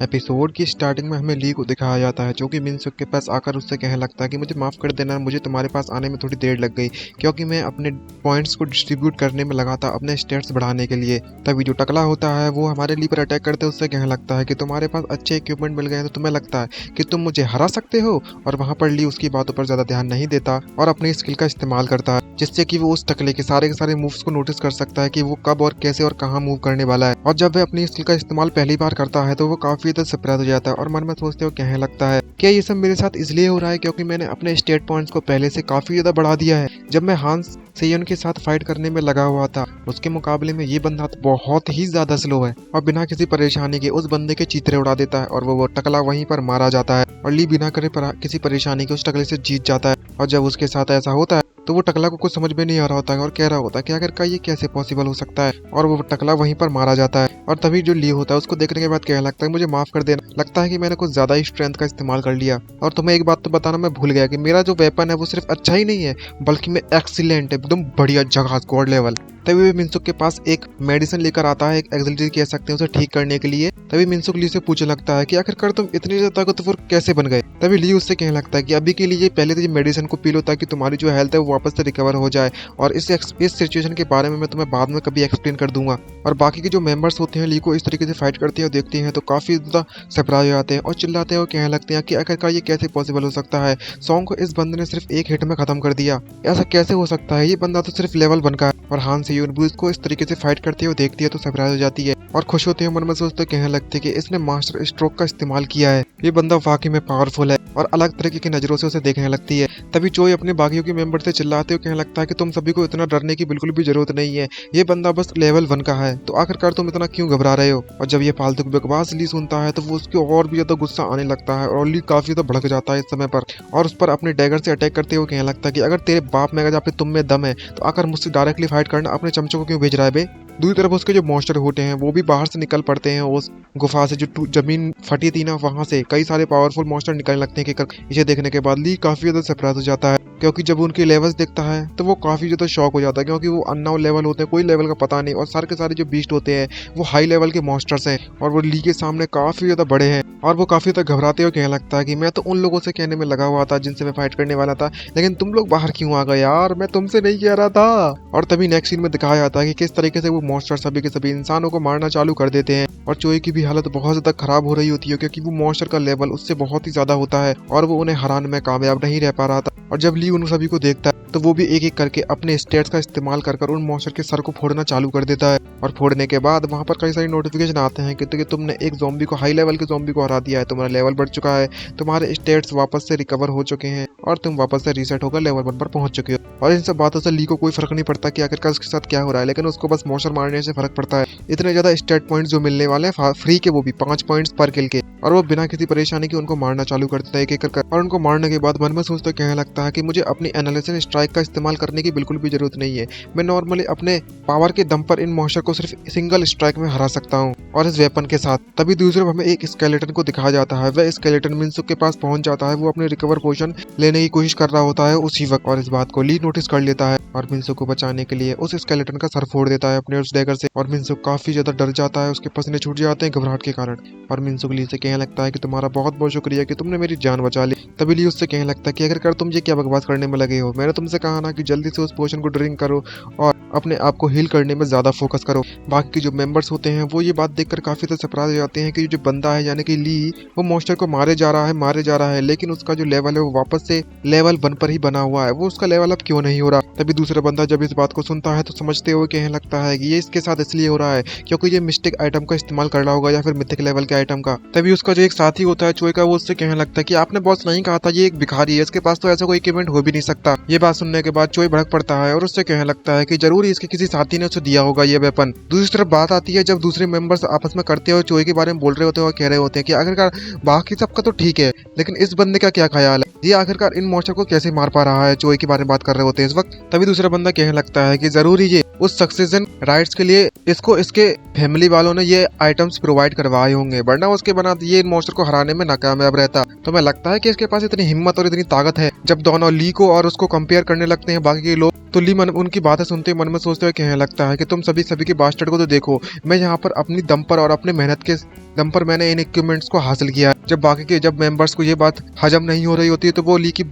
Episode की starting में हमें ली को दिखाया जाता है जो कि मिनसुक के पास आकर उससे कहने लगता है कि मुझे माफ़ कर देना, मुझे तुम्हारे पास आने में थोड़ी देर लग गई क्योंकि मैं अपने पॉइंट्स को डिस्ट्रीब्यूट करने में लगा था अपने स्टेट्स बढ़ाने के लिए। तभी जो टकला होता है वो हमारे ली पर अटैक करते उससे कहने लगता है कि तुम्हारे पास अच्छे इक्विपमेंट मिल गए हैं तो तुम्हें लगता है कि तुम मुझे हरा सकते हो। और वहाँ पर ली उसकी बातों पर ज़्यादा ध्यान नहीं देता और अपनी स्किल का इस्तेमाल करता है जिससे कि वो उस टकले के सारे मूव्स को नोटिस कर सकता है कि वो कब और कैसे और कहाँ मूव करने वाला है। और जब वह अपनी स्किल का इस्तेमाल पहली बार करता है तो वो काफी ज़्यादा सरप्राइज हो जाता है और मन में सोचते हुए कहने लगता है कि ये सब मेरे साथ इसलिए हो रहा है क्योंकि मैंने अपने स्टेट पॉइंट्स को पहले से काफी ज्यादा बढ़ा दिया है। जब मैं हांस सेयोन के साथ फाइट करने में लगा हुआ था उसके मुकाबले में ये बंदा तो बहुत ही ज्यादा स्लो है और बिना किसी परेशानी के उस बंदे के चीथड़े उड़ा देता है और वो टकला वहीं पर मारा जाता है और ली बिना किसी परेशानी के उस टकले से जीत जाता है। और जब उसके साथ ऐसा होता है तो वो टकला को कुछ समझ में नहीं आ रहा होता है और कह रहा होता है कि आखिर ये कैसे पॉसिबल हो सकता है और वो टकला वहीं पर मारा जाता है। और तभी जो ली होता है उसको देखने के बाद कहने लगता है मुझे माफ कर देना, लगता है कि मैंने कुछ ज्यादा ही स्ट्रेंथ का इस्तेमाल कर लिया। और तुम्हें एक बात तो बताना मैं भूल गया कि मेरा जो वेपन है वो सिर्फ अच्छा ही नहीं है बल्कि मैं एक्सीलेंट है, एकदम बढ़िया जगह गॉड लेवल। तभी वे मिनसुक के पास एक मेडिसिन लेकर आता है, एक एक्सिलरी कह सकते हैं उसे ठीक करने के लिए। तभी मिनसुक ली से पूछने लगता है कि आखिरकार तुम इतनी ज्यादा ताकतवर कैसे बन गए। तभी ली उससे कहने लगता है कि अभी के लिए पहले तो ये मेडिसिन को पी लो ताकि तुम्हारी जो हेल्थ है वो वापस से रिकवर हो जाए और इस सिचुएशन के बारे में मैं तुम्हें बाद में कभी एक्सप्लेन कर दूंगा। और बाकी के जो मेंबर्स होते हैं ली को इस तरीके से फाइट करते हैं और देखते हैं तो काफी ज्यादा सरप्राइज हो जाते हैं और चिल्लाते हैं और कहने लगते हैं कि आखिरकार ये कैसे पॉसिबल हो सकता है, सॉन्ग को इस बंदे ने सिर्फ एक हिट में खत्म कर दिया, ऐसा कैसे हो सकता है, ये बंदा तो सिर्फ लेवल 1 का है। और हान सेयोन भी इसको इस तरीके से फाइट करती है और देखती है तो सरप्राइज हो जाती है और खुश होते हैं, मन में सोचते कहने लगते कि इसने मास्टर स्ट्रोक का इस्तेमाल किया है, ये बंदा वाकई में पावरफुल है और अलग तरीके की नजरों से उसे देखने लगती है। तभी चोई अपने बाकियों के मेंबर से चिल्लाते हुए कहने लगता है कि तुम सभी को इतना डरने की बिल्कुल भी जरूरत नहीं है, ये बंदा बस लेवल 1 का है, तो आखिरकार तुम इतना क्यों घबरा रहे हो। और जब ये फालतू की बकवास ली सुनता है तो वो उसको और भी ज्यादा गुस्सा आने लगता है और ली काफी ज्यादा भड़क जाता है इस समय पर और उस पर अपने डैगर से अटैक करते हुए कहने लगता है कि अगर तेरे बाप में या फिर तुम में दम है तो आकर मुझसे डायरेक्टली फाइट करना, अपने चमचों को क्यों भेज रहा है बे। दूसरी तरफ उसके जो मॉन्स्टर होते हैं वो भी बाहर से निकल पड़ते हैं, उस गुफा से जो जमीन फटी थी ना वहां से कई सारे पावरफुल मॉन्स्टर निकलने लगते हैं कि इसे देखने के बाद ली काफी ज्यादा सरप्राइज हो जाता है क्योंकि जब उनके लेवल्स देखता है तो वो काफी ज्यादा शॉक हो जाता है क्योंकि वो अननोन लेवल होते हैं, कोई लेवल का पता नहीं और सारे के सारे जो बीस्ट होते हैं वो हाई लेवल के मॉन्स्टर्स हैं और वो ली के सामने काफी ज्यादा बड़े हैं और वो काफी ज्यादा घबराते हुए कहने लगता है कि मैं तो उन लोगों से कहने में लगा हुआ था जिनसे मैं फाइट करने वाला था, लेकिन तुम लोग बाहर क्यों आ गए यार, मैं तुमसे नहीं कह रहा था। और तभी नेक्स्ट सीन में दिखाया जाता है कि किस तरीके से वो मॉन्स्टर सभी के सभी इंसानों को मारना चालू कर देते हैं और चोई की भी हालत बहुत ज्यादा खराब हो रही होती है क्योंकि वो मॉन्स्टर का लेवल उससे बहुत ही ज्यादा होता है और वो उन्हें हराने में कामयाब नहीं रह पा रहा था। और जब ली उन सभी को देखता है तो वो भी एक एक करके अपने स्टेट्स का इस्तेमाल कर उन मॉन्स्टर के सर को फोड़ना चालू कर देता है और फोड़ने के बाद वहां पर कई सारी नोटिफिकेशन आते हैं कि तुमने एक ज़ॉम्बी को, हाई लेवल के ज़ॉम्बी को हरा दिया है, तुम्हारा लेवल बढ़ चुका है, तुम्हारे स्टेट्स वापस से रिकवर हो चुके हैं और तुम वापस से रीसेट होकर लेवल 1 पर पहुंच चुके हो। और इन सब बातों से ली को कोई फर्क नहीं पड़ता कि आखिरकार उसके साथ क्या हो रहा है, लेकिन उसको बस मॉन्स्टर मारने से फर्क पड़ता है। इतने ज्यादा स्टेट पॉइंट्स जो मिलने वाले हैं फ्री के, वो भी 5 पॉइंट्स पर किल के, और वो बिना किसी परेशानी के उनको मारना चालू कर देता है एक एक कर। और उनको मारने के बाद मन में सोचते कहने लगता है कि मुझे अपनी एनालिसिस स्ट्राइक का इस्तेमाल करने की बिल्कुल भी जरूरत नहीं है, मैं नॉर्मली अपने पावर के दम पर इन मॉन्स्टर को सिर्फ सिंगल स्ट्राइक में हरा सकता हूँ और इस वेपन के साथ। तभी दूसरी तरफ हमें एक स्केलेटन को दिखाया जाता है, वह स्केलेटन मिनसुक के पास पहुंच जाता है, वो अपने रिकवर पोशन लेने की कोशिश कर रहा होता है उसी वक्त और इस बात को ली नोटिस कर लेता है और मिनसुक को बचाने के लिए उस स्केलेटन का सर फोड़ देता है अपने उस डैगर से और मिनसुक काफी ज्यादा डर जाता है, उसके पसीने छूट जाते हैं घबराहट के कारण। और मिनसुक ली से कहने लगता है कि तुम्हारा बहुत बहुत शुक्रिया कि तुमने मेरी जान बचा ली। तभी ली उससे कहने लगता है कि अगर तुम ये क्या बकवास करने में लगे हो, मैंने तुमसे कहा ना कि जल्दी से उस पोशन को ड्रिंक करो और अपने आप को हील करने में ज्यादा फोकस करो। बाकी के जो मेंबर्स होते हैं वो ये बात देखकर काफी ज्यादा सरप्राइज हो जाते हैं कि जो बंदा है यानी कि ली वो मॉन्स्टर को मारे जा रहा है लेकिन उसका जो लेवल है वो वापस से लेवल 1 पर ही बना हुआ है, वो उसका लेवल अप क्यों नहीं हो रहा। तभी दूसरा बंदा जब इस बात को सुनता है तो समझते हुए कहने लगता है कि ये इसके साथ इसलिए हो रहा है क्योंकि ये मिस्टिक आइटम का इस्तेमाल कर रहा होगा या फिर मिथिक लेवल के आइटम का। तभी उसका जो एक साथी होता है चोई का, वो उससे कहने लगता है कि आपने बॉस नहीं कहा था ये एक भिखारी है, इसके पास तो ऐसा कोई इक्विपमेंट हो भी नहीं सकता। ये बात सुनने के बाद चोई भड़क पड़ता है और उससे कहने लगता है कि जरूर इसके किसी साथी ने उसे दिया होगा ये वेपन। दूसरी तरफ बात आती है जब दूसरे मेंबर्स आपस में करते हुए चोई के बारे में बोल रहे होते हैं और कह रहे होते हैं कि आखिरकार बाकी सबका तो ठीक है लेकिन इस बंदे का क्या ख्याल है, ये आखिरकार इन मॉन्स्टर को कैसे मार पा रहा है। चोई के बारे में बात कर रहे होते हैं इस वक्त। तभी दूसरा बंदा कहने लगता है कि जरूरी ये उस सक्सेशन राइट्स के लिए इसको इसके फैमिली वालों ने ये आइटम्स प्रोवाइड करवाए होंगे, वरना उसके बना ये इन मॉन्स्टर को हराने में नाकामयाब रहता। तो मैं लगता है कि इसके पास इतनी हिम्मत और इतनी ताकत है। जब दोनों ली को और उसको कंपेयर करने लगते हैं बाकी के लोग तो ली मन उनकी बातें सुनते हुए मन में सोचते हुए कहने लगता है कि तुम सभी सभी के बास्टर्ड को तो देखो, मैं यहाँ पर अपनी दम पर और अपने मेहनत के दम पर मैंने इन इक्विपमेंट्स को हासिल किया है। जब बाकी के जब मेंबर्स को ये बात हजम नहीं हो रही होती है तो वो ली की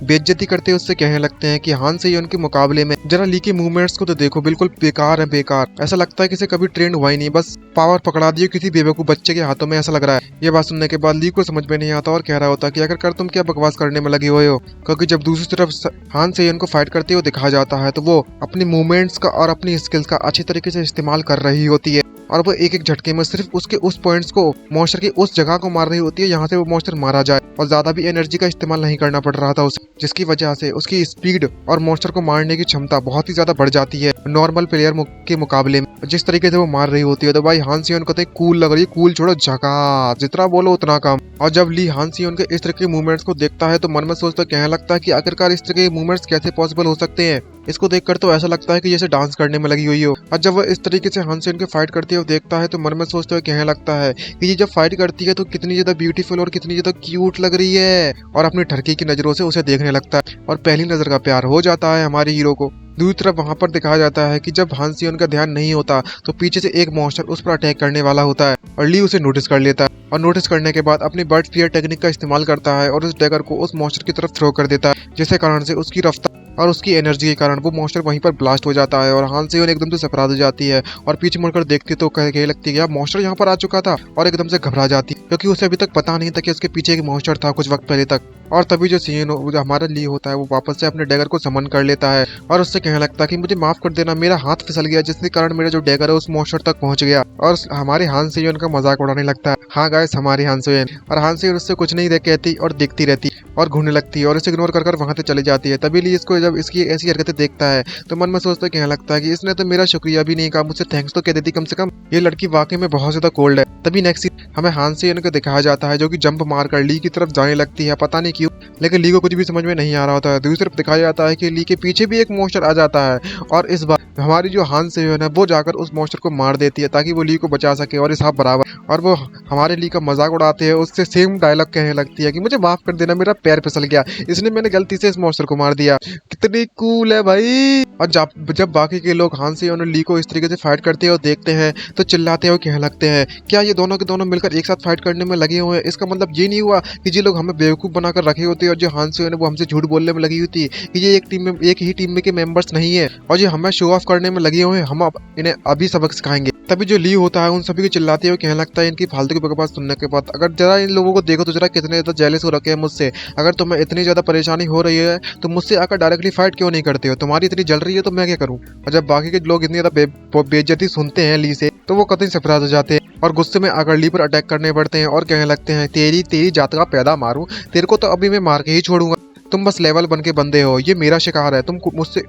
बेइज्जती करते हुए उससे कहने लगते हैं कि हान से उनके मुकाबले में जरा ली के मूवमेंट्स को तो देखो, बिल्कुल बेकार है, बेकार। ऐसा लगता है कि इसे कभी ट्रेंड हुआ ही नहीं, बस पावर पकड़ा दिए किसी बेवकूफ बच्चे के हाथों में, ऐसा लग रहा है। ये बात सुनने के बाद ली को समझ में नहीं आता और कह रहा होता कि आखिरकार तुम क्या बकवास करने में लगे हुए हो, क्योंकि जब दूसरी तरफ हान से को फाइट करते हुए दिखाया जाता है तो वो अपनी मूवमेंट्स का और अपनी स्किल्स का अच्छी तरीके से इस्तेमाल कर रही होती है और वो एक एक झटके में सिर्फ उसके उस पॉइंट्स को मॉन्स्टर की उस जगह को मार रही होती है जहाँ से वो मॉन्स्टर मारा जाए, और ज्यादा भी एनर्जी का इस्तेमाल नहीं करना पड़ रहा था उसे, जिसकी वजह से उसकी स्पीड और मॉन्स्टर को मारने की क्षमता बहुत ही ज्यादा बढ़ जाती है नॉर्मल प्लेयर के मुकाबले में। जिस तरीके से वो मार रही होती है तो भाई हान सियोन को तो कूल लग रही है, कूल छोड़ो झकास, जितना बोलो उतना कम। और जब ली हान सियोन के इस तरह के मूवमेंट्स को देखता है तो मन में सोचता कहने लगता है कि आखिरकार इस तरह के मूवमेंट्स कैसे पॉसिबल हो सकते हैं। इसको देखकर तो ऐसा लगता है कि जैसे डांस करने में लगी हुई हो। और जब वो इस तरीके से हान सियोन के फाइट करते हुए देखता है तो मन में सोचते हुए कहने लगता है कि ये जब फाइट करती है तो कितनी ज्यादा ब्यूटीफुल और कितनी ज्यादा क्यूट लग रही है, और अपनी ठरकी की नजरों से उसे देखने लगता है और पहली नजर का प्यार हो जाता है हमारे हीरो को। दूसरी तरफ वहां पर दिखाया जाता है कि जब हान सियोन का ध्यान नहीं होता तो पीछे से एक मॉन्स्टर उस पर अटैक करने वाला होता है और ली उसे नोटिस कर लेता है और नोटिस करने के बाद अपनी बर्ड स्पीयर टेक्निक का इस्तेमाल करता है और उस डैगर को उस मॉन्स्टर की तरफ थ्रो कर देता है, जिसके कारण से उसकी रफ्तार और उसकी एनर्जी के कारण वो मॉन्स्टर वहीं पर ब्लास्ट हो जाता है और हान सियोन एकदम से सरप्राइज हो जाती है और पीछे मुड़कर देखती तो कहने लगती है यार मॉन्स्टर यहाँ पर आ चुका था, और एकदम से घबरा जाती क्योंकि उसे अभी तक पता नहीं था कि उसके पीछे एक मॉन्स्टर था कुछ वक्त पहले तक। और तभी जो सीन जो हमारा ली होता है वो वापस से अपने डैगर को समन कर लेता है और उससे कहने लगता है कि मुझे माफ कर देना, मेरा हाथ फिसल गया जिसके कारण मेरा जो डैगर है उस मॉन्स्टर तक पहुंच गया। और हमारे हान सियोन का मजाक उड़ाने लगता है। हाँ गाइस, हमारी हान सियोन, और हान सियोन उससे कुछ नहीं कहती और देखती रहती और घूमने लगती है और इसे इग्नोर कर वहां से चली जाती है। तभी ली इसको जब इसकी ऐसी हरकतें देखता है तो मन में सोचता कहने लगता है कि इसने तो मेरा शुक्रिया भी नहीं कहा, मुझसे थैंक्स तो कह देती कम से कम, ये लड़की वाकई में बहुत ज्यादा कोल्ड है। तभी नेक्स्ट हमें हान सियोन को दिखाया जाता है जो कि जंप मारकर ली की तरफ जाने लगती है, पता नहीं क्यों, लेकिन ली को कुछ भी समझ में नहीं आ रहा होता है। दूसरी तरफ दिखाया जाता है कि ली के पीछे भी एक मॉन्स्टर आ जाता है और इस बार हमारी जो हान सियोन है वो जाकर उस मॉन्स्टर को मार देती है ताकि वो ली को बचा सके और हिसाब बराबर, और वो हमारे ली का मजाक उड़ाते हैं, उससे सेम डायलॉग कहने लगती है कि मुझे माफ कर देना, मेरा पैर फिसल गया, इसलिए मैंने गलती से इस मॉन्स्टर को मार दिया। कितनी कूल है भाई। और जब बाकी के लोग हान सियोन और ली को इस तरीके से फाइट करते हैं और देखते हैं तो चिल्लाते हैं और कहने लगते हैं क्या ये दोनों के दोनों मिलकर एक साथ फाइट करने में लगे हुए हैं। इसका मतलब ये नहीं हुआ कि जो लोग हमें बेवकूफ बनाकर रखे होते हैं और जो हान सियोन है वो हमसे झूठ बोलने में लगी हुई थी कि ये एक ही टीम में के मेंबर्स नहीं है और ये हमें शो ऑफ करने में लगे हुए हैं, हम इन्हें अभी सबक सिखाएंगे। तभी जो ली होता है उन सभी को चिल्लाते हुए कहने लगता है इनकी फालतू की बकवास सुनने के बाद, अगर जरा इन लोगों को देखो तो जरा कितने ज्यादा जेलस हो रखे हैं मुझसे। अगर तुम्हें इतनी ज्यादा परेशानी हो रही है तो मुझसे आकर डायरेक्टली फाइट क्यों नहीं करते हो, तुम्हारी इतनी जल रही है तो मैं क्या करूं। और जब बाकी के लोग इतनी ज्यादा बेइज्जती सुनते हैं ली से तो वो कतई सरप्राइज हो जाते हैं और गुस्से में आकर ली पर अटैक करने पड़ते हैं और कहने लगते हैं तेरी जात का पैदा मारूं, तेरे को तो अभी मैं मार के ही छोड़ूंगा, तुम बस लेवल बन के बंदे हो, ये मेरा शिकार है, तुम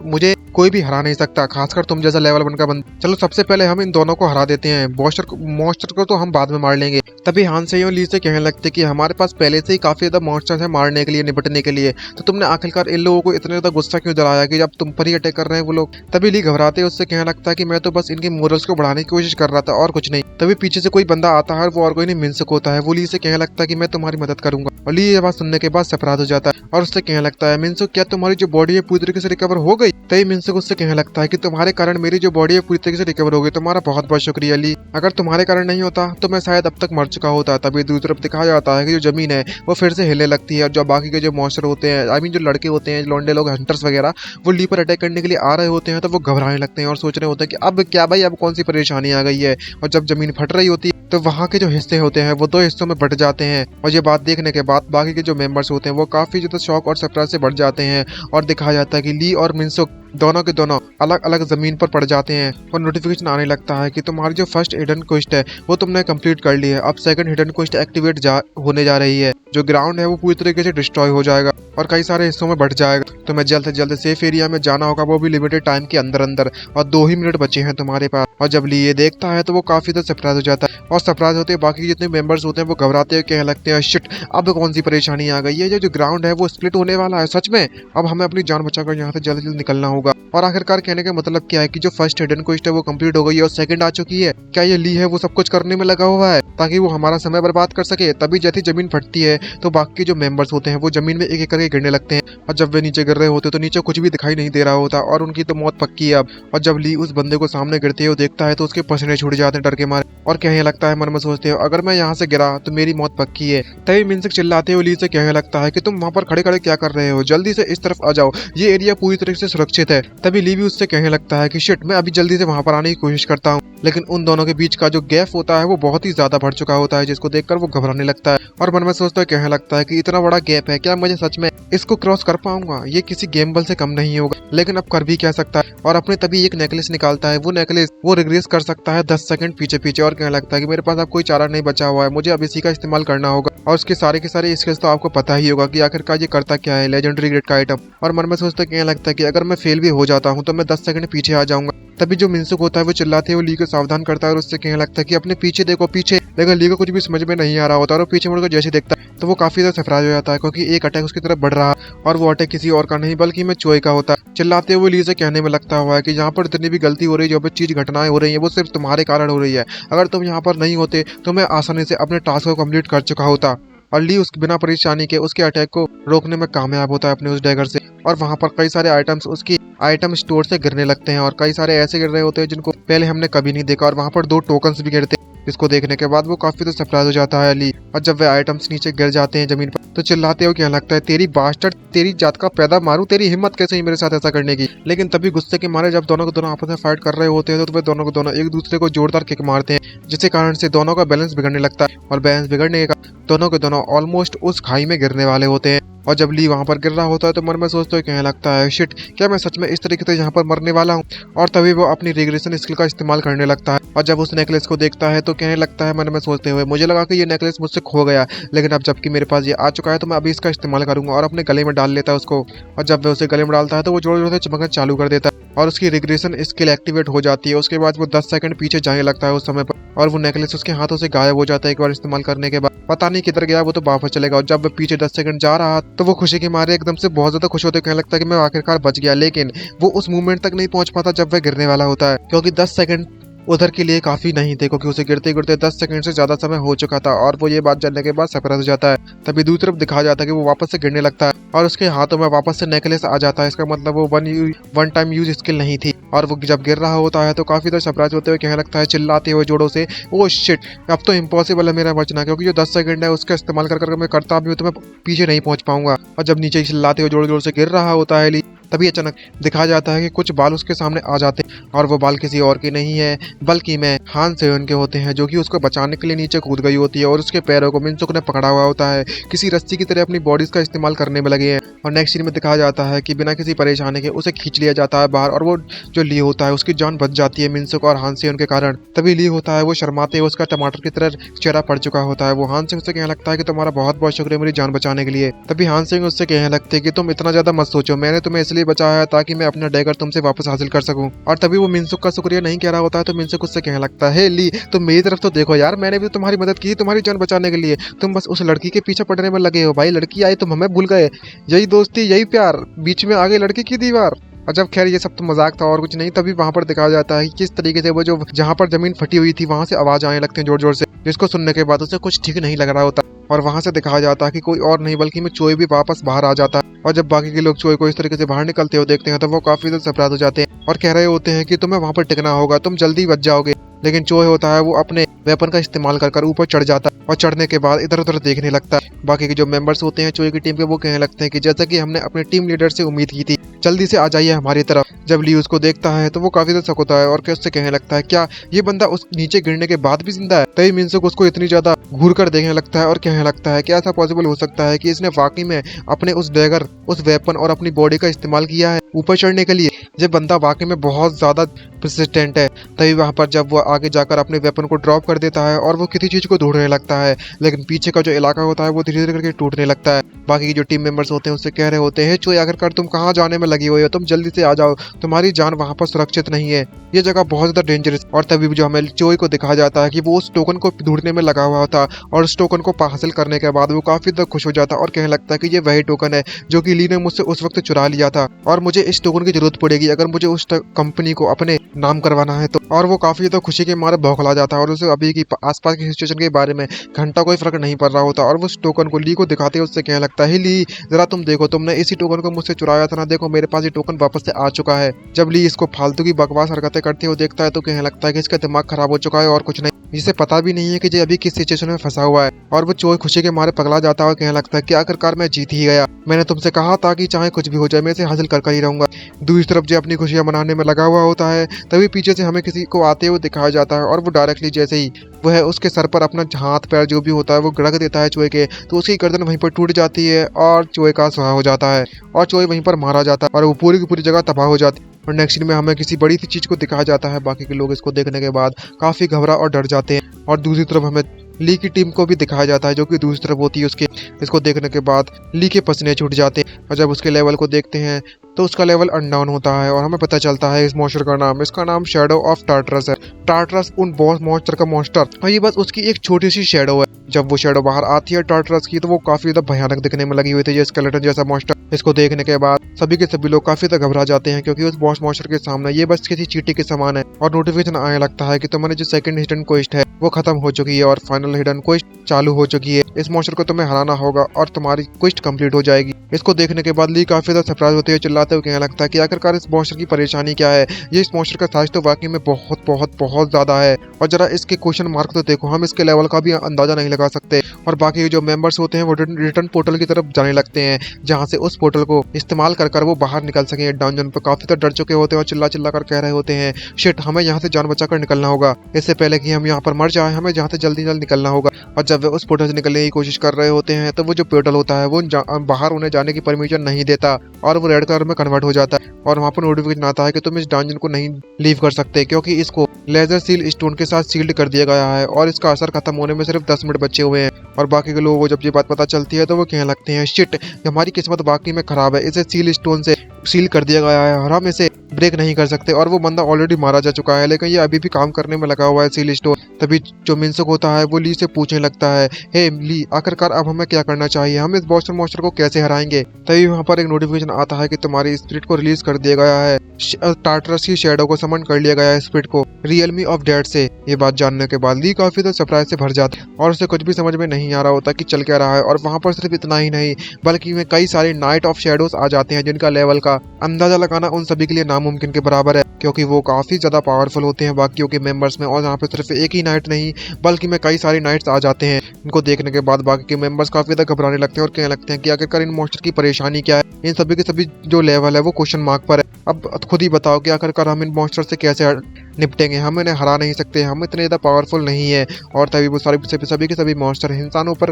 मुझे कोई भी हरा नहीं सकता, खासकर तुम जैसा लेवल बनकर बंदा। चलो सबसे पहले हम इन दोनों को हरा देते हैं, मॉन्स्टर को तो हम बाद में मार लेंगे। तभी हान सियोन ली से कहने लगते कि हमारे पास पहले से ही काफी ज्यादा मॉन्स्टर्स हैं मारने के लिए, निपटने के लिए, तो तुमने आखिरकार इन लोगों को इतना ज्यादा गुस्सा क्यों दिलाया कि जब तुम पर ही अटैक कर रहे हैं वो लोग। तभी ली घबराते उससे कहने लगता है कि मैं तो बस इनके मोरल्स को बढ़ाने की कोशिश कर रहा था और कुछ नहीं। तभी पीछे से कोई बंदा आता है, वो और कोई नहीं मिन्सुक होता है। वो ली से कहने लगता है कि मैं तुम्हारी मदद करूंगा, और ली ये बात सुनने के बाद सरप्राइज हो जाता है और उससे कहने लगता है मिन्सुक क्या तुम्हारी जो बॉडी है पूरी तरीके से रिकवर हो गई। तभी मिन्सुक उससे कहने लगता है कि तुम्हारे कारण मेरी जो बॉडी है पूरी तरीके से रिकवर हो गई, तुम्हारा बहुत बहुत शुक्रिया ली, अगर तुम्हारे कारण नहीं होता तो मैं शायद अब तक मर चुका होता। तभी दूसरी तरफ दिखाया जाता है कि जो जमीन है वो फिर से हिलने लगती है और जो बाकी के जो मॉन्स्टर होते हैं, आई मीन जो लड़के होते हैं, लौंडे लोग, हंटर्स वगैरह, वो ली पर अटैक करने के लिए आ रहे होते हैं तो वो घबराने लगते हैं और सोच रहे होते हैं कि अब क्या भाई, अब कौन सी परेशानी आ गई है। और जब जमीन फट रही होती है तो वहाँ के जो हिस्से होते हैं वो दो हिस्सों में बट जाते हैं और ये बात देखने के बाद बाकी के जो मेंबर्स होते हैं वो काफी ज्यादा शॉक और सरप्राइज से बढ़ जाते हैं और दिखाया जाता है कि ली और मिन्सुक दोनों के दोनों अलग अलग जमीन पर पड़ जाते हैं और नोटिफिकेशन आने लगता है कि तुम्हारी जो फर्स्ट हिडन क्वेस्ट है वो तुमने कंप्लीट कर ली है, अब सेकंड हिडन क्वेस्ट एक्टिवेट होने जा रही है, जो ग्राउंड है वो पूरी तरीके से डिस्ट्रॉय हो जाएगा और कई सारे हिस्सों में बढ़ जाएगा, तुम्हें जल्द से जल्द सेफ एरिया में जाना होगा, वो भी लिमिटेड टाइम के अंदर अंदर, और 2 ही मिनट बचे हैं तुम्हारे पास। और जब ली ये देखता है तो वो काफी ज्यादा सरप्राइज हो जाता है और सरप्राइज होते बाकी जितने मेंबर्स होते हैं वो घबराते हुए कहने लगते हैं शिट, अब कौन सी परेशानी आ गई है, जो ग्राउंड है वो स्प्लिट होने वाला है सच में, अब हमें अपनी जान बचाकर यहाँ से जल्द से जल्द निकलना होगा। और आखिरकार कहने का मतलब क्या है कि जो फर्स्ट हिडन क्वेस्ट है वो कंप्लीट हो गई है और सेकंड आ चुकी है। क्या ये ली है वो सब कुछ करने में लगा हुआ है ताकि वो हमारा समय बर्बाद कर सके। तभी जैसी जमीन फटती है तो बाकी जो मेंबर्स होते हैं वो जमीन में एक एक करके गिरने लगते हैं और जब वे नीचे गिर रहे होते तो नीचे कुछ भी दिखाई नहीं दे रहा होता और उनकी तो मौत पक्की है अब। और जब ली उस बंदे को सामने गिरते हुए देखता है तो उसके पसीने छूट जाते हैं डर के मारे और कहने लगता है मन में सोचते हो अगर मैं यहाँ से गिरा तो मेरी मौत पक्की है। तभी मिनसेक चिल्लाते हुए ली से कहने लगता है कि तुम वहाँ पर खड़े खड़े क्या कर रहे हो, जल्दी से इस तरफ आ जाओ, ये एरिया पूरी तरह से सुरक्षित है। तभी ली भी उससे कहने लगता है कि शिट, मैं अभी जल्दी से वहाँ पर आने की कोशिश करता हूँ। लेकिन उन दोनों के बीच का जो गैप होता है वो बहुत ही ज्यादा बढ़ चुका होता है जिसको देखकर वो घबराने लगता है और मन में सोचता है कहने लगता है कि इतना बड़ा गैप है, क्या मुझे सच में इसको क्रॉस कर पाऊंगा, ये किसी गेम्बल से कम नहीं होगा। लेकिन अब कर भी क्या सकता है और अपने तभी एक नेकलेस निकालता है। वो नेकलेस वो रिग्रेस कर सकता है 10 सेकंड पीछे पीछे और कहने लगता है कि मेरे पास अब कोई चारा नहीं बचा हुआ है, मुझे अब इसी का इस्तेमाल करना होगा। और उसके सारे के सारे स्किल्स तो आपको पता ही होगा कि आखिरकार ये करता क्या है, लेजेंडरी ग्रेड का आइटम। और मन में सोचता कहने लगता है कि अगर मैं फेल भी हो जाता हूँ तो मैं 10 सेकंड पीछे आ जाऊंगा। तभी जो मिनसुक होता है वो चिल्लाते हुए ली को सावधान करता है और उससे कहने लगता है कि अपने पीछे देखो पीछे। लेकिन ली को कुछ भी समझ में नहीं आ रहा होता और वो पीछे मुड़कर जैसे देखता है तो वो काफी ज्यादा सरप्राइज हो जाता है क्योंकि एक अटैक उसकी तरफ बढ़ रहा है और वो अटैक किसी और का नहीं बल्कि मैं चोई का होता है। चिल्लाते हुए ली से कहने में लगता हुआ है कि यहाँ पर जितनी भी गलती हो रही है, जो भी चीज घटनाएं हो रही है वो सिर्फ तुम्हारे कारण हो रही है। अगर तुम यहाँ पर नहीं होते तो मैं आसानी से अपने टास्क को कंप्लीट कर चुका होता। और ली उसके बिना परेशानी के उसके अटैक को रोकने में कामयाब होता है अपने उस डैगर से। और वहाँ पर कई सारे आइटम्स उसकी आइटम स्टोर से गिरने लगते हैं और कई सारे ऐसे गिर रहे होते हैं जिनको पहले हमने कभी नहीं देखा। और वहाँ पर 2 टोकन्स भी गिरते हैं जिसको देखने के बाद वो काफी तो सरप्राइज हो जाता है अली। और जब वे आइटम्स नीचे गिर जाते हैं जमीन पर तो चिल्लाते हुए क्या लगता है तेरी बास्टर्ड, तेरी जात का पैदा मारू, तेरी हिम्मत कैसे ही मेरे साथ ऐसा करने की। लेकिन तभी गुस्से के मारे जब दोनों को दोनों आपस में फाइट कर रहे होते हैं तो वे दोनों को दोनों एक दूसरे को जोरदार किक मारते हैं जिसके कारण से दोनों का बैलेंस बिगड़ने लगता है। और बैलेंस बिगड़ने के कारण दोनों के दोनों ऑलमोस्ट उस खाई में गिरने वाले होते हैं। और जब ली वहाँ पर गिर रहा होता है तो मन में सोचते हुए कहने लगता है शिट, क्या मैं सच में इस तरीके से यहाँ पर मरने वाला हूँ। और तभी वो अपनी रिग्रेशन स्किल का इस्तेमाल करने लगता है और जब उस नेकलेस को देखता है तो कहने लगता है मन में सोचते हुए मुझे लगा कि ये नेकलेस मुझसे खो गया, लेकिन अब जबकि मेरे पास ये आ चुका है तो मैं अभी इसका इस्तेमाल करूंगा। और अपने गले में डाल लेता है उसको और जब वह उसे गले में डालता है तो वो जोर जोर से चमकना चालू कर देता है और उसकी रिग्रेशन स्किल एक्टिवेट हो जाती है। उसके बाद वो 10 सेकंड पीछे जाने लगता है उस समय पर और वो नेकलेस उसके हाथों से गायब हो जाता है एक बार इस्तेमाल करने के बाद। पता नहीं किधर गया, वो तो वापस चलेगा। और जब वो पीछे 10 सेकंड जा रहा तो वो खुशी के मारे एकदम से बहुत ज्यादा खुश होते कहने लगता है कि मैं आखिरकार बच गया। लेकिन वो उस मूवमेंट तक नहीं पहुंच पाता जब वह गिरने वाला होता है क्योंकि 10 सेकंड उधर के लिए काफी नहीं थे क्योंकि उसे गिरते गिरते 10 सेकंड से ज्यादा समय हो चुका था। और वो ये बात जानने के बाद सरप्राइज हो जाता है। तभी दूसरी तरफ दिखाया जाता है कि वो वापस से गिरने लगता है और उसके हाथों में वापस से नेकलेस आ जाता है। इसका मतलब वो वन टाइम यूज स्किल नहीं थी। और वो जब गिर रहा होता है तो काफी देर सरप्राइज होते हुए कहने लगता है चिल्लाते हुए जोरों से, ओ शिट, अब तो इम्पॉसिबल है मेरा बचना, क्योंकि जो 10 सेकंड है उसका इस्तेमाल कर मैं करता भी हूँ तो मैं पीछे नहीं पहुंच पाऊंगा। और जब नीचे चिल्लाते हुए जोर जोर से गिर रहा होता है तभी अचानक दिखाया जाता है कि कुछ बाल उसके सामने आ जाते हैं और वो बाल किसी और के नहीं है बल्कि मैं हान सेयोन के होते हैं जो कि उसको बचाने के लिए नीचे कूद गई होती है और उसके पैरों को मिनसुक ने पकड़ा हुआ होता है, किसी रस्सी की तरह अपनी बॉडीज का इस्तेमाल करने में लगे हैं। और नेक्स्ट सीन में दिखाया जाता है कि बिना किसी परेशानी के उसे खींच लिया जाता है बाहर और वो जो ली होता है उसकी जान बच जाती है मिनसुक और हान सेयोन के कारण। तभी ली होता है वो शर्माते हुए उसका टमाटर की तरह चेहरा पड़ चुका होता है। वो हान सिंह से कहने लगता है कि तुम्हारा बहुत बहुत शुक्रिया मेरी जान बचाने के लिए। तभी हान सिंह उससे कहने लगते हैं कि तुम इतना ज्यादा मत सोचो, मैंने तुम्हें इसलिए बचाया है ताकि मैं अपना डैगर तुमसे वापस हासिल कर सकूं। और तभी वो मिनसुक का शुक्रिया नहीं कह रहा होता है तो मिनसुक उससे कहने लगता है ली, तुम मेरी तरफ तो देखो यार, मैंने भी तुम्हारी मदद की तुम्हारी जान बचाने के लिए, तुम बस उस लड़की के पीछे पड़ने में लगे हो। भाई लड़की आई तुम हमें भूल गए, यही दोस्ती यही प्यार, बीच में आ गई लड़की की दीवार। और जब खैर ये सब तो मजाक था और कुछ नहीं, तभी वहां पर दिखाया जाता है कि किस तरीके से वो जो जहां पर जमीन फटी हुई थी वहां से आवाज आने लगती है जोर जोर से, जिसको सुनने के बाद उसे कुछ ठीक नहीं लग रहा होता। और वहां से दिखाया जाता है कि कोई और नहीं बल्कि में चोई भी वापस बाहर आ जाता है। और जब बाकी के लोग चोई को इस तरीके से बाहर निकलते हुए देखते हैं तो वो काफी ज्यादा सरप्राइज हो जाते हैं और कह रहे होते हैं कि तुम्हें वहां पर टिकना होगा, तुम जल्दी बच जाओगे। लेकिन चोई होता है वो अपने वेपन का इस्तेमाल कर ऊपर चढ़ जाता है और चढ़ने के बाद इधर उधर देखने लगता है। बाकी के जो मेंबर्स होते हैं चोई की टीम के वो कहने लगते हैं कि जैसा कि हमने अपने टीम लीडर से उम्मीद की थी, जल्दी से आ जाइए हमारी तरफ। जब ली उसको देखता है तो वो काफी ज्यादा शक होता है और उससे कहने लगता है क्या ये बंदा उस नीचे गिरने के बाद भी जिंदा है। तभी मिनसुक उसको इतनी ज्यादा घूर कर देखने लगता है और कहने लगता है क्या ऐसा पॉसिबल हो सकता है कि इसने वाकई में अपने उस डैगर, उस वेपन और अपनी बॉडी का इस्तेमाल किया है ऊपर चढ़ने के लिए। ये बंदा वाकई में बहुत ज्यादा परसिस्टेंट है। तभी वहां पर जब वो आगे जाकर अपने वेपन को ड्रॉप कर देता है और वो किसी चीज को ढूंढने लगता है, लेकिन पीछे का जो इलाका होता है वो धीरे धीरे करके टूटने लगता है। बाकी जो टीम मेंबर्स होते हैं उससे कह रहे होते हैं चोई आखिरकार तुम कहाँ जाने में लगी हुई हो, तुम जल्दी से आ जाओ, तुम्हारी जान वहां पर सुरक्षित नहीं है, ये जगह बहुत ज्यादा डेंजरस। और तभी जो हमें चोई को दिखाया जाता है कि वो उस टोकन को ढूंढने में लगा हुआ था और उस टोकन को हासिल करने के बाद वो काफी ज्यादा खुश हो जाता है और कहने लगता है कि ये वही टोकन है जो कि ली ने मुझसे उस वक्त चुरा लिया था और मुझे इस टोकन की जरूरत पड़ेगी जाएगी अगर मुझे उस कंपनी को अपने नाम करवाना है तो। और वो काफी तो खुशी के मारे बौखला जाता है और उसे अभी की आसपास की सिचुएशन के बारे में घंटा कोई फर्क नहीं पड़ रहा होता। और वो उस टोकन को ली को दिखाते हैं, उससे कहने लगता है ली जरा तुम देखो, तुमने इसी टोकन को मुझसे चुराया था ना, देखो मेरे पास ये टोकन वापस से आ चुका है। जब ली इसको फालतू की बकवास हरकतें करते हुए देखता है तो कहने लगता है कि इसका दिमाग खराब हो चुका है और कुछ नहीं, जिसे पता भी नहीं है कि ये अभी किस सिचुएशन में फंसा हुआ है। और वो चोर खुशी के मारे पगला जाता है और कहने लगता है कि आखिरकार मैं जीत ही गया, मैंने तुमसे कहा था कि चाहे कुछ भी हो जाए मैं इसे हासिल कर ही रहूंगा। दूसरी तरफ जो अपनी खुशियां मनाने में लगा हुआ होता है तभी पीछे से हमें किसी को आते हुए दिखाया जाता है और वो डायरेक्टली जैसे ही वो है उसके सर पर अपना हाथ पैर जो भी होता है वो गड़क देता है चूहे के, तो उसकी गर्दन वहीं पर टूट जाती है और चूहे का सुहा हो जाता है और चूहे वहीं पर मारा जाता है और वो पूरी की पूरी जगह तबाह हो जाती है। और नेक्स्ट सीन में हमें किसी बड़ी सी चीज को दिखाया जाता है। बाकी के लोग इसको देखने के बाद काफी घबरा और डर जाते हैं और दूसरी तरफ हमें ली की टीम को भी दिखाया जाता है जो कि दूसरी तरफ होती है उसके। इसको देखने के बाद ली के पसीने छूट जाते हैं और जब उसके लेवल को देखते हैं तो उसका लेवल अनडाउन होता है और हमें पता चलता है इस मॉन्स्टर का नाम, इसका नाम शैडो ऑफ टार्टरस है। टार्टरस उन बॉस मॉन्स्टर का मॉन्स्टर और ये बस उसकी एक छोटी सी शैडो है। जब वो शैडो बाहर आती है टार्टरस की तो वो काफी ज्यादा भयानक दिखने में लगी हुई थी, ये स्केलेटन जैसा मॉन्स्टर। इसको देखने के बाद सभी के सभी लोग काफी ज्यादा घबरा जाते हैं क्योंकि उस बॉस मॉन्स्टर के सामने ये बस किसी चींटी के समान है। और नोटिफिकेशन आने लगता है कि तुम्हारी जो सेकंड हिडन क्वेस्ट है वो खत्म हो चुकी है और फाइनल हिडन क्वेस्ट चालू हो चुकी है। इस मॉन्स्टर को तुम्हें हराना होगा और तुम्हारी क्वेस्ट कंप्लीट हो जाएगी। इसको देखने के बाद ली काफी ज्यादा सरप्राइज होते हुए चिल्लाते हुए कहने लगता है कि आखिरकार इस मॉन्स्टर की परेशानी क्या है। ये इस मॉन्स्टर का साइज तो वाकई में बहुत बहुत बहुत ज्यादा है और जरा इसके क्वेश्चन मार्क तो देखो, हम इसके लेवल का भी अंदाजा नहीं लगा सकते। और बाकी जो मेंबर्स होते हैं वो रिटर्न पोर्टल की तरफ जाने लगते हैं जहां से उस पोर्टल को इस्तेमाल कर वो बाहर निकल सके। डाउनजन पर काफी तो डर चुके होते हैं और चिल्ला चिल्ला कर कह रहे होते हैं शिट, हमें यहाँ से जान बचा कर निकलना होगा, इससे पहले कि हम यहाँ पर मर जाए, हमें यहाँ से जल्दी जल्दी निकलना होगा। और जब वे उस पोर्टल से निकलने की कोशिश कर रहे होते हैं तो वो जो पोर्टल होता है वो बाहर उन्हें जाने की परमिशन नहीं देता और वो रेड कलर में कन्वर्ट हो जाता है और वहाँ पर नोटिफिकेशन आता है कि तुम इस डांजन को नहीं लीव कर सकते क्योंकि इसको लेजर सील स्टोन के साथ सील्ड कर दिया गया है और इसका असर खत्म होने में सिर्फ 10 मिनट बचे हुए हैं। और बाकी के लोगों को जब ये बात पता चलती है तो वो कहने लगते हैं शिट, हमारी किस्मत बाकी में खराब है, इसे सील स्टोन से सील कर दिया गया है और हम इसे ब्रेक नहीं कर सकते। और वो बंदा ऑलरेडी मारा जा चुका है लेकिन ये अभी भी काम करने में लगा हुआ है सील स्टोन। तभी जो मिनसुक होता है वो ली से पूछने लगता है, हे ली, आखिरकार अब हमें क्या करना चाहिए, हम इस बॉस्टर मॉन्स्टर को कैसे हराएंगे। तभी वहाँ पर एक नोटिफिकेशन आता है कि तुम्हारी स्पिरिट को रिलीज कर दिया गया है, टार्टरस की शैडो को समन कर लिया गया है स्पिरिट को रियलमी ऑफ डेड से। ये बात जानने के बाद ली काफी तो सरप्राइज से भर जाती है और उसे कुछ भी समझ में नहीं आ रहा होता कि चल क्या रहा है। और वहाँ पर सिर्फ इतना ही नहीं बल्कि में कई सारे नाइट ऑफ शेडोज आ जाते हैं जिनका लेवल का अंदाजा लगाना उन सभी के लिए नामुमकिन के बराबर है क्योंकि वो काफी ज्यादा पावरफुल होते हैं बाकियों के मेंबर्स में। और यहाँ पे सिर्फ एक ही नाइट नहीं बल्कि में कई सारे नाइट्स आ जाते हैं। इनको देखने के बाद बाकी के मेंबर्स काफी ज्यादा घबराने लगते हैं और कहने लगते हैं कि आखिरकार इन मॉन्स्टर की परेशानी क्या है। इन सभी के सभी जो लेवल है वो क्वेश्चन मार्क पर है। अब खुद ही बताओ कि आखिरकार हम इन मॉन्स्टर से कैसे निपटेंगे, हम इन्हें हरा नहीं सकते, हम इतने ज्यादा पावरफुल नहीं है। और तभी वो सभी के सभी मॉन्स्टर इंसानों पर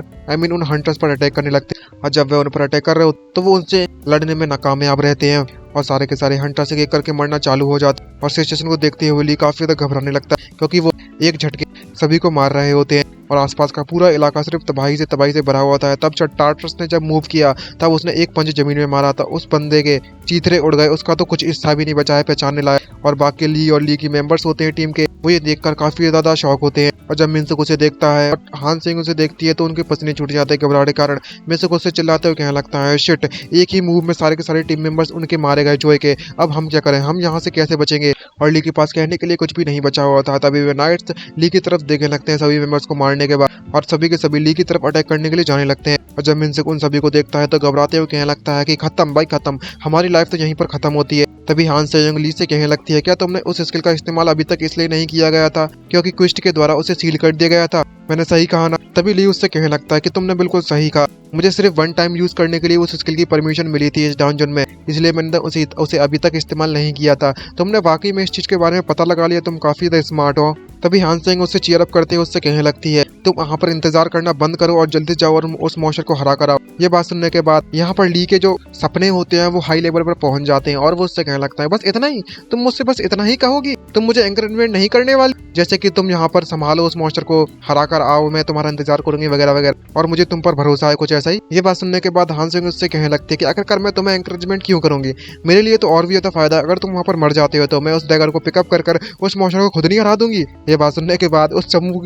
उन हंटर्स पर अटैक करने लगते हैं और जब वे उन पर अटैक कर रहे हो तो वो उनसे लड़ने में नाकामयाब रहते हैं और सारे के सारे हंटर से एक करके मरना चालू हो जाते हैं। और सिचुएशन को देखते हुए ली काफी ज्यादा घबराने लगता है क्योंकि वो एक झटके सभी को मार रहे होते हैं और आसपास का पूरा इलाका सिर्फ तबाही से भरा हुआ था। तब टार्टरस ने जब मूव किया तब उसने एक पंच जमीन में मारा था, उस बंदे के चीथड़े उड़ गए, उसका तो कुछ हिस्सा भी नहीं बचा है पहचानने लायक। और बाकी ली और ली की मेंबर्स होते हैं टीम के, वो ये देखकर काफी ज्यादा शॉक होते हैं। और जब मिनसुक उसे देखता है और हान सिंह उसे देखती है तो उनके पसीने छूट जाते हैं घबराहट के कारण। मिनसुक उसे चिल्लाते हुए कहने लगता है शिट, एक ही मूव में सारे के सारे टीम मेंबर्स उनके मारे गए जोए के, अब हम क्या करें, हम यहाँ से कैसे बचेंगे। और ली के पास कहने के लिए कुछ भी नहीं बचा हुआ था। तभी वे नाइट्स ली की तरफ देखने लगते हैं सभी मेंबर्स को मारने के बाद और सभी के सभी ली की तरफ अटैक करने के लिए जाने लगते हैं। और जब मिनसुक उन सभी को देखता है तो घबराते हुए कहने लगता है कि खत्म भाई खत्म, हमारी लाइफ तो यहीं पर खत्म होती है। तभी हान सेयोंग ली से कहने लगती है, क्या तुमने उस स्किल का इस्तेमाल अभी तक इसलिए नहीं किया गया था क्योंकि क्विस्ट के द्वारा उसे सील कर दिया गया था, मैंने सही कहा ना। तभी ली उससे कहने लगता है कि तुमने बिल्कुल सही कहा, मुझे सिर्फ वन टाइम यूज करने के लिए उस स्किल की परमिशन मिली थी इस डाउनजन में, इसलिए मैंने उसे अभी तक इस्तेमाल नहीं किया था। तुमने वाकई में इस चीज के बारे में पता लगा लिया, तुम काफी ज्यादा स्मार्ट हो। तभी हान सेयोंग उससे चीयर अप करते हुए उससे कहने लगती है, तुम वहाँ पर इंतजार करना बंद करो और जल्दी जाओ और उस मॉन्स्टर को हरा कर आओ। ये बात सुनने के बाद यहाँ पर ली के जो सपने होते हैं वो हाई लेवल पर पहुंच जाते हैं और वो उससे कहने लगता है, बस इतना ही, तुम मुझसे बस इतना ही कहोगी, तुम मुझे एंकरेजमेंट नहीं करने वाली, जैसे कि तुम यहाँ पर संभालो उस मॉन्स्टर को हरा कर आओ, मैं तुम्हारा इंतजार करूंगी वगैरह वगैरह, और मुझे तुम पर भरोसा है कुछ ऐसा ही। ये बात सुनने के बाद हान सेयोंग उससे कहने लगती है कि आखिरकार मैं तुम्हें एंकरेजमेंट क्यों करूंगी, मेरे लिए तो और भी ज्यादा फायदा, अगर तुम वहाँ पर मर जाते हो तो मैं उस डैगर को पिकअप कर उस मॉन्स्टर को खुद नहीं हरा दूंगी। ये बात सुनने के बाद उस चम्मू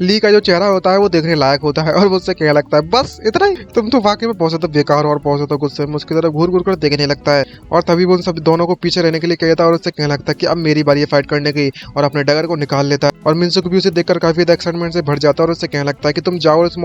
ली का जो चेहरा होता है वो देखने लायक होता है और मुझसे कहने लगता है, बस इतना ही, तुम तो वाकई में बहुत ज्यादा बेकार और बहुत ज्यादा गुस्से में उसकी तरफ घूर घूर कर देखने लगता है। और तभी वो सब दोनों को पीछे रहने के लिए कहता है और उससे कहने लगता है कि अब मेरी बारी है फाइट करने की, और अपने डगर को निकाल लेता है। और मिनसुक भी उसे देखकर काफी ज्यादा एक्साइटमेंट से भर जाता है और उससे कहने लगता है कि तुम जाओ और इस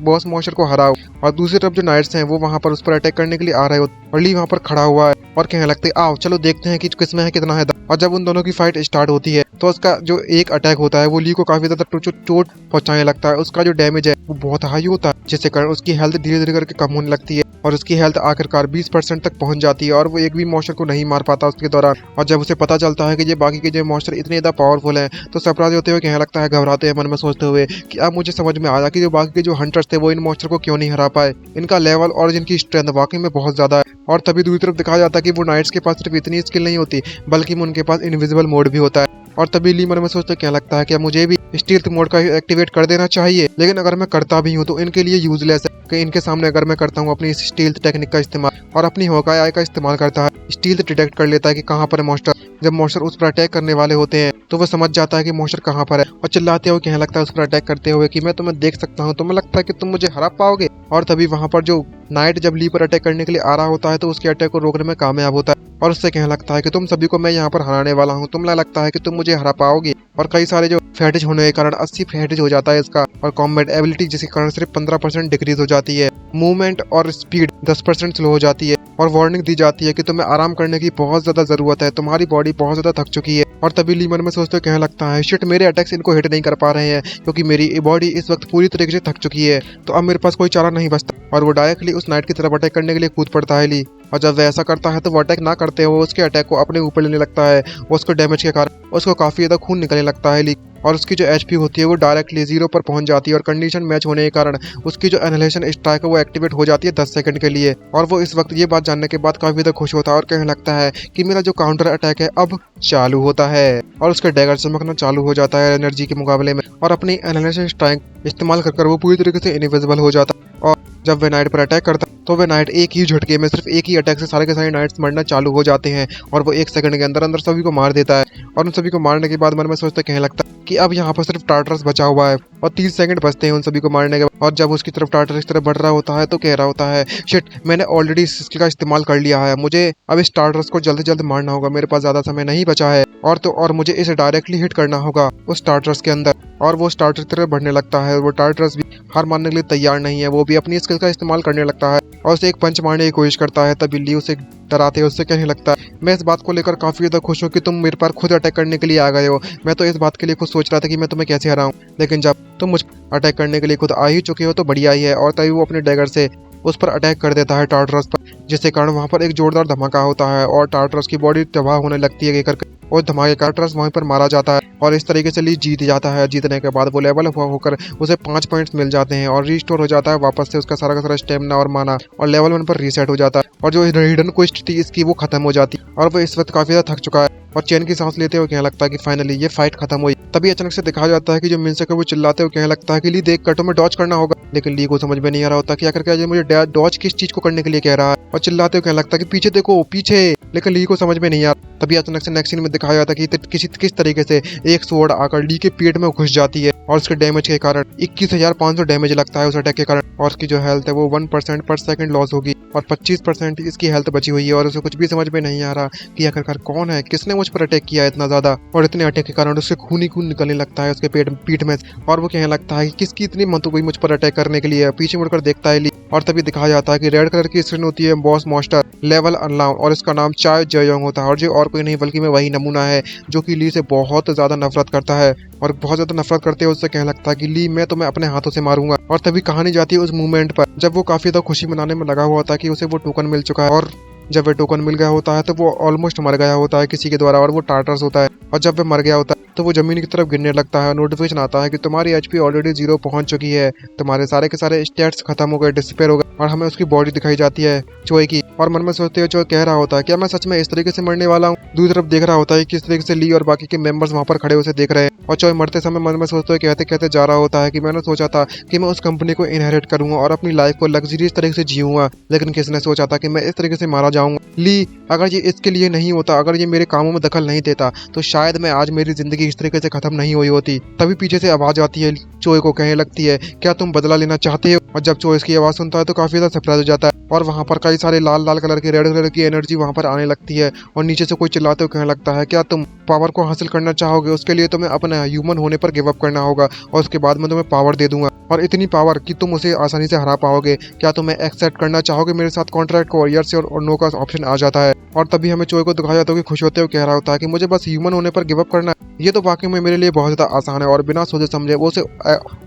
बॉस मॉन्स्टर को हराओ। और दूसरी तरफ जो नाइट्स हैं वो वहां पर उस पर अटैक करने के लिए आ रहे होते हैं और ली वहां पर खड़ा हुआ है और कहने लगते हैं आओ चलो देखते हैं कि किसमें है कितना है दम। और जब उन दोनों की फाइट स्टार्ट होती है तो उसका जो एक अटैक होता है वो ली को काफी ज्यादा चोट पहुंचाने लगता है। उसका जो डैमेज है वो बहुत हाई होता है, जिससे कारण उसकी हेल्थ धीरे धीरे करके कम होने लगती है और उसकी हेल्थ आखिरकार 20% तक पहुंच जाती है और वो एक भी मॉन्स्टर को नहीं मार पाता उसके दौरान। और जब उसे पता चलता है कि ये बाकी के जो मॉन्स्टर इतने ज्यादा पावरफुल हैं तो सरप्राइज होते हुए कहने लगता है, घबराते हैं मन में सोचते हुए कि अब मुझे समझ में आया कि जो बाकी के जो हंटर्स थे वो इन मॉन्स्टर को क्यों नहीं हरा पाए। इनका लेवल और जिनकी स्ट्रेंथ वाकई में बहुत ज्यादा है। और तभी दूसरी तरफ दिखाया जाता है कि वो नाइट्स के पास सिर्फ इतनी स्किल नहीं होती बल्कि उनके पास इनविजिबल मोड भी होता है। और तभी ली मन में सोचते क्या लगता है कि मुझे भी स्टील्थ मोड का एक्टिवेट कर देना चाहिए, लेकिन अगर मैं करता भी हूँ तो इनके लिए यूजलेस है कि इनके सामने अगर मैं करता हूँ अपनी स्टील्थ टेक्निक का इस्तेमाल और अपनी होकाई आई का इस्तेमाल करता है, स्टील्थ डिटेक्ट कर लेता है कि कहाँ पर है मॉन्स्टर। जब मॉन्स्टर उस पर अटैक करने वाले होते हैं तो वो समझ जाता है कि मॉन्स्टर कहाँ पर है और चिल्लाते हुए कहने लगता है उस पर अटैक करते हुए कि मैं तुम्हें देख सकता हूँ, तुम्हें लगता है कि तुम मुझे हरा पाओगे। और तभी वहां पर जो नाइट जब ली पर अटैक करने के लिए आ रहा होता है तो उसके अटैक को रोकने में कामयाब होता है और उससे कहने लगता है कि तुम सभी को मैं यहाँ पर हराने वाला हूँ, तुम्हें लगता है कि तुम मुझे हरा पाओगे। और कई सारे जो फैटिज होने के कारण 80 फैटिज हो जाता है इसका और कॉम्बैट एबिलिटी जिसके कारण सिर्फ 15% डिक्रीज हो जाती है। मूवमेंट और स्पीड 10% स्लो हो जाती है और वार्निंग दी जाती है कि तुम्हें आराम करने की बहुत ज्यादा जरूरत है, तुम्हारी बॉडी बहुत ज्यादा थक चुकी है। और तभी ली मन में सोचते हुए कहने लगता है शिट, मेरे अटैक्स इनको हिट नहीं कर पा रहे हैं क्योंकि मेरी बॉडी इस वक्त पूरी तरीके से थक चुकी है, तो अब मेरे पास कोई चारा नहीं बचता। और वो डायरेक्टली उस नाइट की तरफ अटैक करने के लिए कूद पड़ता है ली। और जब वह ऐसा करता है तो वो अटैक ना करते हुए उसके अटैक को अपने ऊपर लेने लगता है। उसको डैमेज के कारण उसको काफी ज्यादा खून निकलने लगता है ली और उसकी जो एचपी होती है वो डायरेक्टली 0 पर पहुंच जाती है और कंडीशन मैच होने के कारण उसकी जो एनालाइजेशन स्ट्राइक है वो एक्टिवेट हो जाती है 10 सेकंड के लिए। और वो इस वक्त ये बात जानने के बाद काफी ज्यादा खुश होता है और कहने लगता है कि मेरा जो काउंटर अटैक है अब चालू होता है और उसका डैगर चमकना चालू हो जाता है एनर्जी के मुकाबले में और अपनी एनालाइजेशन स्ट्राइक इस्तेमाल कर वो पूरी तरीके से इनविजिबल हो जाता है। और जब वह नाइट पर अटैक करता तो वह नाइट एक ही झटके में सिर्फ एक ही अटैक से सारे के सारे नाइट्स मरना चालू हो जाते हैं और वो 1 सेकंड के अंदर अंदर सभी को मार देता है। और उन सभी को मारने के बाद मन में सोचते कहने लगता है कि अब यहाँ पर सिर्फ टार्टरस बचा हुआ है और 30 सेकंड बचते हैं उन सभी को मारने के बाद। और जब उसकी तरफ टार्टरस की तरफ बढ़ रहा होता है तो कह रहा होता है शिट, मैंने ऑलरेडी इस स्किल का इस्तेमाल कर लिया है, मुझे अब इस टार्टरस को जल्द से जल्द मारना होगा, मेरे पास ज्यादा समय नहीं बचा है और मुझे इसे डायरेक्टली हिट करना होगा उस टार्टरस के अंदर। और वो स्टार्टर की तरफ बढ़ने लगता है। वो टार्टरस भी हार मानने के लिए तैयार नहीं है, वो भी अपनी स्किल का इस्तेमाल करने लगता है और उसे एक पंच मारने की कोशिश करता है। तब बिल्ली उसे डराते उससे कहने लगता है मैं इस बात को लेकर काफी ज्यादा खुश हूँ कि तुम मेरे पर खुद अटैक करने के लिए आ गए हो, मैं तो इस बात के लिए खुद सोच रहा था कि मैं तुम्हें कैसे हराऊं, लेकिन जब तुम मुझ अटैक करने के लिए खुद आ ही चुके हो तो बढ़िया ही है। और तभी वो अपने डैगर से उस पर अटैक कर देता है टार्टरस पर, जिसके कारण वहां पर एक जोरदार धमाका होता है और टार्टरस की बॉडी तबाह होने लगती है और धमाके का टार्टरस वहीं पर मारा जाता है और इस तरीके से ली जीत जाता है। जीतने के बाद वो लेवल होकर उसे 5 पॉइंट्स मिल जाते हैं और रिस्टोर हो जाता है वापस से उसका सारा का सारा स्टेमिना और माना और लेवल 1 पर रीसेट हो जाता है और जो हिडन क्वेस्ट थी इसकी वो खत्म हो जाती है और वो इस वक्त काफी ज्यादा थक चुका है और चैन की सांस लेते हुए कहने लगता है कि फाइनली ये फाइट खत्म हुई। तभी अचानक से दिखाया जाता है कि जो मिनसक है वो चिल्लाते हुए कहने लगता है कि ली देख कर तुम्हें डॉज करना होगा, लेकिन ली को समझ में नहीं आ रहा होता कि आखिर क्या मुझे डॉज किस चीज को करने के लिए कह रहा है और चिल्लाते हुए कहने लगता है कि पीछे देखो पीछे, लेकिन ली को समझ में नहीं आ रहा। तभी अचानक से नेक्स्ट सीन में दिखाया जाता है कि किस तरीके से एक स्वॉर्ड आकर ली के पेट में घुस जाती है और उसके डैमेज के कारण 21,500 डैमेज लगता है उस अटैक के कारण और उसकी जो हेल्थ है वो 1% पर सेकंड लॉस होगी और 25% इसकी हेल्थ बची हुई है और उसे कुछ भी समझ में नहीं आ रहा कि आखिरकार कौन है, किसने मुझ पर अटैक किया इतना ज्यादा। और इतने अटैक के कारण उसके खून ही खून निकलने लगता है उसके पीठ में और वो कहने लगता है कि किसकी इतनी हिम्मत हो गई मुझ पर अटैक करने के लिए। पीछे मुड़कर देखता है ली और तभी दिखाया जाता है कि रेड कलर की स्क्रीन होती है बॉस मॉन्स्टर लेवल अनलॉक और इसका नाम चाय जयोंग होता है और जो और कोई नहीं बल्कि मैं वही नमूना है जो कि ली से बहुत ज्यादा नफरत करता है और बहुत ज्यादा नफरत करते हुए उससे कहने लगता है कि ली मैं तुम्हें अपने हाथों से मारूंगा। और तभी कहानी जाती है उस मूवमेंट पर जब वो काफी ज्यादा खुशी मनाने में लगा हुआ होता है कि उसे वो टोकन मिल चुका है और जब वह टोकन मिल गया होता है तो वो ऑलमोस्ट मर गया होता है किसी के द्वारा और वो टार्टर्स होता है और जब वह मर गया होता है तो वो जमीन की तरफ गिरने लगता है। नोटिफिकेशन आता है कि तुम्हारी एचपी ऑलरेडी 0 पहुंच चुकी है, तुम्हारे सारे के सारे स्टेट्स खत्म हो गए, डिस्पेयर हो गए और हमें उसकी बॉडी दिखाई जाती है चोई की। और मन में सोचते हुए चोई कह रहा होता है क्या मैं सच में इस तरीके से मरने वाला हूँ। दूसरी तरफ देख रहा होता है किस तरीके से ली और बाकी के मेंबर्स वहां पर खड़े उसे देख रहे हैं और चोई मरते समय मन में सोचते हुए कहते कहते जा रहा होता है कि मैंने सोचा था कि मैं उस कंपनी को इनहेरिट करूंगा और अपनी लाइफ को लग्जरियस तरीके से जीऊंगा, लेकिन किसने सोचा था कि मैं इस तरीके से मारा जाऊंगा। ली अगर ये इसके लिए नहीं होता, अगर ये मेरे कामों में दखल नहीं देता, तो शायद मैं आज मेरी जिंदगी इस तरीके से खत्म नहीं हुई होती। तभी पीछे से आवाज आती है, चोय को कहने लगती है, क्या तुम बदला लेना चाहते हो? और जब चोय इसकी आवाज सुनता है तो काफी ज्यादा सरप्राइज हो जाता है और वहां पर कई सारे लाल लाल कलर की, रेड कलर की एनर्जी वहां पर आने लगती है और नीचे से कोई चिल्लाते हुए कहने लगता है, क्या तुम पावर को हासिल करना चाहोगे? उसके लिए तुम्हें अपने ह्यूमन होने पर गिव अप करना होगा और उसके बाद मैं तुम्हें पावर दे दूंगा, और इतनी पावर कि तुम उसे आसानी से हरा पाओगे। क्या तुम्हें एक्सेप्ट करना चाहोगे मेरे साथ कॉन्ट्रैक्ट को? यस और नो का ऑप्शन आ जाता है और तभी हमें चोय को दिखाया जाता है कि खुश होते हुए कह रहा होता है कि मुझे बस ह्यूमन होने पर गिव अप करना है। ये तो वाकई में मेरे लिए बहुत ज्यादा आसान है, और बिना सोचे समझे वो उसे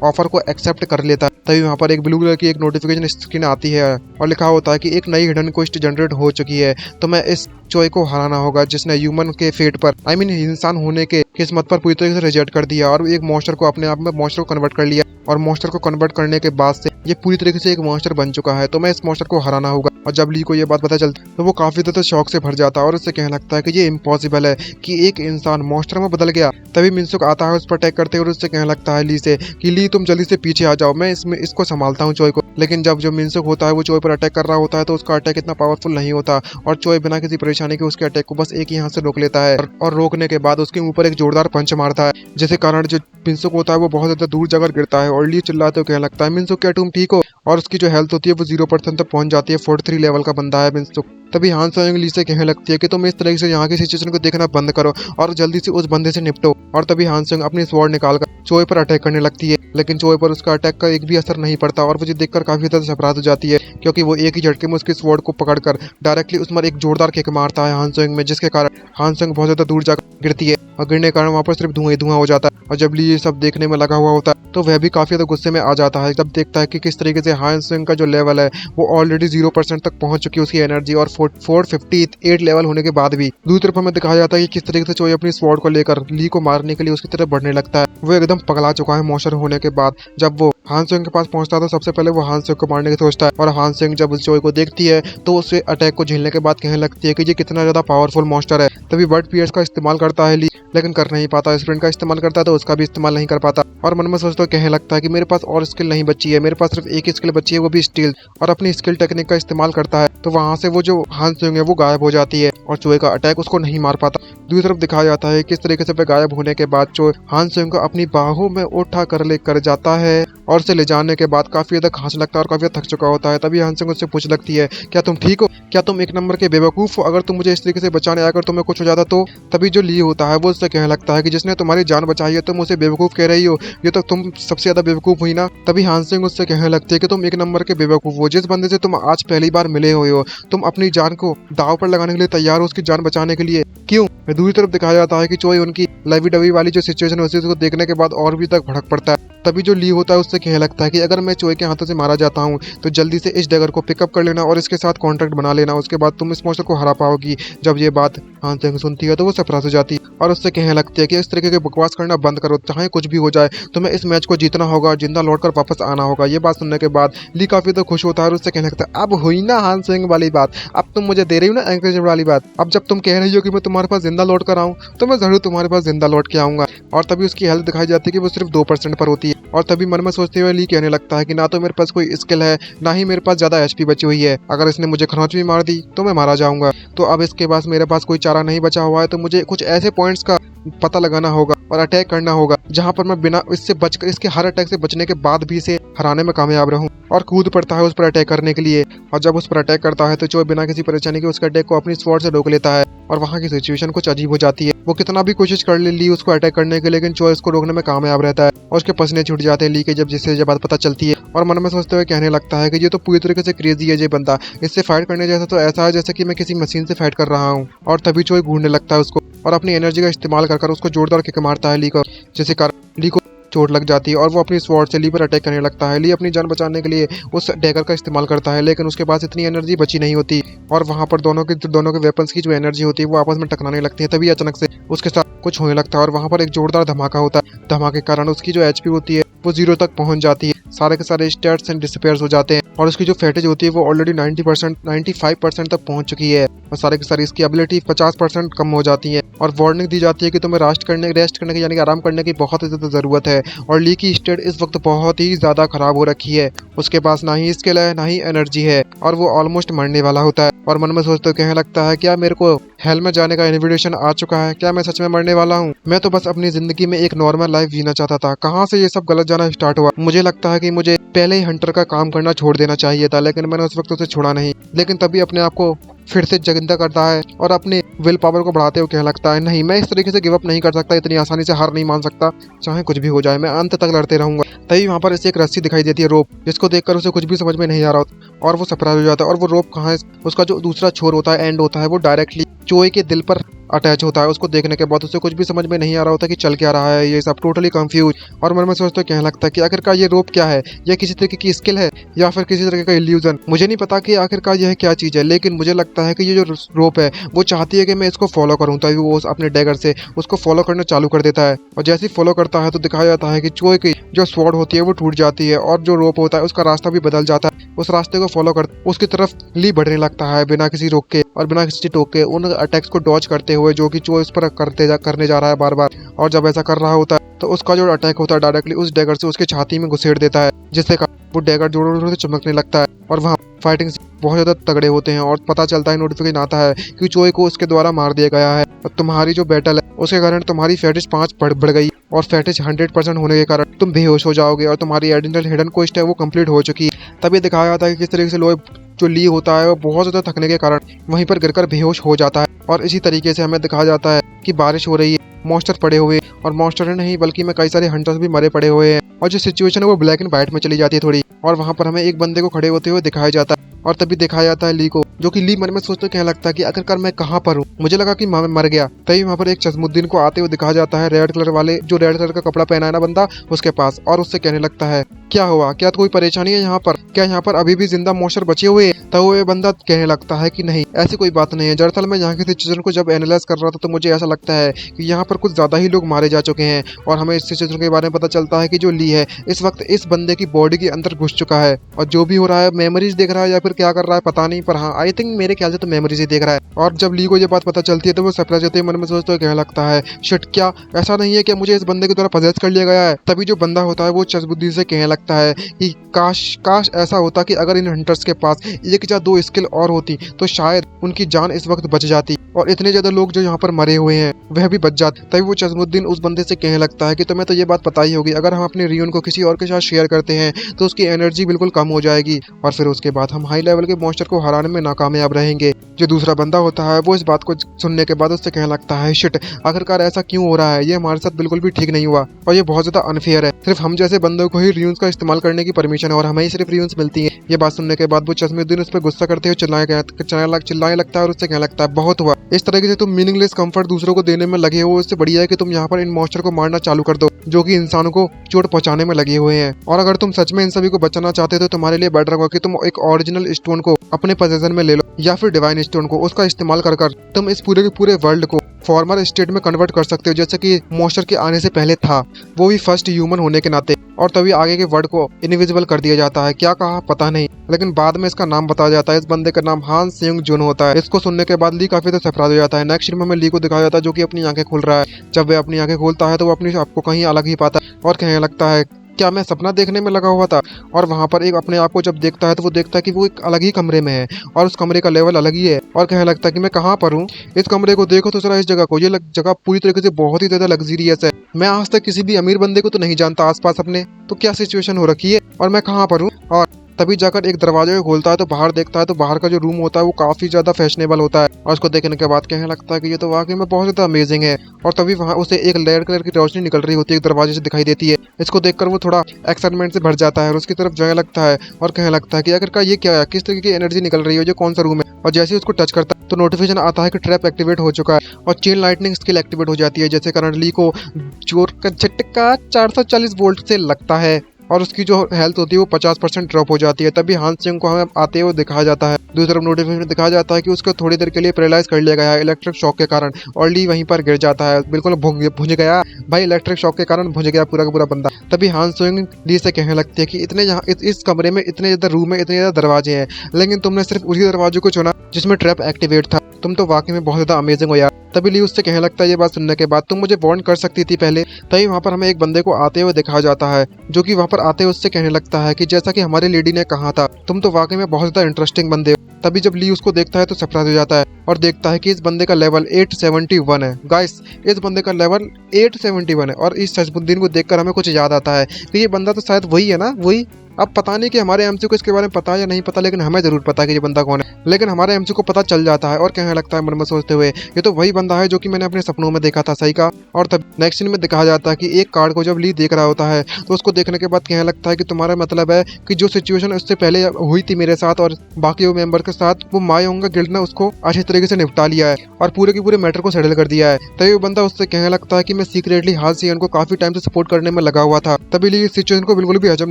ऑफर को एक्सेप्ट कर लेता है। तभी वहाँ पर एक ब्लू कलर की एक नोटिफिकेशन स्क्रीन आती है और लिखा होता है कि एक नई हिडन क्वेस्ट जनरेट हो चुकी है, तो मैं इस चोय को हराना होगा जिसने ह्यूमन के फेट पर, इंसान होने के किस्मत पर पूरी तरीके से रिजेक्ट कर दिया और एक मॉन्स्टर को अपने आप में मॉन्स्टर को कन्वर्ट कर लिया, और मॉन्स्टर को कन्वर्ट करने के बाद से ये पूरी तरीके से एक मॉन्स्टर बन चुका है, तो मैं इस मॉन्स्टर को हराना होगा। और जब ली को ये बात पता चलती तो वो काफी ज्यादा शौक से भर जाता है और उससे कहने लगता है कि ये इम्पॉसिबल है कि एक इंसान मॉन्स्टर में बदल गया। तभी मिनसुक आता है उस पर अटैक करते हुए और उससे कहने लगता है ली से कि ली तुम जल्दी से पीछे आ जाओ, मैं इसको संभालता हूँ चोय को। लेकिन जब जो मिनसुक होता है वो चोय पर अटैक कर रहा होता है तो उसका अटैक इतना पावरफुल नहीं होता और चोय बिना किसी परेशानी के उसके अटैक को बस एक ही हाथ से रोक लेता है और रोकने के बाद उसके ऊपर एक जोरदार पंच मारता है, जिसके कारण जो मिनसुक होता है वो बहुत ज्यादा दूर जाकर गिरता है और ली चिल्लाते हुए कहने लगता है, मिनसुक क्या तुम ठीक हो? और उसकी जो हेल्थ होती है वो 0% तक पहुंच जाती है। 43 लेवल का बंदा है मिनसुक। तभी हान सोयोंग ली से कहने लगती है कि तुम इस तरह से यहाँ की सिचुएशन को देखना बंद करो और जल्दी से उस बंदे से निपटो। और तभी हान सोयोंग अपनी स्वॉर्ड निकालकर चोय पर अटैक करने लगती है, लेकिन चोय पर उसका अटैक का एक भी असर नहीं पड़ता और मुझे देखकर काफी ज्यादा सरप्राइज हो जाती है क्योंकि वो एक ही झटके में उसकी स्वॉर्ड को पकड़कर डायरेक्टली उस पर एक जोरदार किक मारता है हान सोयोंग में, जिसके कारण हान सोयोंग बहुत ज्यादा दूर जाकर गिरती है और गिरने के कारण वहाँ पर सिर्फ धुआं ही धुआं हो जाता है। और जब ली ये सब देखने में लगा हुआ होता है तो वह भी काफी ज्यादा गुस्से में आ जाता है जब देखता है कि किस तरीके से हान सोयोंग का जो लेवल है वो ऑलरेडी 0% तक पहुंच चुकी है उसकी एनर्जी, और 458 लेवल होने के बाद भी। दूसरी तरफ हमें दिखाया जाता है कि किस तरीके से चोय अपनी स्वॉर्ड को लेकर ली को मारने के लिए उसकी तरफ बढ़ने लगता है। वो एकदम पगला चुका है मॉन्स्टर होने के बाद। जब वो हान सोयोंग के पास पहुंचता है तो सबसे पहले वो हान सोयोंग को मारने की सोचता है और हान सोयोंग जब उस चोय को देखती है तो उसे अटैक को झेलने के बाद कहने लगती है कि ये कितना ज्यादा पावरफुल मॉन्स्टर है। तभी वर्ड पियर्स का इस्तेमाल करता है ली, लेकिन कर नहीं पाता। स्प्रिंट का इस्तेमाल करता है तो उसका भी इस्तेमाल नहीं कर पाता और मन में सोचता कहने लगता है कि मेरे पास और स्किल नहीं बची है, मेरे पास सिर्फ एक ही स्किल बची है वो भी स्टील, और अपनी स्किल टेक्निक का इस्तेमाल करता है तो वहां से वो जो हान सोयोंग है वो गायब हो जाती है और चोय का अटैक उसको नहीं मार पाता। दूसरी तरफ दिखाया जाता है किस तरीके से वह गायब होने के बाद चोय हान सोयोंग को अपनी बाहों में उठा कर लेकर जाता है और उसे ले जाने के बाद काफी ज्यादा खांसने लगता है और काफी ज्यादा थक चुका होता है। तभी हान सोयोंग उससे पूछ लगती है, क्या तुम ठीक हो? क्या तुम एक नंबर के बेवकूफ हो? अगर तुम मुझे इस तरीके से बचाने आकर तुम्हें कुछ हो जाता तो? तभी जो ली होता है वो उससे कहने लगता है कि जिसने तुम्हारी जान बचाई है तुम उसे बेवकूफ कह रही हो, ये तो तुम सबसे ज्यादा बेवकूफ हुई ना। तभी हान सोयोंग उससे कहने लगती है कि तुम एक नंबर के बेवकूफ हो, जिस बंदे से तुम आज पहली बार मिले हुए हो तुम अपनी जान को दाव पर लगाने के लिए तैयार हो, उसकी जान बचाने के लिए, क्यों? दूसरी तरफ दिखाया जाता है कि चोय उनकी लवी डवी वाली जो सिचुएशन है उसको देखने के बाद और भी तक भड़क पड़ता है। तभी जो ली होता है उससे कहने लगता है कि अगर मैं चोय के हाथों से मारा जाता हूँ तो जल्दी से इस डैगर को पिकअप कर लेना और इसके साथ कॉन्ट्रैक्ट बना लेना, उसके बाद तुम इस मॉन्स्टर को हरा पाओगी। जब ये बात हान सोयोंग सुनती है तो वो सरप्राइज हो जाती है और उससे कहने लगती है कि इस तरीके के बकवास करना बंद करो, चाहे कुछ भी हो जाए तुम्हें इस मैच को जीतना होगा, जिंदा लौट कर वापस आना होगा। ये बात सुनने के बाद ली काफी तो खुश होता है और उससे कहने लगता है, अब हुई ना हान सोयोंग वाली बात, अब तुम मुझे दे रही हो ना एंकरेजमेंट वाली बात, अब जब तुम कह रही हो कि मैं तुम्हारे पास जिंदा लौट कर आऊँ तो मैं जरूर तुम्हारे पास जिंदा लौट के आऊंगा। और तभी उसकी हेल्थ दिखाई जाती है कि वो सिर्फ 2% पर होती है और तभी मन में सोचते हुए ली कहने लगता है कि ना तो मेरे पास कोई स्किल है ना ही मेरे पास ज्यादा एचपी बची हुई है, अगर इसने मुझे खरोंच भी मार दी तो मैं मारा जाऊंगा। तो अब इसके पास मेरे पास कोई चारा नहीं बचा हुआ है, तो मुझे कुछ ऐसे पॉइंट्स का पता लगाना होगा और अटैक करना होगा जहां पर मैं बिना इससे बचकर, इसके हर अटैक से बचने के बाद भी इसे हराने में कामयाब रहूं। और कूद पड़ता है उस पर अटैक करने के लिए और जब उस पर अटैक करता है तो चोय बिना किसी परेशानी के उसके अटैक को अपनी स्वॉर्ड से रोक लेता है और वहां की सिचुएशन कुछ अजीब हो जाती है। वो कितना भी कोशिश कर ले ली उसको अटैक करने की, लेकिन चोय उसको रोकने में कामयाब रहता है और उसके पसीने छूट जाते हैं ली के जिससे जब बात पता चलती है और मन में सोचते हुए कहने लगता है कि ये तो पूरी तरीके से क्रेजी है ये बंदा, इससे फाइट करने जैसा तो ऐसा है जैसे कि मैं किसी मशीन से फाइट कर रहा हूँ। और तभी चोय घूरने लगता है उसको और अपनी एनर्जी का इस्तेमाल कर उसको जोरदार किक मारता है ली को, जिससे कारण ली को चोट लग जाती है और वो अपनी स्वॉर्ड से ली पर अटैक करने लगता है। ली अपनी जान बचाने के लिए उस डैगर का इस्तेमाल करता है, लेकिन उसके पास इतनी एनर्जी बची नहीं होती और वहां पर दोनों के वेपन्स की जो एनर्जी होती है वो आपस में टकराने लगती है। तभी अचानक से उसके साथ कुछ होने लगता है और वहां पर एक जोरदार धमाका होता है। धमाके के कारण उसकी जो एचपी होती है वो 0 तक पहुंच जाती है, सारे के सारे स्टैट्स एंड डिसअपीयर हो जाते हैं और उसकी जो फैटेज होती है वो ऑलरेडी 90% 95% तक पहुंच चुकी है और सारे की सारी इसकी एबिलिटी 50% कम हो जाती है और वार्निंग दी जाती है कि तुम्हें रेस्ट करने की यानी कि आराम करने की बहुत ज़्यादा ज़रूरत है। और ली की स्टेट इस वक्त बहुत ही ज़्यादा खराब हो रखी है, उसके पास ना ही स्किल है ना ही एनर्जी है और वो ऑलमोस्ट मरने वाला होता है और मन में सोचते कहने लगता है क्या मेरे को हेल में जाने का इन्विटेशन आ चुका है, क्या मैं सच में मरने वाला हूँ? मैं तो बस अपनी जिंदगी में एक नॉर्मल लाइफ जीना चाहता था, कहाँ से ये सब गलत जाना स्टार्ट हुआ? मुझे लगता है कि मुझे पहले ही हंटर का काम करना छोड़ देना चाहिए था, लेकिन मैंने उस वक्त उसे छोड़ा नहीं। लेकिन तभी अपने आप को फिर से जिंदा करता है और अपने विल पावर को बढ़ाते हुए कहने लगता है नहीं, मैं इस तरीके से गिव अप नहीं कर सकता, इतनी आसानी से हार नहीं मान सकता, चाहे कुछ भी हो जाए मैं अंत तक लड़ते रहूंगा। तभी वहाँ पर इसे एक रस्सी दिखाई देती है, रोप, जिसको देखकर उसे कुछ भी समझ में नहीं आ रहा होता और वो सरप्राइज हो जाता है। और वो रोप कहाँ है, उसका जो दूसरा छोर होता है, एंड होता है, वो डायरेक्टली चोई के दिल पर अटैच होता है। उसको देखने के बाद उसे कुछ भी समझ में नहीं आ रहा होता कि चल क्या रहा है, ये सब टोटली कंफ्यूज और मन में सोचते कहने लगता है कि आखिरकार ये रोप क्या है, यह किसी तरीके की स्किल है या फिर किसी तरीके का इल्यूजन, मुझे नहीं पता कि आखिरकार यह क्या चीज़ है। लेकिन मुझे लगता है कि ये जो रोप है वो चाहती है कि मैं इसको फॉलो करूँ, तभी वो अपने डैगर से उसको फॉलो करना चालू कर देता है और जैसे ही फॉलो करता है तो दिखाया जाता है कि चोई की जो स्वॉर्ड होती है वो टूट जाती है और जो रोप होता है उसका रास्ता भी बदल जाता है। उस रास्ते को फॉलो कर उसकी तरफ ली बढ़ने लगता है बिना किसी रोक के और बिना किसी टोक के, उन अटैक्स को डॉज करते हुए जो कि चोई उस पर करने जा रहा है बार बार। और जब ऐसा कर रहा होता है तो उसका जो अटैक होता है डायरेक्टली उस डैगर से उसके छाती में घुसेड़ देता है, जिससे वो डैगर जोरों जोरों से चमकने लगता है और वहाँ फाइटिंग बहुत ज़्यादा तगड़े होते हैं और पता चलता है, नोटिफिकेशन आता है कि चोई को उसके द्वारा मार दिया गया है और तुम्हारी जो बैटल है उसके कारण तुम्हारी फैटिज 5 बढ़ गई और फैटिज 100% होने के कारण तुम बेहोश हो जाओगे और तुम्हारी एडिशनल हिडन क्वेस्ट है वो कंप्लीट हो चुकी है। तभी दिखाया जाता है कि किस तरीके से लोग जो ली होता है वो बहुत ज़्यादा थकने के कारण वहीं पर गिरकर बेहोश हो जाता है। और इसी तरीके से हमें दिखाया जाता है कि बारिश हो रही है, मॉन्स्टर पड़े हुए और मॉन्स्टर नहीं बल्कि में कई सारे हंटर्स भी मरे पड़े हुए हैं और जो सिचुएशन है वो ब्लैक एंड व्हाइट में चली जाती है थोड़ी और वहाँ पर हमें एक बंदे को खड़े होते हुए दिखाया जाता है और तभी दिखाया जाता है ली को, जो कि ली मन में सोचते कहने लगता है कि आखिरकार मैं कहाँ पर हूँ, मुझे लगा कि मैं मर गया। तभी वहाँ पर एक चश्मुद्दीन को आते हुए दिखाया जाता है, रेड कलर वाले जो रेड कलर का कपड़ा पहना है ना बंदा उसके पास, और उससे कहने लगता है क्या हुआ, क्या कोई परेशानी है यहाँ पर, क्या यहाँ पर अभी भी जिंदा मॉन्स्टर बचे हुए हैं? तो वो बंदा कहने लगता है कि नहीं, ऐसी कोई बात नहीं है, दरअसल मैं यहाँ के सिचुएशन को जब एनालाइज कर रहा था तो मुझे ऐसा लगता है कि यहाँ पर कुछ ज्यादा ही लोग मारे जा चुके हैं और हमें इस सिचुएशन के बारे में पता चलता है कि जो ली है इस वक्त इस बंदे की बॉडी के अंदर घुस चुका है और जो भी हो रहा है मेमोरीज देख रहा है या फिर क्या कर रहा है पता नहीं, पर हाँ आई थिंक मेरे ख्याल से तो मेमोरीज ही देख रहा है। और जब ली को ये बात पता चलती है तो वो सरप्राइज होते मन में सोचते कहने लगता है शिट, क्या ऐसा नहीं है कि मुझे इस बंदे के द्वारा पजेस कर लिया गया है? तभी जो बंदा होता है वो चसबुद्धि से कहने लगता है कि काश ऐसा होता कि अगर इन हंटर्स के पास एक या दो स्किल और होती तो शायद उनकी जान इस वक्त बच जाती और इतने ज्यादा लोग जो यहाँ पर मरे हुए हैं वह भी बच जाते। तभी वो चश्मुद्दीन उस बंदे से कहने लगता है कि तुम्हें तो ये बात पता ही होगी, अगर हम अपने रियून को किसी और के साथ शेयर करते हैं तो उसकी एनर्जी बिल्कुल कम हो जाएगी और फिर उसके बाद हम हाई लेवल के मॉन्स्टर को हराने में नाकामयाब रहेंगे। जो दूसरा बंदा होता है वो इस बात को सुनने के बाद उससे कहने लगता है शिट, आखिरकार ऐसा क्यों हो रहा है, ये हमारे साथ बिल्कुल भी ठीक नहीं हुआ और ये बहुत ज्यादा अनफेयर है, सिर्फ हम जैसे बंदों को ही रियून्स का इस्तेमाल करने की परमिशन है और हमें ही सिर्फ रियून्स मिलती है। ये बात सुनने के बाद वो चश्मुद्दीन उस पर गुस्सा करते हुए चिल्लाने लगता है और उससे कहने लगता है बहुत हुआ, इस तरीके से तुम मीनिंगलेस कंफर्ट दूसरों को देने में लगे हो, इससे बढ़िया है कि तुम यहाँ पर इन मॉन्स्टर को मारना चालू कर दो जो कि इंसानों को चोट पहुंचाने में लगे हुए हैं। और अगर तुम सच में इन सभी को बचाना चाहते हो तो तुम्हारे लिए बेटर होगा कि तुम एक ओरिजिनल स्टोन को अपने पोजेशन में ले लो या फिर डिवाइन स्टोन को, उसका इस्तेमाल कर तुम इस पूरे के पूरे वर्ल्ड को फॉर्मर स्टेट में कन्वर्ट कर सकते हो जैसे कि मॉन्स्टर के आने से पहले था, वो भी फर्स्ट ह्यूमन होने के नाते। और तभी आगे के वर्ड को इनविजिबल कर दिया जाता है, क्या कहा पता नहीं, लेकिन बाद में इसका नाम बताया जाता है। इस बंदे का नाम हान सेयुंग जुन होता है। इसको सुनने के बाद ली काफी तो सरप्राइज हो जाता है। नेक्स्ट सीन में हमें ली को दिखाया जाता है जो कि अपनी आंखें खोल रहा है। जब वह अपनी आंखें खोलता है तो वो अपनी आपको कहीं अलग ही पाता है और कहने लगता है क्या मैं सपना देखने में लगा हुआ था। और वहाँ पर एक अपने आप को जब देखता है तो वो देखता है कि वो एक अलग ही कमरे में है और उस कमरे का लेवल अलग ही है और कहने लगता है कि मैं कहाँ पर हूँ, इस कमरे को देखो तो जरा इस जगह को, ये जगह पूरी तरीके से बहुत ही ज्यादा लग्जरियस है, मैं आज तक किसी भी अमीर बंदे को तो नहीं जानता आसपास अपने, तो क्या सिचुएशन हो रखी है और मैं कहाँ पर हूँ। और तभी जाकर एक दरवाजा को खोलता है तो बाहर देखता है तो बाहर का जो रूम होता है वो काफी ज्यादा फैशनेबल होता है और उसको देखने के बाद कहने लगता है कि ये तो वाकई में बहुत ज्यादा अमेजिंग है। और तभी वहाँ उसे एक रेड कलर की रोशनी निकल रही होती है, एक दरवाजे से दिखाई देती है। इसको देखकर वो थोड़ा एक्साइटमेंट से भर जाता है और उसकी तरफ जाने लगता है और कहने लगता है कि आखिरकार ये क्या है, किस तरीके की एनर्जी निकल रही है, ये कौन सा रूम है। और जैसे ही उसको टच करता है तो नोटिफिकेशन आता है कि ट्रैप एक्टिवेट हो चुका है और चेन लाइटनिंग स्किल एक्टिवेट हो जाती है, जैसे करंट ली को जोर का झटका 440 वोल्ट से लगता है और उसकी जो हेल्थ होती है वो 50% ड्रॉप हो जाती है। तभी हान सेयोंग को हमें आते हुए दिखाया जाता है। दूसरी तरफ नोटिफिकेशन दिखाया जाता है कि उसको थोड़ी देर के लिए पैरालाइज कर लिया गया है इलेक्ट्रिक शॉक के कारण, और ली वहीं पर गिर जाता है। बिल्कुल भुंज गया भाई, इलेक्ट्रिक शॉक के कारण भुंज गया पूरा का पूरा बंदा। तभी हान सेयोंग ली से कहने लगती है कि इतने यहाँ इस कमरे में इतने ज्यादा रूम है, इतने ज्यादा दरवाजे हैं, लेकिन तुमने सिर्फ उसी दरवाजे को चुना जिसमें ट्रैप एक्टिवेट था। तुम तो वाकई में बहुत ज्यादा अमेजिंग हो यार। तभी ली उससे कहने लगता है ये बात सुनने के बाद, तुम मुझे वार्न कर सकती थी पहले। तभी वहाँ पर हमें एक बंदे को आते हुए दिखाया जाता है, जो कि वहाँ पर आते हुए उससे कहने लगता है कि जैसा कि हमारी लेडी ने कहा था, तुम तो वाकई में बहुत ज्यादा इंटरेस्टिंग बंदे हो। तभी जब ली उसको देखता है तो सरप्राइज हो जाता है और देखता है कि इस बंदे का लेवल 871 है। गाइस, इस बंदे का लेवल 871 है। और इस सजमुद्दीन को देखकर हमें कुछ याद आता है कि ये बंदा तो शायद वही है ना, वही। अब पता नहीं कि हमारे एमसी को इसके बारे में पता है या नहीं पता, लेकिन हमें जरूर पता है कि ये बंदा कौन है। लेकिन हमारे एमसी को पता चल जाता है और कहने लगता है मन में सोचते हुए, ये तो वही बंदा है जो कि मैंने अपने सपनों में देखा था। सही कहा। और तब नेक्स्ट सीन में दिखाया जाता है कि एक कार्ड को जब ली देख रहा होता है तो उसको देखने के बाद कहने लगता है कि तुम्हारा मतलब है कि जो सिचुएशन उससे पहले हुई थी मेरे साथ और बाकी मेंबर के साथ, वो मायोंगा गिल्ड ने उसको अच्छी तरीके से निपटा लिया है और पूरे के पूरे मैटर को सेटल कर दिया है। तभी वो बंदा उससे कहने लगता है कि मैं सीक्रेटली हाल से उनको काफी टाइम से सपोर्ट करने में लगा हुआ था। तभी ली इस सिचुएशन को बिल्कुल भी हजम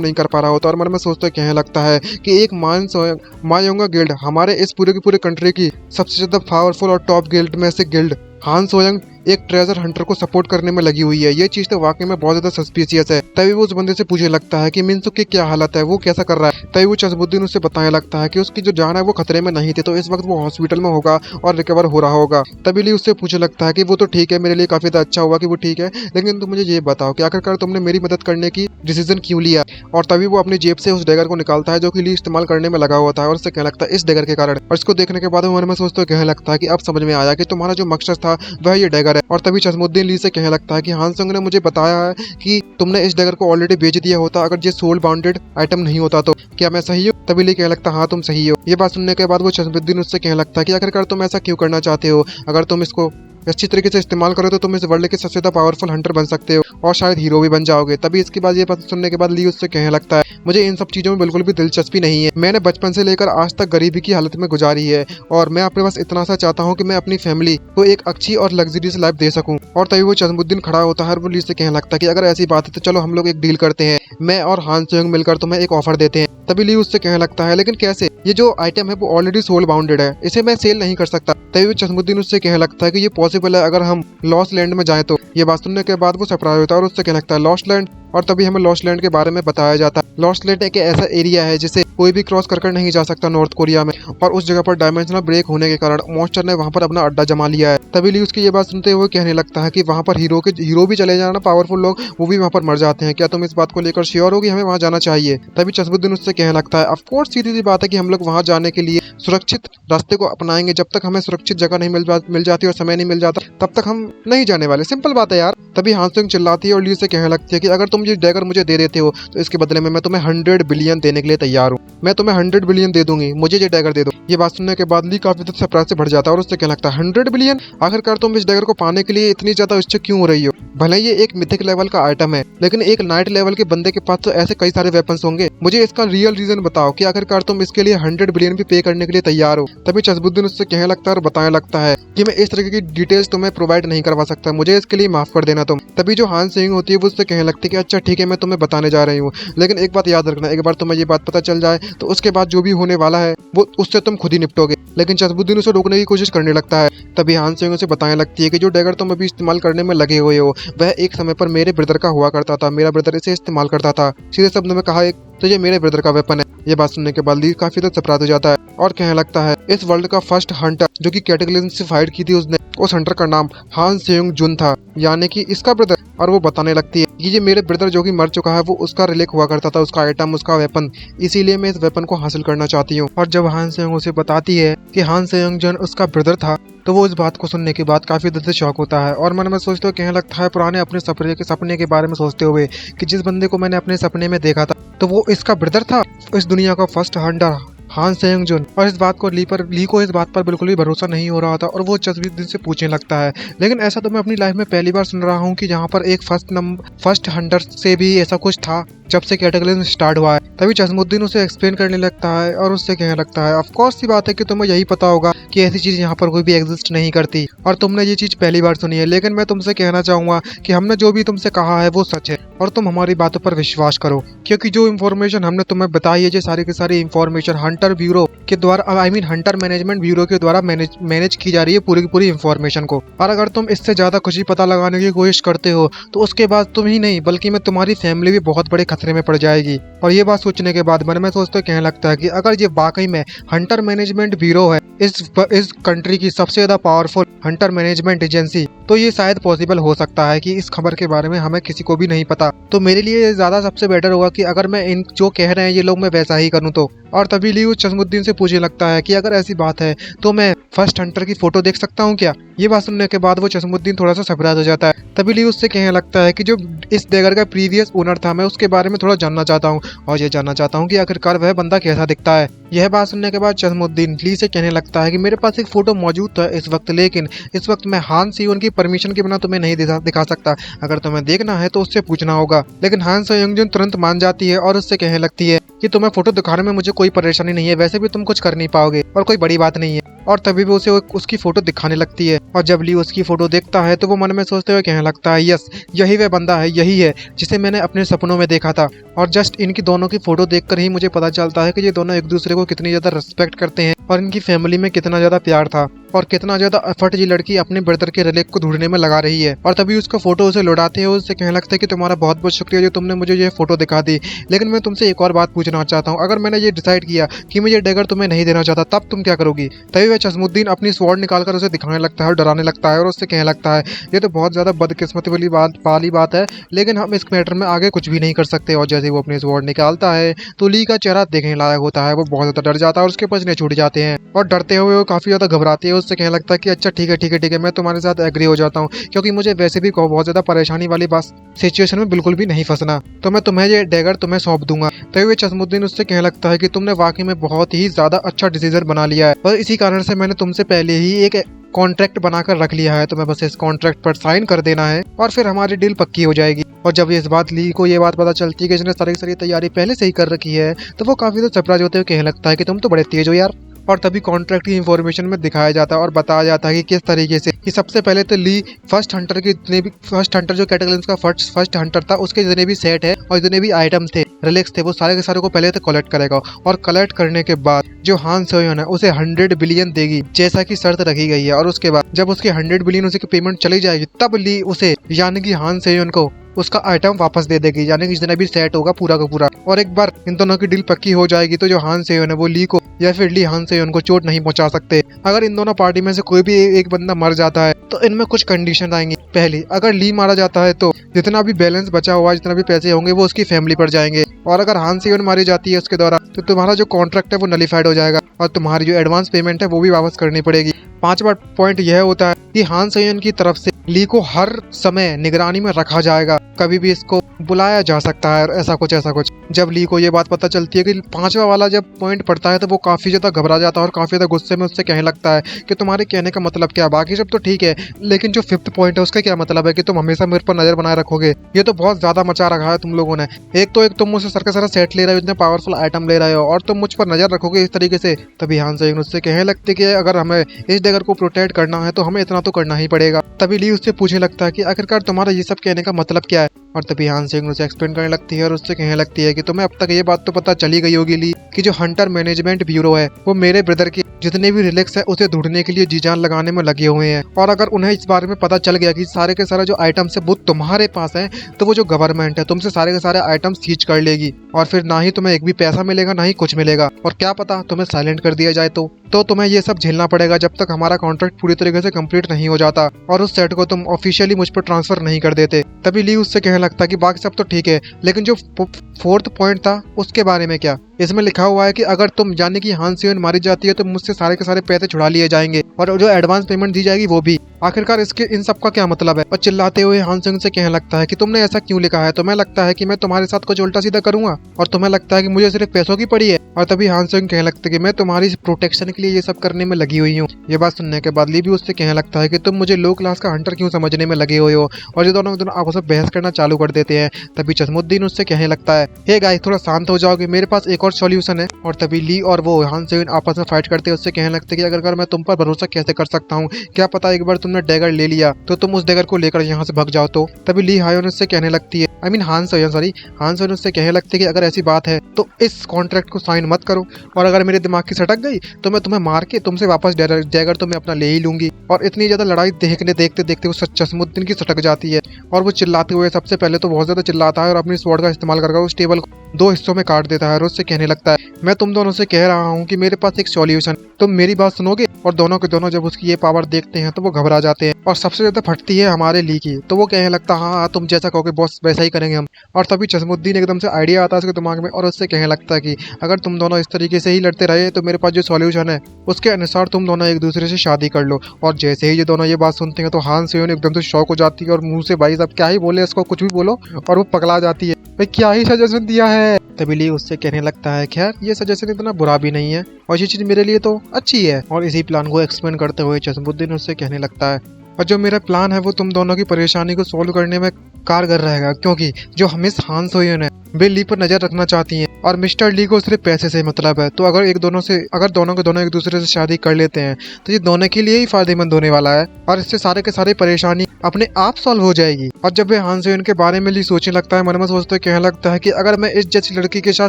नहीं कर पा रहा होता और मन में सोचते कहने लगता है कि एक मायोंगा गिल्ड हमारे इस पूरे की पूरे कंट्री की सबसे ज्यादा पावरफुल और टॉप गिल्ड में से गिल्ड हान सोयंग एक ट्रेजर हंटर को सपोर्ट करने में लगी हुई है। ये चीज तो वाकई में बहुत ज्यादा सस्पिशियस है। तभी वो उस बंदे से पूछने लगता है कि मिनसुक की क्या हालत है, वो कैसा कर रहा है। तभी वो चजमुद्दीन उससे बताने लगता है कि उसकी जो जान है वो खतरे में नहीं थी, तो इस वक्त वो हॉस्पिटल में होगा और रिकवर हो रहा होगा। तभी ली उससे पूछने लगता है कि वो तो ठीक है, मेरे लिए काफी अच्छा हुआ कि वो ठीक है, लेकिन तुम मुझे ये बताओ कि आखिरकार तुमने मेरी मदद करने की डिसीजन क्यों लिया। और तभी वो अपनी जेब से उस डैगर को निकालता है जो कि ली इस्तेमाल करने में लगा हुआ था और उससे कहने लगता है इस डैगर के कारण। और इसको देखने के बाद वो मन में सोचते कहने लगता है कि अब समझ में आया कि तुम्हारा जो मकसद था वह ये डैगर है। और तभी चजमुद्दीन ली से कहने लगता है कि हान सेयोंग ने मुझे बताया है कि तुमने इस डैगर को ऑलरेडी बेच दिया होता अगर ये सोल बाउंडेड आइटम नहीं होता तो। क्या मैं सही हूँ? तभी ली कहने लगता हाँ तुम सही हो। ये बात सुनने के बाद वो चजमुद्दीन उससे कहने लगता है कि आखिरकार तुम ऐसा क्यों करना चाहते हो। अगर तुम इसको अच्छी तरीके से इस्तेमाल करो तो तुम इस वर्ल्ड के सबसे ज्यादा पावरफुल हंटर बन सकते हो और शायद हीरो भी बन जाओगे। तभी इसके बाद ये बात सुनने के बाद ली उससे कहने लगता है मुझे इन सब चीजों में बिल्कुल भी दिलचस्पी नहीं है। मैंने बचपन से लेकर आज तक गरीबी की हालत में गुजारी है और मैं अपने पास इतना सा चाहता हूँ कि मैं अपनी फैमिली को एक अच्छी और लग्जरियस लाइफ दे सकूं। और तभी वो चजमुद्दीन खड़ा होता है और वो ली से कहने लगता है कि अगर ऐसी बात है तो चलो हम लोग एक डील करते हैं, मैं और हान सेयोंग मिलकर तुम्हें एक ऑफर देते हैं। तभी ली उससे कहने लगता है लेकिन कैसे, ये जो आइटम है वो ऑलरेडी सोल बाउंडेड है, इसे मैं सेल नहीं कर सकता। तभी वो चजमुद्दीन उससे कहने लगता है कि ये पॉसिबल है अगर हम लॉस्ट लैंड में जाएं तो। ये बात सुनने के बाद वो सरप्राइज होता है और उससे कहने लगता है लॉस्ट लैंड। और तभी हमें लॉस्ट लैंड के बारे में बताया जाता है। लॉस्ट लैंड एक ऐसा एरिया है जिसे कोई भी क्रॉस कर नहीं जा सकता नॉर्थ कोरिया में, और उस जगह पर डायमेंशनल ब्रेक होने के कारण मॉन्स्टर ने वहां पर अपना अड्डा जमा लिया है। तभी ली उसकी ये बात सुनते हुए कहने लगता है कि वहां पर हीरो भी चले जाना, पावरफुल लोग वो भी वहां पर मर जाते हैं। क्या तुम इस बात को लेकर श्योर हो कि हमें वहां जाना चाहिए? तभी चजमुद्दीन उससे कहने लगता है ऑफ कोर्स, सीधी सी बात है कि हम लोग वहां जाने के लिए सुरक्षित रास्ते को अपनाएंगे। जब तक हमें सुरक्षित जगह नहीं मिल जाती और समय नहीं मिल जाता तब तक हम नहीं जाने वाले। सिंपल बात है यार। तभी हान सेयोंग चिल्लाती है और ली से कहने लगती है कि अगर तुम ये डैगर मुझे दे देते हो तो इसके बदले में मैं तुम्हें 100 बिलियन देने के लिए तैयार हूँ। मैं तुम्हें 100 बिलियन दे दूंगी, मुझे ये डैगर दे दो। ये बात सुनने के बाद ली काफी सरप्राइज से बढ़ जाता है और उससे कहने लगता है 100 बिलियन? आखिरकार तुम इस डैगर को पाने के लिए इतनी ज्यादा इच्छुक क्यों हो रही हो? भले ये एक मिथिक लेवल का आइटम है, लेकिन एक नाइट लेवल के बंदे के पास तो ऐसे कई सारे वेपन्स होंगे। मुझे इसका रियल रीजन बताओ कि आखिरकार तुम इसके लिए 100 बिलियन भी पे करने के लिए तैयार हो। तभी चजमुद्दीन उससे कहने लगता है और बताने लगता है कि मैं इस तरह की डिटेल्स तुम्हें प्रोवाइड नहीं करवा सकता, मुझे इसके लिए माफ कर देना तुम। तभी जो हान सेयोंग होती है वो उससे कहने लगती है कि अच्छा ठीक है, मैं तुम्हें बताने जा रही हूँ, लेकिन एक बात याद रखना, एक बार तुम्हें ये बात पता चल जाए तो उसके बाद जो भी होने वाला है वो उससे तुम खुद ही निपटोगे। लेकिन चजमुद्दीन उसे रोकने की कोशिश करने लगता है। तभी हान सेयोंग उसे बताने लगती है कि जो डैगर तुम अभी इस्तेमाल करने में लगे हुए हो वह एक समय पर मेरे ब्रदर का हुआ करता था, मेरा ब्रदर इसे इस्तेमाल करता था। सीधे शब्दों में कहा तो ये मेरे ब्रदर का वेपन है। ये बात सुनने के बाद ली काफी सरप्राइज हो जाता है और कहने लगता है इस वर्ल्ड का फर्स्ट हंटर जो कि कैटेक्लिज्म से फाइट की थी उसने, उस हंटर का नाम हान सेयोंग जुन था, यानी कि इसका ब्रदर। और वो बताने लगती है कि ये मेरे ब्रदर जो कि मर चुका है वो उसका रिलीक हुआ करता था, उसका आइटम, उसका वेपन, इसीलिए मैं इस वेपन को हासिल करना चाहती हूँ। और जब हान सेयोंग उसे बताती है कि हान सेयोंग जुन उसका ब्रदर था तो वो इस बात को सुनने के बाद काफी दिल से शॉक होता है और मन में सोचते हुए कहने लगता है पुराने अपने सपने के बारे में सोचते हुए कि जिस बंदे को मैंने अपने सपने में देखा था तो वो इसका ब्रदर था, इस दुनिया का फर्स्ट हंटर हान सेयोंग जुन। और इस बात को ली को इस बात पर बिल्कुल भी भरोसा नहीं हो रहा था और वो चजमुद्दीन से पूछने लगता है लेकिन ऐसा तो मैं अपनी लाइफ में पहली बार सुन रहा हूँ कि यहाँ पर एक फर्स्ट हंटर से भी ऐसा कुछ था जब से कैटेक्लिज्म स्टार्ट हुआ है। तभी चजमुद्दीन उसे एक्सप्लेन करने लगता है और उससे कहने लगता है ऑफ कोर्स सी बात है कि तुम्हें यही पता होगा कि ऐसी चीज यहाँ पर कोई भी एग्जिस्ट नहीं करती और तुमने ये चीज पहली बार सुनी है, लेकिन मैं तुमसे कहना चाहूंगा कि हमने जो भी तुमसे कहा है वो सच है और तुम हमारी बातों पर विश्वास करो, क्योंकि जो इन्फॉर्मेशन हमने तुम्हें बताई है, ये सारी की सारी इन्फॉर्मेशन हंटर ब्यूरो के द्वारा, I mean Hunter management bureau के द्वारा मैनेज की जा रही है पूरी की पूरी इन्फॉर्मेशन को। और अगर तुम इससे ज्यादा कुछ ही पता लगाने की कोशिश करते हो तो उसके बाद तुम ही नहीं बल्कि मैं तुम्हारी फैमिली भी बहुत बड़े खतरे में पड़ जाएगी। और ये बात सोचने के बाद मन में सोचते कहने लगता है कि अगर ये वाकई में हंटर मैनेजमेंट ब्यूरो है, इस कंट्री की सबसे ज्यादा पावरफुल हंटर मैनेजमेंट एजेंसी, तो ये शायद पॉसिबल हो सकता है कि इस खबर के बारे में हमें किसी को भी नहीं पता। तो मेरे लिए ज्यादा सबसे बेटर होगा कि अगर मैं इन जो कह रहे हैं ये लोग मैं वैसा ही करूँ तो। और तभी ली उस चश्मुद्दीन से पूछने लगता है कि अगर ऐसी बात है तो मैं फर्स्ट हंटर की फोटो देख सकता हूँ क्या। ये बात सुनने के बाद वो चश्मुद्दीन थोड़ा सा सरप्राइज हो जाता है। तभी ली उससे कहने लगता है कि जो इस डेगर का प्रीवियस ओनर था, मैं उसके बारे में थोड़ा जानना चाहता हूँ और ये जानना चाहता हूँ कि आखिरकार वह बंदा कैसा दिखता है। यह बात सुनने के बाद चश्मुद्दीन ली से कहने लगता है कि मेरे पास एक फोटो मौजूद था इस वक्त, लेकिन इस वक्त मैं हान सेयोन की परमिशन के बिना तुम्हें नहीं दिखा सकता। अगर तुम्हें देखना है तो उससे पूछना होगा। लेकिन हान सेयोंगजुन तुरंत मान जाती है और उससे कहने लगती है कि तुम्हें फोटो दिखाने में मुझे कोई परेशानी नहीं है, वैसे भी तुम कुछ कर नहीं पाओगे और कोई बड़ी बात नहीं है। और तभी भी उसे उसकी फोटो दिखाने लगती है। और जब ली उसकी फोटो देखता है तो वो मन में सोचते हुए कहने लगता है, यस, यही वह बंदा है, यही है जिसे मैंने अपने सपनों में देखा था। और जस्ट इनकी दोनों की फोटो देखकर ही मुझे पता चलता है कि ये दोनों एक दूसरे को कितनी ज्यादा रिस्पेक्ट करते हैं और इनकी फैमिली में कितना ज्यादा प्यार था और कितना ज्यादा एफर्ट ये लड़की अपने ब्रदर के रिलेट को ढूंढने में लगा रही है। और तभी उसका फोटो उसे लौटाते हैं, उससे कहने लगता है कि तुम्हारा बहुत बहुत शुक्रिया जो तुमने मुझे ये फोटो दिखा दी, लेकिन मैं तुमसे एक और बात पूछना चाहता हूँ। अगर मैंने ये डिसाइड किया कि मैं ये डेगर तुम्हें नहीं देना चाहता, तब तुम क्या करोगी। तभी वह चश्मुद्दीन अपनी स्वॉर्ड निकालकर उसे दिखाने लगता है और डराने लगता है और उससे कहने लगता है, ये तो बहुत ज्यादा बदकिस्मती वाली बात है, लेकिन हम इस मैटर में आगे कुछ भी नहीं कर सकते। और जैसे वो अपनी स्वॉर्ड निकालता है तो ली का चेहरा देखने लायक होता है। वो बहुत ज्यादा डर जाता है और उसके पसीने छूट जाते हैं और डरते हुए वो काफी ज्यादा घबराती है। उससे कहने लगता है कि अच्छा ठीक है ठीक है ठीक है, मैं तुम्हारे साथ एग्री हो जाता हूँ, क्योंकि मुझे वैसे भी बहुत ज्यादा परेशानी वाली बात सिचुएशन में बिल्कुल भी नहीं फंसना, तो मैं तुम्हें ये डेगर तुम्हें सौंप दूंगा। तभी वे चश्मुद्दीन उससे कहने लगता है कि तुमने वाकई में बहुत ही ज्यादा अच्छा डिसीजन बना लिया है और इसी कारण से मैंने तुमसे पहले ही एक कॉन्ट्रैक्ट बनाकर रख लिया है, तुम्हें बस इस कॉन्ट्रैक्ट पर साइन कर देना है और फिर हमारी डील पक्की हो जाएगी। और जब इस बात ली को ये बात पता चलती है कि इसने सारी तैयारी पहले से ही कर रखी है, तो वो काफी ज्यादा सरप्राइज होते हुए कहने लगता है कि तुम तो बड़े तेज हो यार। और तभी कॉन्ट्रैक्ट की इंफॉर्मेशन में दिखाया जाता है और बताया जाता है कि किस तरीके से कि सबसे पहले तो ली फर्स्ट हंटर के जितने भी फर्स्ट हंटर जो कैटेगरीज का फर्स्ट हंटर था उसके जितने भी सेट है और जितने भी आइटम्स थे रिलिक्स थे वो सारे के सारे को पहले तो कलेक्ट करेगा और कलेक्ट करने के बाद जो हान सेयोन है उसे 100 बिलियन देगी जैसा कि शर्त रखी गई है। और उसके बाद जब उसके 100 बिलियन उसे की पेमेंट चली जाएगी तब ली उसे यानी कि हान सेयोन को उसका आइटम वापस दे देगी, यानी कि जितना भी सेट होगा पूरा का पूरा। और एक बार इन दोनों की डील पक्की हो जाएगी तो जो हान सेयोन है वो ली को या फिर ली हान सेयोन को चोट नहीं पहुंचा सकते। अगर इन दोनों पार्टी में से कोई भी एक बंदा मर जाता है तो इनमें कुछ कंडीशन आएंगी। पहली, अगर ली मारा जाता है तो जितना भी बैलेंस बचा हुआ जितना भी पैसे होंगे वो उसकी फैमिली पर जाएंगे, और अगर हान सेयोन मारी जाती है उसके दौरान तो तुम्हारा जो कॉन्ट्रैक्ट है वो नलिफाइड हो जाएगा और तुम्हारी जो एडवांस पेमेंट है वो भी वापस करनी पड़ेगी। पांचवा पॉइंट यह होता है कि हान सेयोन की तरफ से ली को हर समय निगरानी में रखा जाएगा, कभी भी इसको बुलाया जा सकता है, ऐसा कुछ। जब ली को ये बात पता चलती है कि पांचवा वाला जब पॉइंट पड़ता है तो वो काफी ज्यादा घबरा जाता है और काफी ज्यादा गुस्से में उससे कहने लगता है कि तुम्हारे कहने का मतलब क्या, बाकी सब तो ठीक है लेकिन जो 5th पॉइंट है उसका क्या मतलब है कि तुम हमेशा मेरे पर नजर बनाए रखोगे। ये तो बहुत ज्यादा मचा रखा है तुम लोगों ने। एक तुम मुझसे सर का सारा सेट ले रहे हो, इतने पावरफुल आइटम ले रहे हो और तुम मुझ पर नजर रखोगे इस तरीके से। तभी हान सेयोन उससे कहने लगते कि अगर हमें इस डेगर को प्रोटेक्ट करना है तो हमें इतना तो करना ही पड़ेगा। तभी ली उससे पूछने लगता है कि आखिरकार तुम्हारा ये सब कहने का मतलब क्या है। और तभी हान सेयोन उसे एक्सप्लेन करने लगती है और उससे कहने लगती है कि तुम्हें अब तक ये बात तो पता चली गई होगी ली कि जो हंटर मैनेजमेंट ब्यूरो है वो मेरे ब्रदर के जितने भी रिलेक्स है उसे ढूंढने के लिए जी जान लगाने में लगे हुए हैं। और अगर उन्हें इस बारे में पता चल गया कि सारे के सारे जो आइटम्स है वो तुम्हारे पास है तो वो जो गवर्नमेंट है तुमसे सारे के सारे आइटम्स सीज कर लेगी और फिर ना ही तुम्हें एक भी पैसा मिलेगा ना ही कुछ मिलेगा, और क्या पता तुम्हें साइलेंट कर दिया जाए तो तुम्हें ये सब झेलना पड़ेगा जब तक हमारा कॉन्ट्रैक्ट पूरी तरीके से कंप्लीट नहीं हो जाता और उस सेट को तुम ऑफिशियली मुझ पर ट्रांसफर नहीं कर देते। तभी ली उससे कहने लगता कि बाकी सब तो ठीक है लेकिन जो 4th पॉइंट था उसके बारे में क्या। इसमें लिखा हुआ है कि अगर तुम जाने की हान सेयोन मारी जाती है तो मुझसे सारे के सारे पैसे छुड़ा लिए जाएंगे और जो एडवांस पेमेंट दी जाएगी वो भी। आखिरकार इसके इन सब का क्या मतलब है। और चिल्लाते हुए हान सेयोन से कहने लगता है कि तुमने ऐसा क्यों लिखा है, तुम्हें लगता है कि मैं तुम्हारे साथ कुछ उल्टा सीधा करूंगा और तुम्हें लगता है कि मुझे सिर्फ पैसों की पड़ी है। और तभी हान सेयोन कहने लगता है कि मैं तुम्हारी प्रोटेक्शन के लिए ये सब करने में लगी हुई हूँ। ये बात सुनने के बाद ली भी उससे कहने लगता है कि तुम मुझे लो क्लास का हंटर क्यों समझने में लगे हुए हो, और ये दोनों आपस में बहस करना चालू कर देते हैं। तभी चश्मुद्दीन उससे कहने लगता है, हे गाइस थोड़ा शांत हो जाओगे, मेरे पास एक और सॉल्यूशन है। और तभी ली और वो हान सेयोन आपस में फाइट करते हैं। उससे कहने लगते कि अगर मैं तुम पर भरोसा कैसे कर सकता हूँ, क्या पता एक बार तुमने डेगर ले लिया तो तुम उस डेगर को लेकर यहाँ से भाग जाओ। तो तभी ली हायोन से कहने लगती है आई मीन हान सोयन, सॉरी हान सोयन उससे कहने लगते कि अगर ऐसी बात है तो इस कॉन्ट्रैक्ट को साइन मत करो, और अगर मेरे दिमाग की सटक गई तो मैं तुम्हें मार के तुमसे वापस डैगर तो मैं अपना ले ही लूंगी। और इतनी ज्यादा लड़ाई देखते देखते वो चश्मुद्दीन की सटक जाती है और वो चिल्लाते हुए सबसे पहले तो बहुत ज्यादा चिल्लाता है और अपनी स्वॉर्ड का इस्तेमाल करके उस टेबल को 2 हिस्सों में काट देता है और उससे कहने लगता है मैं तुम दोनों से कह रहा हूँ कि मेरे पास एक सॉल्यूशन, तुम मेरी बात सुनोगे। और दोनों के दोनों जब उसकी ये पावर देखते हैं तो वो घबरा जाते हैं और सबसे ज्यादा फटती है हमारे ली की। तो वो कहने लगता हाँ हाँ तुम जैसा कहोगे बॉस वैसा ही करेंगे हम। और तभी चश्मुद्दीन एकदम से आइडिया आता है उसके दिमाग में और उससे कहने लगता है कि अगर तुम दोनों इस तरीके से ही लड़ते रहे तो मेरे पास जो सॉल्यूशन है उसके अनुसार तुम दोनों एक दूसरे से शादी कर लो। और जैसे ही ये दोनों ये बात सुनते हैं तो हान सेयोन एकदम से शॉक हो जाती है और मुंह से भाई साहब क्या ही बोले इसको, कुछ भी बोलो, और वो पगला जाती है भाई क्या ही सजेशन दिया है। तभी ली उससे कहने लगता है खैर ये सजेशन इतना बुरा भी नहीं है और ये चीज मेरे लिए तो अच्छी है। और इसी प्लान को एक्सप्लेन करते हुए चश्मुद्दीन उससे कहने लगता है और जो मेरा प्लान है वो तुम दोनों की परेशानी को सॉल्व करने में कारगर रहेगा, क्योंकि जो मिस हान सोयन है वे ली पर नजर रखना चाहती हैं और मिस्टर ली को सिर्फ पैसे से मतलब है। तो अगर दोनों के दोनों एक दूसरे से शादी कर लेते हैं तो ये दोनों के लिए ही फायदेमंद होने वाला है और इससे सारे के सारे परेशानी अपने आप सॉल्व हो जाएगी। और जब वे हान सेयोन के बारे में ली सोचने लगता है, मन में सोचते कहने लगता है कि अगर मैं इस जैसी लड़की के साथ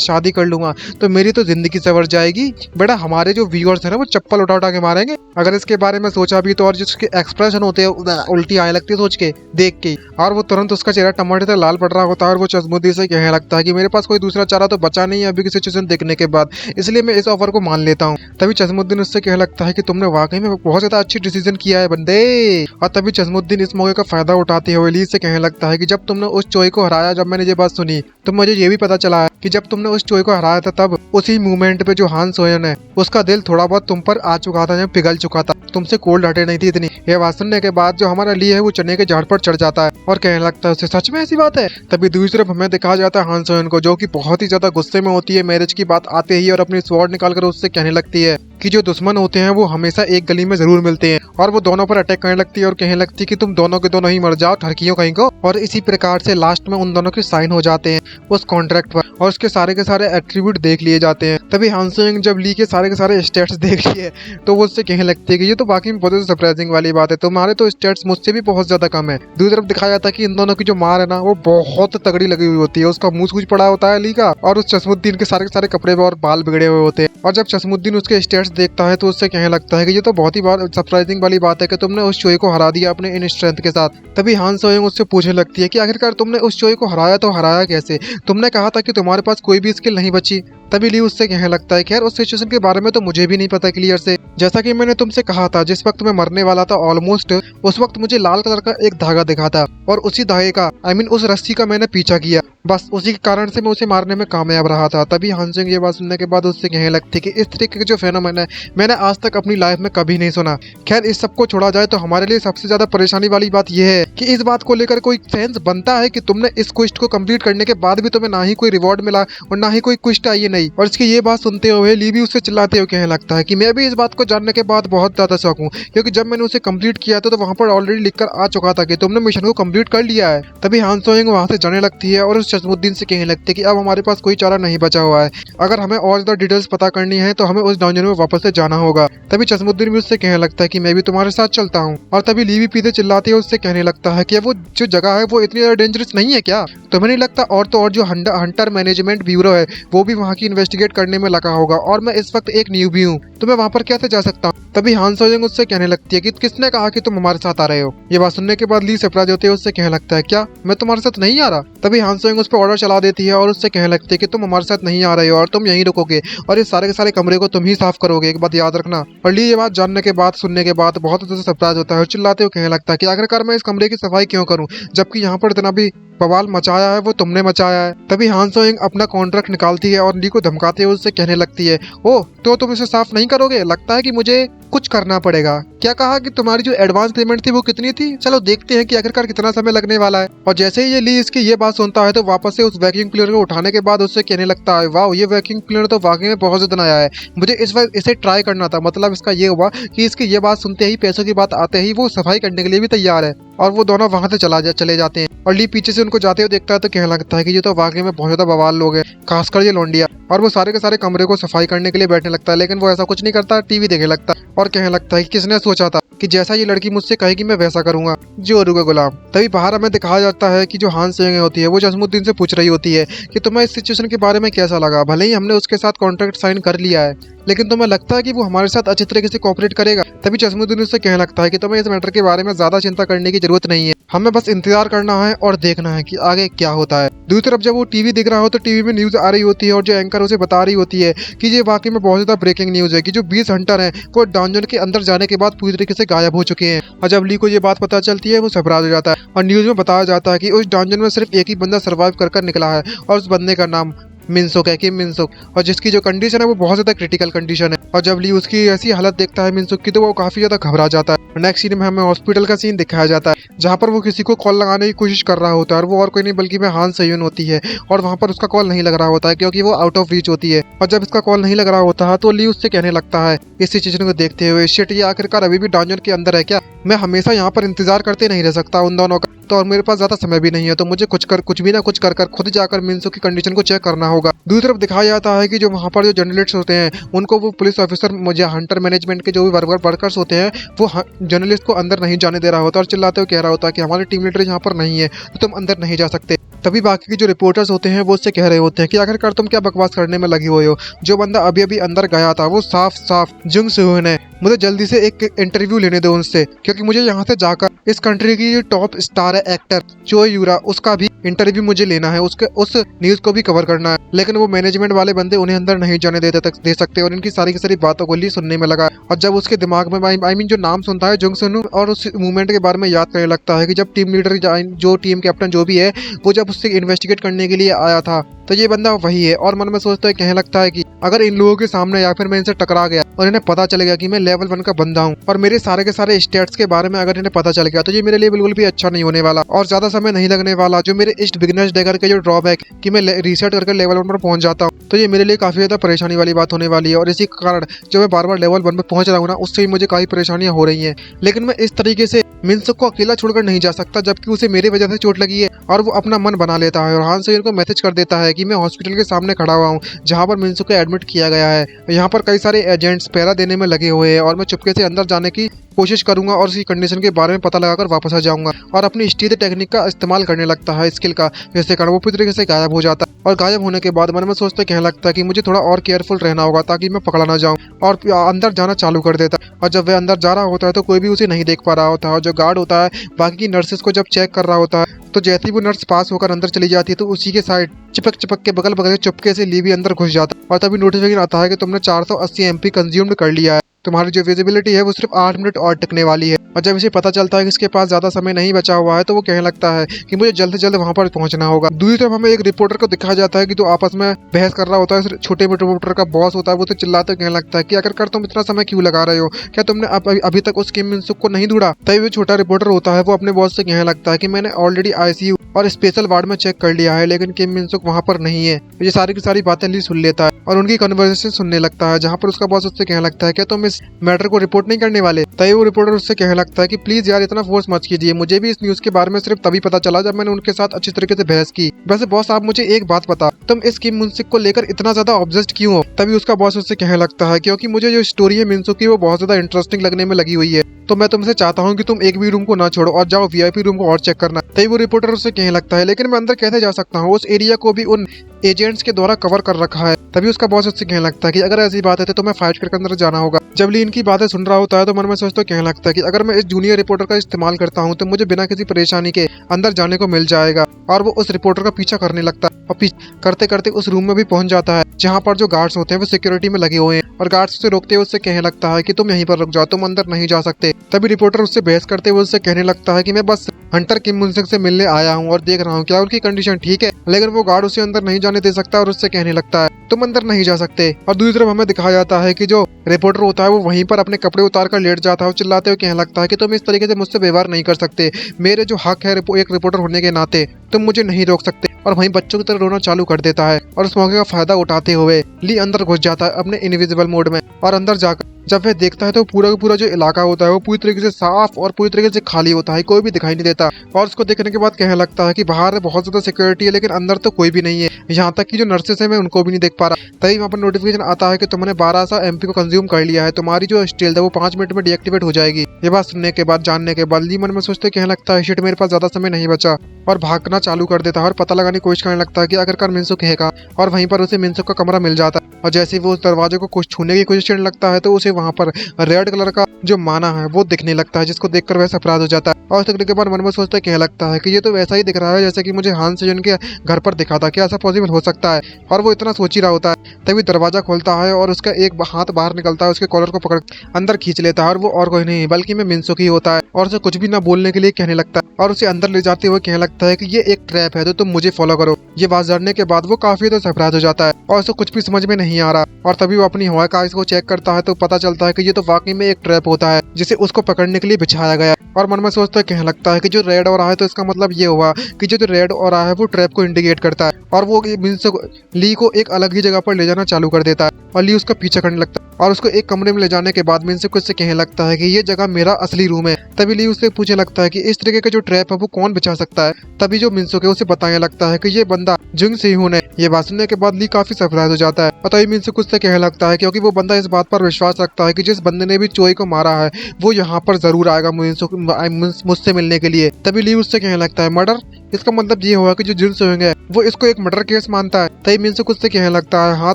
शादी कर लूंगा तो मेरी तो जिंदगी संवर जाएगी। बेटा हमारे जो व्यूअर्स है ना वो चप्पल उठा उठा के मारेंगे अगर इसके बारे में सोचा भी तो। और जिसके एक्सप्रेशन होते हैं उल्टी आने लगती है सोच के देख के, और वो तुरंत उसका चेहरा टमाटर से लाल पड़ रहा होता है और वो चश्मुद्दीन से कहने लगता है कि मेरे पास कोई दूसरा चारा तो बचा नहीं है अभी की सिचुएशन देखने के बाद, इसलिए मैं इस ऑफर को मान लेता हूँ। तभी चश्मुद्दीन उससे कहने लगता है कि तुमने वाकई में बहुत ज्यादा अच्छी डिसीजन किया है बंदे। और तभी चश्मुद्दीन इस मौके का फायदा उठाते हुए ली से कहने लगता है कि जब तुमने उस चोई को हराया, जब मैंने ये बात सुनी तो मुझे ये भी पता चला है कि जब तुमने उस चोई को हराया था तब उसी मूवमेंट पे जो हान सोयन है उसका दिल थोड़ा बहुत तुम पर आ चुका था, पिघल चुका था, तुमसे कोल्ड हटे नहीं थी इतनी। ये बात सुनने के बाद जो हमारा ली है वो चने के झाड़ पर चढ़ जाता है और कहने लगता है उसे सच में ऐसी बात है। तभी दूसरी तरफ हमें दिखाया जाता है हान सोयन को जो कि बहुत ही ज्यादा गुस्से में होती है मैरिज की बात आते ही और अपनी स्वॉर्ड निकालकर उससे कहने लगती है कि जो दुश्मन होते हैं वो हमेशा एक गली में जरूर मिलते हैं। और वो दोनों पर अटैक करने लगती है और कहने लगती है कि तुम दोनों के दोनों ही मर जाओ ठरकियों कहीं को। और इसी प्रकार से लास्ट में उन दोनों के साइन हो जाते हैं उस कॉन्ट्रैक्ट पर और उसके सारे के सारे एट्रीब्यूट देख लिए जाते हैं। तभी हान सेयोन जब ली के सारे स्टेट्स देख लिए तो वो उससे कहने लगती है कि ये तो बाकी में बहुत सरप्राइजिंग वाली बात है, तुम्हारे तो स्टेट्स मुझसे भी बहुत ज्यादा कम है। दूसरी तरफ दिखाया जाता है कि इन दोनों की जो मार है ना वो बहुत तगड़ी लगी हुई होती है, उसका मुंह सूझ पड़ा होता है ली का और उस चश्मुद्दीन के सारे कपड़े और बाल बिगड़े हुए होते हैं। और जब चश्मुद्दीन उसके स्टेट्स देखता है तो उससे कहने लगता है कि ये तो बहुत ही सरप्राइजिंग वाली बात है कि तुमने उस चोई को हरा दिया अपने इन स्ट्रेंथ के साथ। तभी हान सोयन उससे पूछने लगती है कि आखिरकार तुमने उस चोई को हराया तो हराया कैसे, तुमने कहा था कि तुम्हारे पास कोई भी स्किल नहीं बची। तभी ली उससे कहने लगता है खैर उस सिचुएशन के बारे में तो मुझे भी नहीं पता क्लियर से, जैसा कि मैंने तुमसे कहा था जिस वक्त मैं मरने वाला था ऑलमोस्ट उस वक्त मुझे लाल कलर का एक धागा दिखा था और उसी धागे का उस रस्सी का मैंने पीछा किया, बस उसी के कारण से मैं उसे मारने में कामयाब रहा था। तभी हान सेयोन ये बात सुनने के बाद उससे कहने लगती कि इस तरीके के जो फेनोमेन है मैंने आज तक अपनी लाइफ में कभी नहीं सुना। खैर इस सब को छोड़ा जाए तो हमारे लिए सबसे ज्यादा परेशानी वाली बात यह है कि इस बात को लेकर कोई सेंस बनता है कि तुमने इस क्वेस्ट को कंप्लीट करने के बाद भी तुम्हें ना ही कोई रिवॉर्ड मिला और ना ही कोई क्वेस्ट आई है नहीं। और इसकी ये बात सुनते हुए ली भी उससे चिल्लाते हुए कहने लगता है कि मैं भी इस बात को जानने के बाद बहुत ज्यादा शौक हूँ, क्योंकि जब मैंने उसे कंप्लीट किया था तो वहाँ पर ऑलरेडी लिखकर आ चुका था कि तुमने मिशन को कंप्लीट कर लिया है। तभी हान सोयन वहाँ से जाने लगती है और उस चश्मुद्दीन से कहने लगती है कि अब हमारे पास कोई चारा नहीं बचा हुआ है, अगर हमें और ज्यादा डिटेल्स पता करनी है तो हमें उस डाउनजन में वापस से जाना होगा। तभी चश्मुद्दीन भी उससे कहने लगता है कि मैं भी तुम्हारे साथ चलता हूँ। और तभी ली भी पीछे चिल्लाती है उससे कहने लगता है कि वो जो जगह है वो इतनी ज्यादा डेंजरस नहीं है क्या, तुम्हें नहीं लगता? और तो और जो हंटर मैनेजमेंट ब्यूरो है वो भी वहाँ की इन्वेस्टिगेट करने में लगा होगा और मैं इस वक्त एक न्यूबी हूँ, तो मैं वहाँ पर कैसे जा सकता हूँ। तभी हान सोयन उससे कहने लगती है कि किसने कहा कि तुम हमारे साथ आ रहे हो। ये बात सुनने के बाद ली सरप्राइज होते है उससे कहने लगता है क्या मैं तुम्हारे साथ नहीं आ रहा। तभी हान सोयन उस पर ऑर्डर चला देती है और उससे कहने लगती है कि तुम हमारे साथ नहीं आ रहे हो और तुम यहीं रुकोगे और इस सारे के सारे कमरे को तुम ही साफ करोगे, एक बात याद रखना। और ली ये बात जानने के बाद सुनने के बाद बहुत ज्यादा सरप्राइज होता है और चिल्लाते हुए कहने लगता है कि आखिरकार मैं इस कमरे की सफाई क्यों करूं जबकि यहाँ पर इतना भी बवाल मचाया है वो तुमने मचाया है। तभी हान सोयन अपना कॉन्ट्रैक्ट निकालती है और ली को धमकाते हुए उससे कहने लगती है ओह तो तुम इसे साफ नहीं करोगे, लगता है कि मुझे कुछ करना पड़ेगा। क्या कहा कि तुम्हारी जो एडवांस पेमेंट थी वो कितनी थी, चलो देखते हैं कि आखिरकार कितना समय लगने वाला है। और जैसे ही ये ली इसकी ये बात सुनता है तो वापस से उस वैक्यूम क्लीनर को उठाने के बाद उससे कहने लगता है वाह ये वैक्यूम क्लीनर तो वाकई में बहुत ज्यादा नया है, मुझे इस वक्त इसे ट्राई करना था। मतलब इसका ये हुआ कि इसकी ये बात सुनते ही पैसों की बात आते ही वो सफाई करने के लिए भी तैयार है और वो दोनों वहां से चले जाते हैं। और ली पीछे से उनको जाते हुए देखता है तो कहने लगता है कि ये तो वाकई में बहुत ज्यादा बवाल लोग हैं, खासकर ये लौंडिया। और वो सारे के सारे कमरे को सफाई करने के लिए बैठने लगता है लेकिन वो ऐसा कुछ नहीं करता, टीवी देखने लगता है। और कहने लगता है कि किसने सोचा था कि जैसा ये लड़की मुझसे कहेगी मैं वैसा करूंगा, जोरू का गुलाम। तभी बाहर हमें दिखाया जाता है कि जो हान सेंग होती है वो जसमुद्दीन से पूछ रही होती है कि तुम्हें इस सिचुएशन के बारे में कैसा लगा। भले ही हमने उसके साथ कॉन्ट्रैक्ट साइन कर लिया है, लेकिन तुम्हें लगता है कि वो हमारे साथ अच्छी तरीके से कोऑपरेट करेगा। तभी जसमुद्दीन उससे कहने लगता है कि तुम्हें इस मैटर के बारे में ज्यादा चिंता करने की जरूरत नहीं है, हमें बस इंतजार करना है और देखना है कि आगे क्या होता है। दूसरी तरफ जब वो टीवी देख रहा हो तो टीवी में न्यूज आ रही होती है और जो एंकर उसे बता रही होती है कि ये वाकई में बहुत ज्यादा ब्रेकिंग न्यूज है कि जो 20 हंटर हैं वो डंजन के अंदर जाने के बाद पूरी तरीके से गायब हो चुके हैं। और जब ली को ये बात पता चलती है वो सरप्राइज हो जाता है और न्यूज में बताया जाता है कि उस डंजन में सिर्फ एक ही बंदा सर्वाइव कर निकला है और उस बंदे का नाम मिनसुक है, किम मिनसुक, और जिसकी जो कंडीशन है वो बहुत ज्यादा क्रिटिकल कंडीशन है। और जब ली उसकी ऐसी हालत देखता है मिनसुक की तो वो काफी ज्यादा घबरा जाता है। नेक्स्ट सीन में हमें हॉस्पिटल का सीन दिखाया जाता है जहाँ पर वो किसी को कॉल लगाने की कोशिश कर रहा होता है और वो और कोई नहीं बल्कि मैं हान सेयून होती है और वहाँ पर उसका कॉल नहीं लग रहा होता है क्योंकि वो आउट ऑफ रीच होती है। और जब इसका कॉल नहीं लग रहा होता है तो ली उससे कहने लगता है इस सिचुएशन को देखते हुए, शिट ये आखिरकार अभी भी डंजन के अंदर है क्या, मैं हमेशा यहाँ पर इंतजार करते नहीं रह सकता उन दोनों का, तो और मेरे पास ज्यादा समय भी नहीं है, तो मुझे कुछ भी ना कुछ कर खुद जाकर मिनसुक की कंडीशन को चेक करना होगा। दूसरी तरफ दिखाया जाता है कि जो वहाँ पर जो जर्नलिस्ट होते हैं उनको वो पुलिस ऑफिसर मुझे हंटर मैनेजमेंट के जो भी वर्कर्स होते हैं वो जर्नलिस्ट को अंदर नहीं जाने दे रहा होता और चिल्लाते हुए कह रहा होता है कि हमारे टीम लीडर यहाँ पर नहीं है तो तुम अंदर नहीं जा सकते। तभी बाकी के जो रिपोर्टर्स होते हैं वो उससे कह रहे होते हैं कि आखिरकार तुम क्या बकवास करने में लगी हुई हो, जो बंदा अभी अभी अंदर गया था वो साफ साफ जुंग सुहुन है, मुझे जल्दी से एक इंटरव्यू लेने दो उनसे क्योंकि मुझे यहाँ से जाकर इस कंट्री की जो टॉप स्टार है एक्टर चो यूरा उसका भी इंटरव्यू मुझे लेना है, उसके उस न्यूज को भी कवर करना है। लेकिन वो मैनेजमेंट वाले बंदे उन्हें अंदर नहीं जाने दे सकते और इनकी सारी की सारी बातों को ली सुनने में लगा। और जब उसके दिमाग में आई मीन जो नाम सुनता है जुंग सुनु और उस मूवमेंट के बारे में याद करने लगता है कि जब टीम लीडर जो टीम कैप्टन जो भी है वो जब उससे इन्वेस्टिगेट करने के लिए आया था तो ये बंदा वही है। और मन में सोचता है कहने लगता है कि अगर इन लोगों के सामने या फिर मैं इनसे टकरा गया और इन्हें पता चल गया कि मैं लेवल 1 का बंदा हूँ और मेरे सारे के सारे स्टेट्स के बारे में अगर इन्हें पता चल गया तो ये मेरे लिए बिल्कुल भी अच्छा नहीं होने वाला और ज्यादा समय नहीं लगने वाला। जो मेरे इस बिगिनर्स डेगर के जो ड्रॉबैक कि मैं रीसेट करके लेवल 1 पर पहुंच जाता हूँ तो ये मेरे लिए काफी ज्यादा परेशानी वाली बात होने वाली है और इसी कारण जो मैं बार बार लेवल 1 पर पहुंच रहा हूँ ना उससे भी मुझे काफी परेशानियां हो रही है। लेकिन मैं इस तरीके से मिनसुक को अकेला छोड़कर नहीं जा सकता जबकि उसे मेरी वजह से चोट लगी है और वो अपना मन बना लेता है और हान सेयून को मैसेज कर देता है कि मैं हॉस्पिटल के सामने खड़ा हुआ हूँ जहाँ पर मिनसुक को एडमिट किया गया है। यहाँ पर कई सारे एजेंट्स पहरा देने में लगे हुए हैं और मैं चुपके से अंदर जाने की कोशिश करूंगा और उसकी कंडीशन के बारे में पता लगाकर वापस आ जाऊंगा और अपनी स्टील टेक्निक का इस्तेमाल करने लगता है स्किल का, जिससे कारण वो पूरी तरीके से गायब हो जाता है। और गायब होने के बाद मन में सोचते कहने लगता है कि मुझे थोड़ा और केयरफुल रहना होगा ताकि मैं पकड़ा ना जाऊं और अंदर जाना चालू कर देता है। और जब वह अंदर जा रहा होता है तो कोई भी उसे नहीं देख पा रहा होता है और जो गार्ड होता है बाकी की नर्सेस को जब चेक कर रहा होता है तो जैसे ही वो नर्स पास होकर अंदर चली जाती है तो उसी के साइड चिपक के बगल चुपके से ली भी अंदर घुस जाता है और तभी नोटिफिकेशन आता है कि तुमने 480 MP कंज्यूम्ड कर लिया है, तुम्हारी जो विजिबिलिटी है वो सिर्फ 8 मिनट और टिकने वाली है। और जब इसे पता चलता है कि इसके पास ज्यादा समय नहीं बचा हुआ है तो वो कहने लगता है कि मुझे जल्द से जल्द वहां पर पहुंचना होगा। दूसरी तरफ हमें एक रिपोर्टर को दिखाया जाता है कि तो आपस में बहस कर रहा होता है। छोटे रिपोर्टर का बॉस होता है वो तो चिल्लाते कहने लगता है कि आखिरकार तुम इतना समय क्यों लगा रहे हो, क्या तुमने अभी तक उस किम मिनसुक को नहीं ढूंढा। तभी वो छोटा रिपोर्टर होता है वो अपने बॉस से कहने लगता है कि मैंने ऑलरेडी ICU और स्पेशल वार्ड में चेक कर लिया है लेकिन किम मिनसुक वहां पर नहीं है। ये सारी की सारी बातें ली सुन लेता है और उनकी कन्वर्सेशन सुनने लगता है जहाँ पर उसका बॉस उससे कहने लगता है कि तुम इस मैटर को रिपोर्ट नहीं करने वाले। तभी वो रिपोर्टर उससे कहने लगता है कि प्लीज यार इतना फोर्स मत कीजिए, मुझे भी इस न्यूज के बारे में सिर्फ तभी पता चला जब मैंने उनके साथ अच्छी तरीके से बहस की। वैसे बॉस आप मुझे एक बात बता, तुम इस किम मिनसुक को लेकर इतना ज्यादा ऑब्सेस्ड क्यों हो। तभी उसका बॉस उससे कहने लगता है क्योंकि मुझे जो स्टोरी है मिनसुक की वो बहुत ज्यादा इंटरेस्टिंग लगने में लगी हुई है, तो मैं तुमसे चाहता हूँ कि तुम एक भी रूम को ना छोड़ो और जाओ VIP रूम को और चेक करना। तभी वो रिपोर्टर उससे कहने लगता है लेकिन मैं अंदर कैसे जा सकता हूँ, उस एरिया को भी उन एजेंट्स के द्वारा कवर कर रखा है। तभी उसका बॉस उससे कहने लगता है कि अगर ऐसी बात है तो मैं फाइट करके अंदर जाना होगा। जब ली इनकी बातें सुन रहा होता है तो मन में सोचता कहने लगता है कि अगर मैं इस जूनियर रिपोर्टर का इस्तेमाल करता हूँ तो मुझे बिना किसी परेशानी के अंदर जाने को मिल जाएगा। और वो उस रिपोर्टर का पीछा करने लगता है और करते करते उस रूम में भी पहुंच जाता है जहाँ पर जो गार्ड्स होते हैं वो सिक्योरिटी में लगे हुए हैं और गार्ड्स उसे रोकते हुए उससे कहने लगता है कि तुम यहीं पर रुक जाओ, तुम अंदर नहीं जा सकते। तभी रिपोर्टर उससे बहस करते हुए उससे कहने लगता है कि मैं बस हंटर किम मिनसुक से मिलने आया हूँ और देख रहा हूँ क्या उनकी कंडीशन ठीक है। लेकिन वो गार्ड उसे अंदर नहीं जाने दे सकता और उससे कहने लगता है तुम अंदर नहीं जा सकते। और दूसरी तरफ हमें दिखाया जाता है कि जो रिपोर्टर होता है वो वहीं पर अपने कपड़े उतार कर लेट जाता है और चिल्लाते हुए कहने लगता है कि तुम इस तरीके से मुझसे व्यवहार नहीं कर सकते, मेरे जो हक है एक रिपोर्टर होने के नाते तुम मुझे नहीं रोक सकते। और वहीं बच्चों की तरह रोना चालू कर देता है और उस मौके का फायदा उठाते हुए ली अंदर घुस जाता है अपने इनविजिबल मोड में और अंदर जाकर जब वह देखता है तो पूरा का पूरा जो इलाका होता है वो पूरी तरीके से साफ और पूरी तरीके से खाली होता है, कोई भी दिखाई नहीं देता। और उसको देखने के बाद कहने लगता है कि बाहर बहुत ज्यादा सिक्योरिटी है लेकिन अंदर तो कोई भी नहीं है, यहाँ तक कि जो नर्सेस है मैं उनको भी नहीं देख पा रहा। तभी वहाँ पर नोटिफिकेशन आता है कि तुमने 12 MP को कंज्यूम कर लिया है, तुम्हारी जो स्टील है वो 5 मिनट में डीएक्टिवेट हो जाएगी। ये बात सुनने के बाद जानने के बाद ली मन में सोचते कहने लगता है शिट, मेरे पास ज्यादा समय नहीं बचा, और भागना चालू कर देता है और पता लगाने की कोशिश करने लगता है कि आखिरकार मिनसुक है कहाँ। और वहीं पर उसे मिनसुक का कमरा मिल जाता है और जैसे ही वो उस दरवाजे को कुछ छूने की कोशिश करने लगता है तो उसे वहाँ पर रेड कलर का जो माना है वो दिखने लगता है, जिसको देखकर वह सरप्राइज हो जाता है। और उस देखने के बाद मन में सोचते कहने लगता है कि ये तो वैसा ही दिख रहा है जैसे कि मुझे हान सेजन के घर पर दिखा था, क्या ऐसा पॉसिबल हो सकता है। और वो इतना सोच ही रहा होता है तभी दरवाजा खोलता है और उसका एक हाथ बाहर निकलता है, उसके कॉलर को पकड़ अंदर खींच लेता है और वो और कोई नहीं बल्कि मैं मिनसुक ही होता है। और उसे कुछ भी ना बोलने के लिए कहने लगता है और उसे अंदर ले जाते हुए कहने लगता है कि ये एक ट्रैप है तो तुम मुझे फॉलो करो। ये बात जानने के बाद वो काफी तो सरप्राइज हो जाता है और उसे कुछ भी समझ में नहीं आ रहा। और तभी वो अपनी हवाई कागज को चेक करता है तो पता चलता है कि ये तो वाकई में एक ट्रैप होता है जिसे उसको पकड़ने के लिए बिछाया गया। और मन में सोचता है कहने लगता है कि जो रेड हो रहा है तो इसका मतलब ये हुआ कि जो रेड हो रहा है वो ट्रैप को इंडिकेट करता है। और वो मिनसुक ली को एक अलग ही जगह पर ले जाना चालू कर देता है और ली उसका पीछा करने लगता है। और उसको एक कमरे में ले जाने के बाद मिनसुक उससे कहने लगता है कि ये जगह मेरा असली रूम है। तभी ली उससे पूछने लगता है कि इस तरीके का जो ट्रैप है वो कौन बिछा सकता है। तभी जो मिनसुक है उसे बताने लगता है कि ये बंदा जुंग सेहून है। ये बात सुनने के बाद ली काफी सरप्राइज हो जाता है और तभी मिनसुक उससे कहने लगता है क्योंकि वो बंदा इस बात पर विश्वास रखता है कि जिस बंदे ने भी चोई को मारा है वो यहाँ पर जरूर आएगा मुझसे मिलने के लिए। तभी ली उससे कहने लगता है मर्डर, इसका मतलब ये हुआ कि जो जुन सेहून है वो इसको एक मर्डर केस मानता है। तभी मिनसुक उससे कहने लगता है हाँ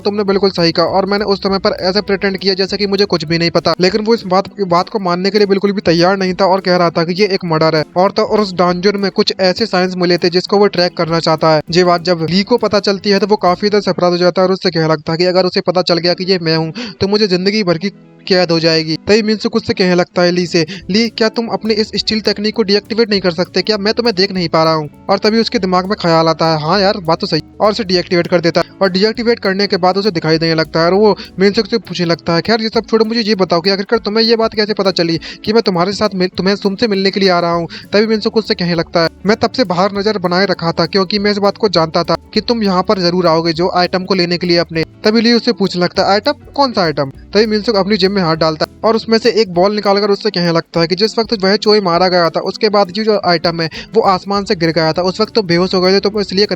तुमने बिल्कुल सही कहा और मैंने उस समय पर ऐसे प्रिटेंड किया जैसे कि मुझे कुछ भी नहीं पता। लेकिन वो इस बात को मानने के लिए बिल्कुल भी तैयार नहीं था और कह रहा था कि ये एक मर्डर है। और तो और उस डंजन में कुछ ऐसे साइंस मिले थे जिसको वो ट्रैक करना चाहता है। ये बात जब ली को पता चलती है तो वो काफी ज्यादा सरप्राइज हो जाता है और उससे कहने लगता है कि अगर उसे पता चल गया कि ये मैं हूँ तो मुझे जिंदगी भर की कैद हो जाएगी। तभी मिनसुक उससे कहने लगता है ली से, ली क्या तुम अपने इस स्टील टेक्निक को डीएक्टिवेट नहीं कर सकते क्या, मैं तुम्हें देख नहीं पा रहा हूँ। और तभी उसके दिमाग में ख्याल आता है हाँ यार बात तो सही, और उसे डीएक्टिवेट कर देता है। और डीएक्टिवेट करने के बाद उसे दिखाई देने लगता है और वो मिनसुक से पूछने लगता है खैर ये सब छोड़ो, मुझे ये बताओ कि आखिरकार तुम्हें ये बात कैसे पता चली कि मैं तुम्हारे साथ तुमसे मिलने के लिए आ रहा हूँ। तभी मिनसुक उससे कहने लगता है मैं तब से बाहर नजर बनाए रखा था क्योंकि मैं इस बात को जानता था कि तुम यहाँ पर जरूर आओगे जो आइटम को लेने के लिए अपने। तभी ली उससे पूछने लगता है आइटम, कौन सा आइटम। तभी मिनसुक अपनी जेब में हाथ डालता है और उसमें से एक बॉल निकालकर उससे कहने लगता है कि जिस वक्त वह चोई मारा गया था उसके बाद जो आइटम है वो आसमान से गिर गया था, उस वक्त तो बेहोश हो गए थे तो इसलिए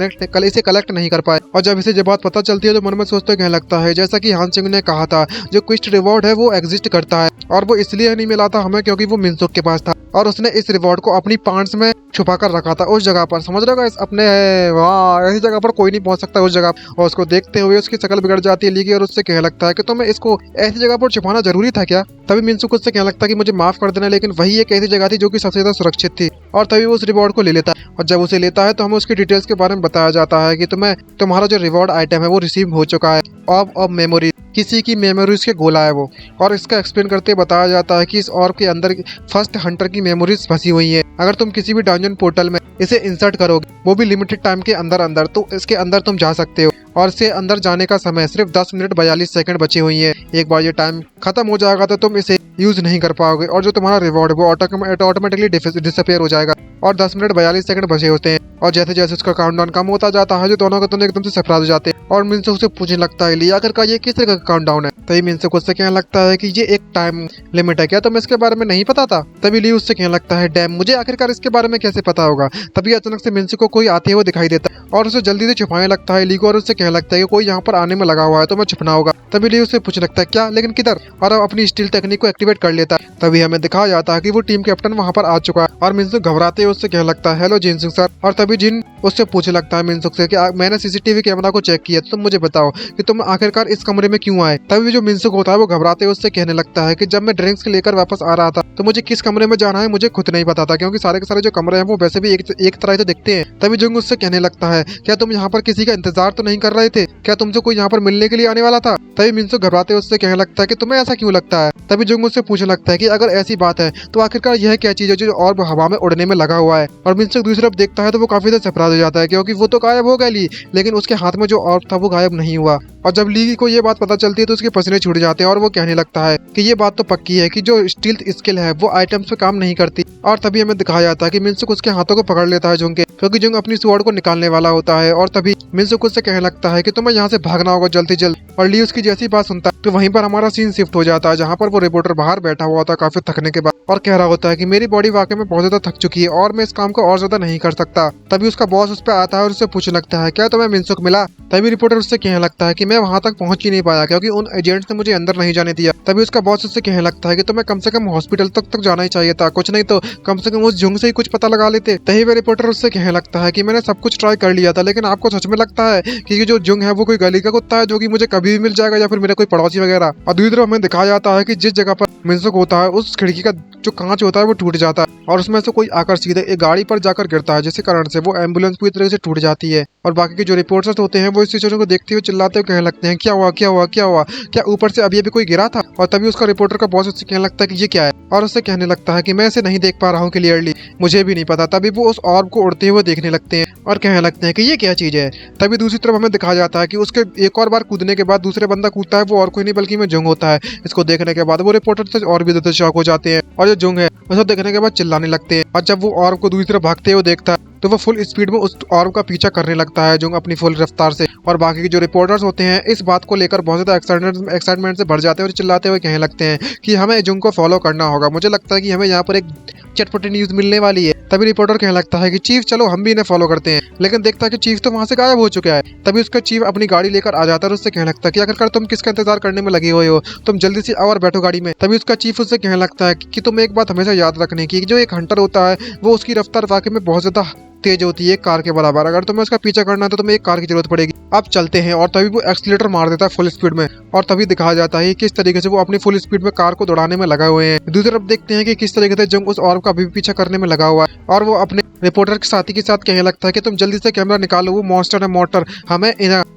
इसे कलेक्ट नहीं कर पाए। और जब इसे जब बात पता चलती है तो मन में सोचते कहने लगता है जैसा कि हान सिंह ने कहा था जो क्विस्ट रिवॉर्ड है वो एग्जिस्ट करता है और वो इसलिए नहीं मिला था हमें क्योंकि वो मिनसुक के पास था और उसने इस रिवॉर्ड को अपनी पांट्स में छुपा कर रखा था उस जगह पर, समझ रहे हो इस अपने वहाँ ऐसी जगह पर कोई नहीं पहुंच सकता उस जगह। और उसको देखते हुए उसकी शक्ल बिगड़ जाती है लीगी और उससे कहने लगता है कि तुम्हें इसको ऐसी जगह पर छुपाना जरूरी था क्या। तभी मिनसुक उससे कहने लगता है कि मुझे माफ कर देना लेकिन वही एक ऐसी जगह थी जो कि सबसे ज्यादा सुरक्षित थी। और तभी वो उस रिवॉर्ड को ले लेता है और जब उसे लेता है तो हमें उसकी डिटेल्स के बारे में बताया जाता है कि तुम्हारा जो रिवॉर्ड आइटम है वो रिसीव हो चुका है ऑफ मेमोरी, किसी की मेमोरीज के गोला है वो। और इसका एक्सप्लेन करते बताया जाता है कि इस ऑर्ब के अंदर फर्स्ट हंटर की मेमोरीज फंसी हुई है। अगर तुम किसी भी डंजन पोर्टल में इसे इंसर्ट करोगे वो भी लिमिटेड टाइम के अंदर तो इसके अंदर तुम जा सकते हो और इससे अंदर जाने का समय सिर्फ 10 मिनट 42 सेकंड बची हुई है। एक बार ये टाइम खत्म हो जाएगा तो तुम इसे यूज नहीं कर पाओगे और जो तुम्हारा रिवॉर्ड वो ऑटोमेटिकली डिसअपियर हो जाएगा। और 10 मिनट 42 सेकंड बचे होते हैं और जैसे जैसे उसका काउंटडाउन कम होता जाता है जो दोनों का दोनों एकदम से सरप्राइज हो जाते हैं। और मिनसुक से पूछने लगता है लिया आखिर का ये किस तरह का काउंटडाउन है। तभी मिनसुक उससे कहने लगता है कि ये एक टाइम लिमिट है, क्या तुम्हें इसके बारे में नहीं पता था। तभी ली उससे कहने लगता है डैम, मुझे आखिरकार इसके बारे में कैसे पता होगा। तभी अचानक से मिनसुक को कोई आते हुए दिखाई देता है और उसे जल्दी से छुपाने लगता है ली को और उससे कहने लगता है कि कोई यहाँ पर आने में लगा हुआ है तो मैं छुपना होगा। तभी ली उससे पूछने लगता है क्या, लेकिन किधर, और अपनी स्टील टेक्निक को एक्टिवेट कर लेता है। तभी हमें दिखाया जाता है कि वो टीम कैप्टन वहाँ पर आ चुका है और मिनसुक घबराते हुए उससे कहने लगता है हेलो जिनसुक सर। और तभी जिन उससे पूछने लगता है मिनसुक से कि मैंने सीसीटीवी कैमरा को चेक किया तो तुम मुझे बताओ कि तुम आखिरकार इस कमरे में क्यों आए। तभी जो मिनसुक होता है वो घबराते हुए उससे कहने लगता है कि जब मैं ड्रिंक्स लेकर वापस आ रहा था तो मुझे किस कमरे में जाना है मुझे खुद नहीं पता था क्योंकि सारे के सारे जो कमरे हैं वो वैसे भी एक तरह से दिखते हैं। तभी जुंग उससे कहने लगता है क्या तुम यहाँ पर किसी का इंतजार तो नहीं कर रहे थे, क्या तुमसे कोई यहाँ पर मिलने के लिए आने वाला था। तभी मिनसुक घबराते उससे कहने लगता है कि तुम्हें ऐसा क्यों लगता है। तभी जुंग उससे पूछने लगता है कि अगर ऐसी बात है तो आखिरकार यह क्या चीज है जो और हवा में उड़ने में लगा हुआ है। और मिनसुक दूसरी तरफ देखता है तो वो काफी ज्यादा सरप्राइज हो जाता है क्योंकि वो तो गायब हो गया ली, लेकिन उसके हाथ में जो ऑर्ब था वो गायब नहीं हुआ। और जब ली को ये बात पता चलती है तो उसके पसीने छूट जाते हैं और वो कहने लगता है कि ये बात तो पक्की है कि जो स्टील्थ स्किल है वो आइटम्स पे काम नहीं करती। और तभी हमें दिखाया जाता है कि मिनसुक उसके हाथों को पकड़ लेता है जुंग के, क्योंकि जुंग अपनी स्वॉर्ड को निकालने वाला होता है। और तभी मिनसुक उससे कहने लगता है कि तुम्हें यहाँ से भागना होगा जल्द से जल्द। और ली उसकी जैसी बात सुनता है तो वहीं पर हमारा सीन शिफ्ट हो जाता है, जहाँ पर वो रिपोर्टर बाहर बैठा हुआ होता है काफी थकने के बाद और कह रहा होता है कि मेरी बॉडी वाकई में बहुत ज्यादा थक चुकी है और मैं इस काम को और ज्यादा नहीं कर सकता। तभी उसका बॉस उस पर आता है और उससे पूछने लगता है क्या तुम्हें मिनसुक मिला। तभी रिपोर्टर उससे कहने लगता है कि मैं वहां तक पहुंच ही नहीं पाया क्योंकि उन एजेंट्स ने मुझे अंदर नहीं जाने दिया। तभी उसका बॉस उससे कहने लगता है कि तुम्हें कम से कम हॉस्पिटल तक जाना ही चाहिए था, कुछ नहीं तो कम से कम उस जुंग से ही कुछ पता लगा लेते। तभी वे रिपोर्टर उससे कहने लगता है कि मैंने सब कुछ ट्राई कर लिया था, लेकिन आपको सच में लगता है कि ये जो जुंग है वो कोई गली का कुत्ता है जो कि मुझे कभी भी मिल जाएगा या फिर मेरा कोई पड़ोसी वगैरह। और दूसरी तरफ हमें दिखाया जाता है कि जिस जगह पर मिनसुक होता है उस खिड़की का जो कांच होता है वो टूट जाता है और उसमें से कोई आकर सीधे एक गाड़ी पर जाकर गिरता है, जिसके कारण से वो एम्बुलेंस पूरी तरह से टूट जाती है। और बाकी के जो रिपोर्टर्स होते हैं वो इस सिचुएशन को देखते हुए चिल्लाते हुए कहने लगते हैं क्या हुआ क्या हुआ क्या हुआ, क्या ऊपर से अभी अभी कोई गिरा था। और तभी उसका रिपोर्टर का बॉस उससे कहने लगता है कि ये क्या है, और उससे कहने लगता है कि मैं इसे नहीं देख पा रहा हूँ क्लियरली, मुझे भी नहीं पता। तभी वो उस ऑर्ब को उड़ते हुए देखने लगते हैं और कहने लगते हैं कि ये क्या चीज है। तभी दूसरी तरफ हमें दिखाया जाता है कि उसके एक और बार कूदने के बाद दूसरे बंदा कूदता है, वो और कोई नहीं बल्कि में जुंग होता है। इसको देखने के बाद वो रिपोर्टर से और भी ज्यादा शॉक हो जाते हैं और जो जुंग है उसे देखने के बाद चिल्लाने लगते हैं। और जब वो ऑर्ब को दूसरी तरफ भागते हुए देखता है तो वो फुल स्पीड में उस ऑर्ब का पीछा करने लगता है जुंग अपनी फुल रफ्तार से। और बाकी के जो रिपोर्टर्स होते हैं इस बात को लेकर बहुत ज्यादा एक्साइटमेंट से भर जाते हैं और चिल्लाते हुए कहने लगते हैं कि हमें जुंग को फॉलो करना होगा, मुझे लगता है कि हमें यहाँ पर एक चटपटी न्यूज मिलने वाली है। तभी रिपोर्टर कहने लगता है कि चीफ चलो हम भी इन्हें फॉलो करते हैं, लेकिन देखता है कि चीफ तो वहां से गायब हो चुका है। तभी उसका चीफ अपनी गाड़ी लेकर आ जाता है और उससे कहने लगता है कि आखिरकार तुम किसका इंतजार करने में लगे हुए हो, तुम जल्दी से आओ और बैठो गाड़ी में। तभी उसका चीफ उससे कहने लगता है कि तुम एक बात हमेशा याद रखने की, जो एक हंटर होता है वो उसकी रफ्तार वाकई में बहुत ज्यादा तेज होती है एक कार के बराबर, अगर तुम्हें उसका पीछा करना है तो तुम्हें एक कार की जरूरत पड़ेगी। अब चलते हैं। और तभी वो एक्सीलेटर मार देता है फुल स्पीड में और तभी दिखाया जाता है किस तरीके से वो अपनी फुल स्पीड में कार को दौड़ाने में लगा हुए हैं। दूसरी तरफ देखते हैं कि किस तरीके से जंग उस ऑर्ब का भी पीछा करने में लगा हुआ है और वो अपने रिपोर्टर के साथी के साथ कहने लगता है कि तुम जल्दी से कैमरा निकालो, वो मॉन्स्टर है मोटर, हमें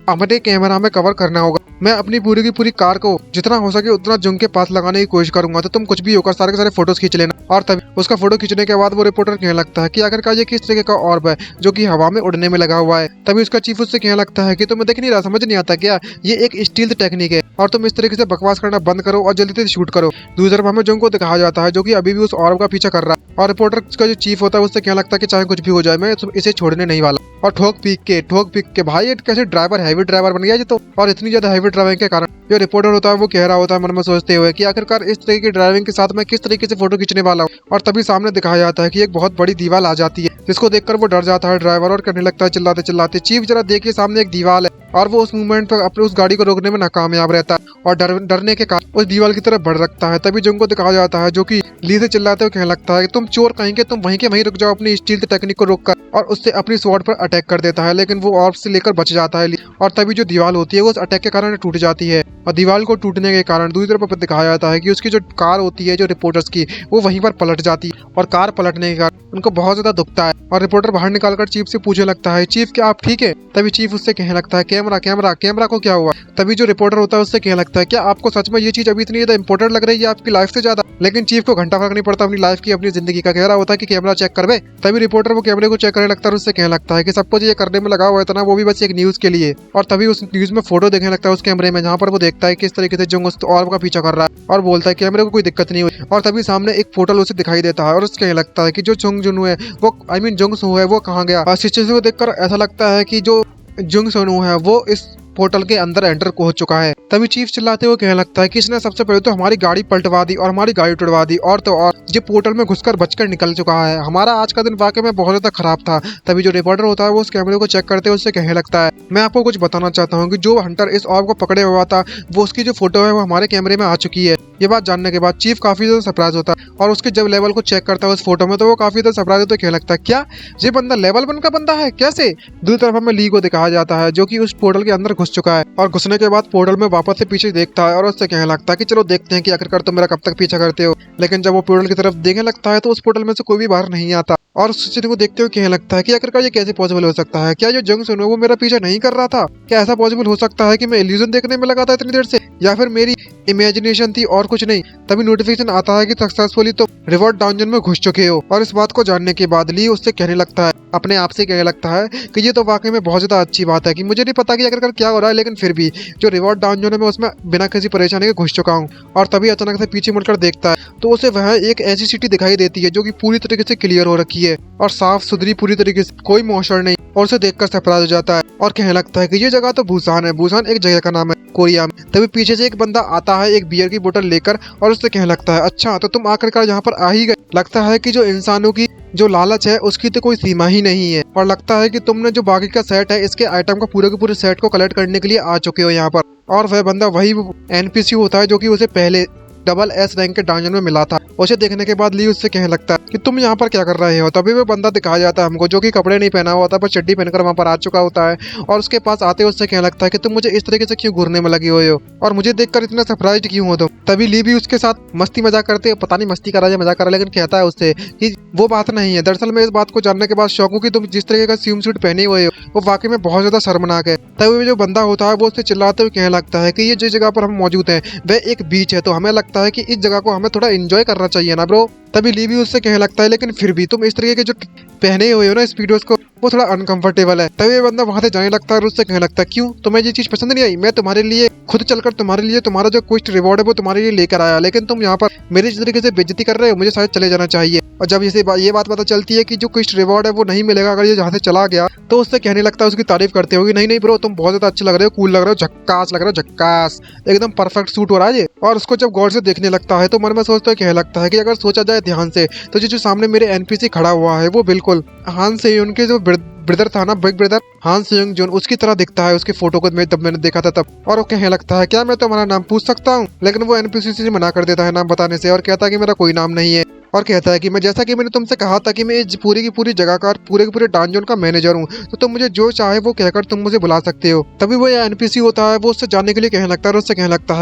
हमारे कैमरा में कवर करना होगा। मैं अपनी पूरी की पूरी कार को जितना हो सके उतना जुंग के पास लगाने की कोशिश करूंगा, तो तुम कुछ भी होकर सारे के सारे फोटोज खींच लेना। और तभी उसका फोटो खींचने के बाद वो रिपोर्टर कहने लगता है कि आखिरकार ये किस तरीके का ऑर्ब है जो कि हवा में उड़ने में लगा हुआ है। तभी उसका चीफ उससे कहने लगता है कि तुम्हें देख नहीं रहा, समझ नहीं आता क्या, ये एक स्टील्थ टेक्निक है और तुम इस तरीके से बकवास करना बंद करो और जल्दी से शूट करो। दूसरी तरफ हमें जुंग को दिखाया जाता है जो कि अभी भी उस ऑर्ब का पीछा कर रहा है और रिपोर्टर का जो चीफ होता है उससे कहने लगता है कि चाहे कुछ भी हो जाए मैं इसे छोड़ने नहीं वाला। और ठोक पीक के भाई ये कैसे ड्राइवर हैवी ड्राइवर बन गया ये तो। और इतनी ज्यादा हैवी ड्राइविंग के कारण जो रिपोर्टर होता है वो कह रहा होता है मन में सोचते हुए कि आखिरकार इस तरीके की ड्राइविंग के साथ मैं किस तरीके से फोटो खींचने वाला हूँ। और तभी सामने दिखाया जाता है कि एक बहुत बड़ी दीवार आ जाती है जिसको देखकर वो डर जाता है ड्राइवर और करने लगता है चिल्लाते चिल्लाते चीफ जरा देखिए सामने एक दीवार है। और वो उस मूवमेंट पर अपने उस गाड़ी को रोकने में नाकामयाब रहता है और डरने के कारण उस दीवार की तरफ बढ़ रखता है। तभी जुंग को दिखाया जाता है जो कि ली से चिल्लाते हुए कहने लगता है तुम चोर कहेंगे, तुम वहीं के वहीं रुक जाओ अपनी स्टील्थ टेक्निक को रोककर, और उससे अपनी स्वॉर्ड पर अटैक कर देता है, लेकिन वो ऑर्ब से लेकर बच जाता है। और तभी जो दीवार होती है वो उस अटैक के कारण टूट जाती है और दीवार को टूटने के कारण दूसरी तरफ दिखाया जाता है कि उसकी जो कार होती है जो रिपोर्टर्स की वो वहीं पर पलट जाती है और कार पलटने के कारण उनको बहुत ज्यादा दुखता है। और रिपोर्टर बाहर निकालकर चीफ से पूछने लगता है चीफ क्या आप ठीक है। तभी चीफ उससे कहने लगता है कैमरा कैमरा कैमरा को क्या हुआ। तभी जो रिपोर्टर होता है उससे कहने लगता है क्या आपको सच में ये चीज अभी इतनी ज्यादा इंपॉर्टेंट लग रही है आपकी लाइफ से ज्यादा। लेकिन चीफ को घंटा फर्क नहीं पड़ता अपनी लाइफ की अपनी जिंदगी का, कह रहा होता है कि कैमरा चेक कर बे। तभी रिपोर्टर वो कैमरे को चेक करने लगता है उससे कहने लगता है कि सब कुछ ये करने में लगा हुआ है ना वो भी बस एक न्यूज के लिए। और तभी उस न्यूज में फोटो देखने लगता है उस कैमरे में जहाँ पर वो देखता है किस तरीके से जुंग उस ऑर्ब का पीछा कर रहा है और बोलता है कैमरे को कोई दिक्कत नहीं हुई। और तभी सामने एक पोर्टल उसे दिखाई देता है और उससे कहने लगता है कि जो जुंग जुनू है वो जुंग सू है वो कहाँ गया। और सिचुएशन को देखकर ऐसा लगता है कि जो जुंग सोनू है वो इस पोर्टल के अंदर एंटर हो चुका है। तभी चीफ चिल्लाते हुए कहने लगता है कि इसने सबसे पहले तो हमारी गाड़ी पलटवा दी और हमारी गाड़ी टुटवा दी और तो और ये पोर्टल में घुसकर बचकर निकल चुका है। हमारा आज का दिन वाकई में बहुत ज्यादा खराब था। तभी जो रिपोर्टर होता है वो उस कैमरे को चेक करते हुए उससे कहने लगता है मैं आपको कुछ बताना चाहता हूँ कि जो हंटर इस ऑर्ब को पकड़े हुआ था वो उसकी जो फोटो है वो हमारे कैमरे में आ चुकी है। ये बात जानने के बाद चीफ काफी ज्यादा सरप्राइज होता है और उसके जब लेवल को चेक करता है उस फोटो में तो वो काफी ज्यादा सरप्राइज होता है, कहने लगता है क्या ये बंदा लेवल 1 का बंदा है कैसे। दूसरी तरफ हमें ली को दिखाया जाता है जो कि उस पोर्टल के अंदर घुस चुका है और घुसने के बाद पोर्टल में वापस से पीछे देखता है और उससे कहने लगता है कि चलो देखते हैं कि आखिरकार तुम मेरा कब तक पीछा करते हो। लेकिन जब वो पोर्टल की तरफ देखने लगता है तो उस पोर्टल में से कोई भी बाहर नहीं आता और उस सिचुएशन को देखते हुए कहने लगता है कि आखिरकार ये कैसे पॉसिबल हो सकता है, क्या जो जंग सुनो वो मेरा पीछा नहीं कर रहा था, क्या ऐसा पॉसिबल हो सकता है कि मैं इल्यूजन देखने में लगा था इतनी देर से, या फिर मेरी इमेजिनेशन थी और कुछ नहीं। तभी नोटिफिकेशन आता है कि सक्सेसफुली तुम रिवॉर्ड डाउनजन में घुस चुके हो। और इस बात को जानने के बाद ली उससे कहने लगता है, अपने आप से कहने लगता है कि ये तो वाकई में बहुत ज्यादा अच्छी बात है कि मुझे नहीं पता कि आखिरकार क्या हो रहा है, लेकिन फिर भी जो रिवॉर्ड डाउनजन है मैं उसमें बिना किसी परेशानी के घुस चुका हूँ। और तभी अचानक से पीछे मुड़कर देखता है तो उसे वह एक ऐसी सिटी दिखाई देती है जो कि पूरी तरीके से क्लियर हो रखी है और साफ सुथरी, पूरी तरीके से कोई मॉइस्चर नहीं। और उसे देखकर सरप्राइज हो जाता है और कहने लगता है कि ये जगह तो बुसान है। बुसान एक जगह का नाम है कोरिया में। तभी पीछे से एक बंदा आता है एक बियर की बोतल लेकर और उससे कहने लगता है, अच्छा तो तुम आखिरकार यहाँ पर आ ही गए। लगता है कि जो इंसानों की जो लालच है उसकी तो कोई सीमा ही नहीं है। और लगता है कि तुमने जो बाकी का सेट है इसके आइटम का पूरे के पूरे सेट को कलेक्ट करने के लिए आ चुके हो यहाँ पर। और वह बंदा वही एनपीसी होता है जो कि उसे पहले डबल एस रैंक के डांजन में मिला था। उसे देखने के बाद ली उससे कहने लगता है कि तुम यहाँ पर क्या कर रहे हो। तभी वो बंदा दिखाया जाता है हमको जो कि कपड़े नहीं पहना हुआ होता पर चड्डी पहनकर वहाँ पर आ चुका होता है। और उसके पास आते हुए उससे कहने लगता है कि तुम मुझे इस तरीके से क्यों घूरने में लगी हुए हो और मुझे देखकर इतना सरप्राइज क्यों हो तुम। तभी ली भी उसके साथ मस्ती मजाक करते हैं, पता नहीं मस्ती कर रहा है मजाक कर रहा है, लेकिन कहता है उससे कि वो बात नहीं है। दरअसल मैं इस बात को जानने के बाद शौक हूँ कि तुम जिस तरीके का स्विम सूट पहने हुए हो वो वाकई में बहुत ज्यादा शर्मनाक है। तभी जो बंदा होता है वो उससे चिल्लाते हुए कहने लगता है कि ये जिस जगह पर हम मौजूद हैं वह एक बीच है, तो हमें लगता है कि इस जगह को हमें थोड़ा एंजॉय करना चाहिए ना ब्रो। तभी ली भी उससे कहने लगता है, लेकिन फिर भी तुम इस तरीके के जो पहने हुए हो ना स्पीडोस को वो थोड़ा अनकंफर्टेबल है। तभी बंदा वहां से जाने लगता है और उससे कहने लगता है, क्यों तुम्हें ये चीज पसंद नहीं आई? मैं तुम्हारे लिए खुद चलकर तुम्हारे लिए तुम्हारा जो क्वेस्ट रिवॉर्ड है वो तुम्हारे लिए लेकर आया, लेकिन तुम यहाँ पर मेरे इस तरीके से बेइज्जती कर रहे हो, मुझे शायद चले जाना चाहिए। और जब ये बात पता चलती है कि जो क्वेस्ट रिवॉर्ड है वो नहीं मिलेगा अगर ये जहाँ से चला गया, तो उससे कहने लगता है, उसकी तारीफ करते हो कि नहीं नहीं ब्रो तुम बहुत ज्यादा अच्छे लग रहे हो, कूल लग रहे हो, झक्कास लग रहे हो, झक्कास एकदम परफेक्ट सूट हो रहा है ये। और उसको जब गौर से देखने लगता है तो मन में सोचता है, कहने लगता है कि अगर सोचा जाए ध्यान से तो जो सामने मेरे एनपीसी खड़ा हुआ है वो बिल्कुल हान से उनके जो ब्रदर था ना, बिग ब्रदर हान सेयोंग जोन, उसकी तरह दिखता है उसके फोटो को मैंने देखा था तब। और वो कहने लगता है, क्या मैं तुम्हारा नाम पूछ सकता हूँ? लेकिन वो एनपीसी से मना कर देता है नाम बताने से और कहता है कि मेरा कोई नाम नहीं है। और कहता है कि मैं जैसा कि मैंने तुमसे कहा था कि मैं इस पूरी की पूरी जगह का पूरे के पूरे डांजन का मैनेजर हूँ, तो तुम मुझे जो चाहे वो कहकर तुम मुझे बुला सकते हो। तभी वो एनपीसी होता है वो उससे जाने के लिए कहने लगता है और उससे कहने लगता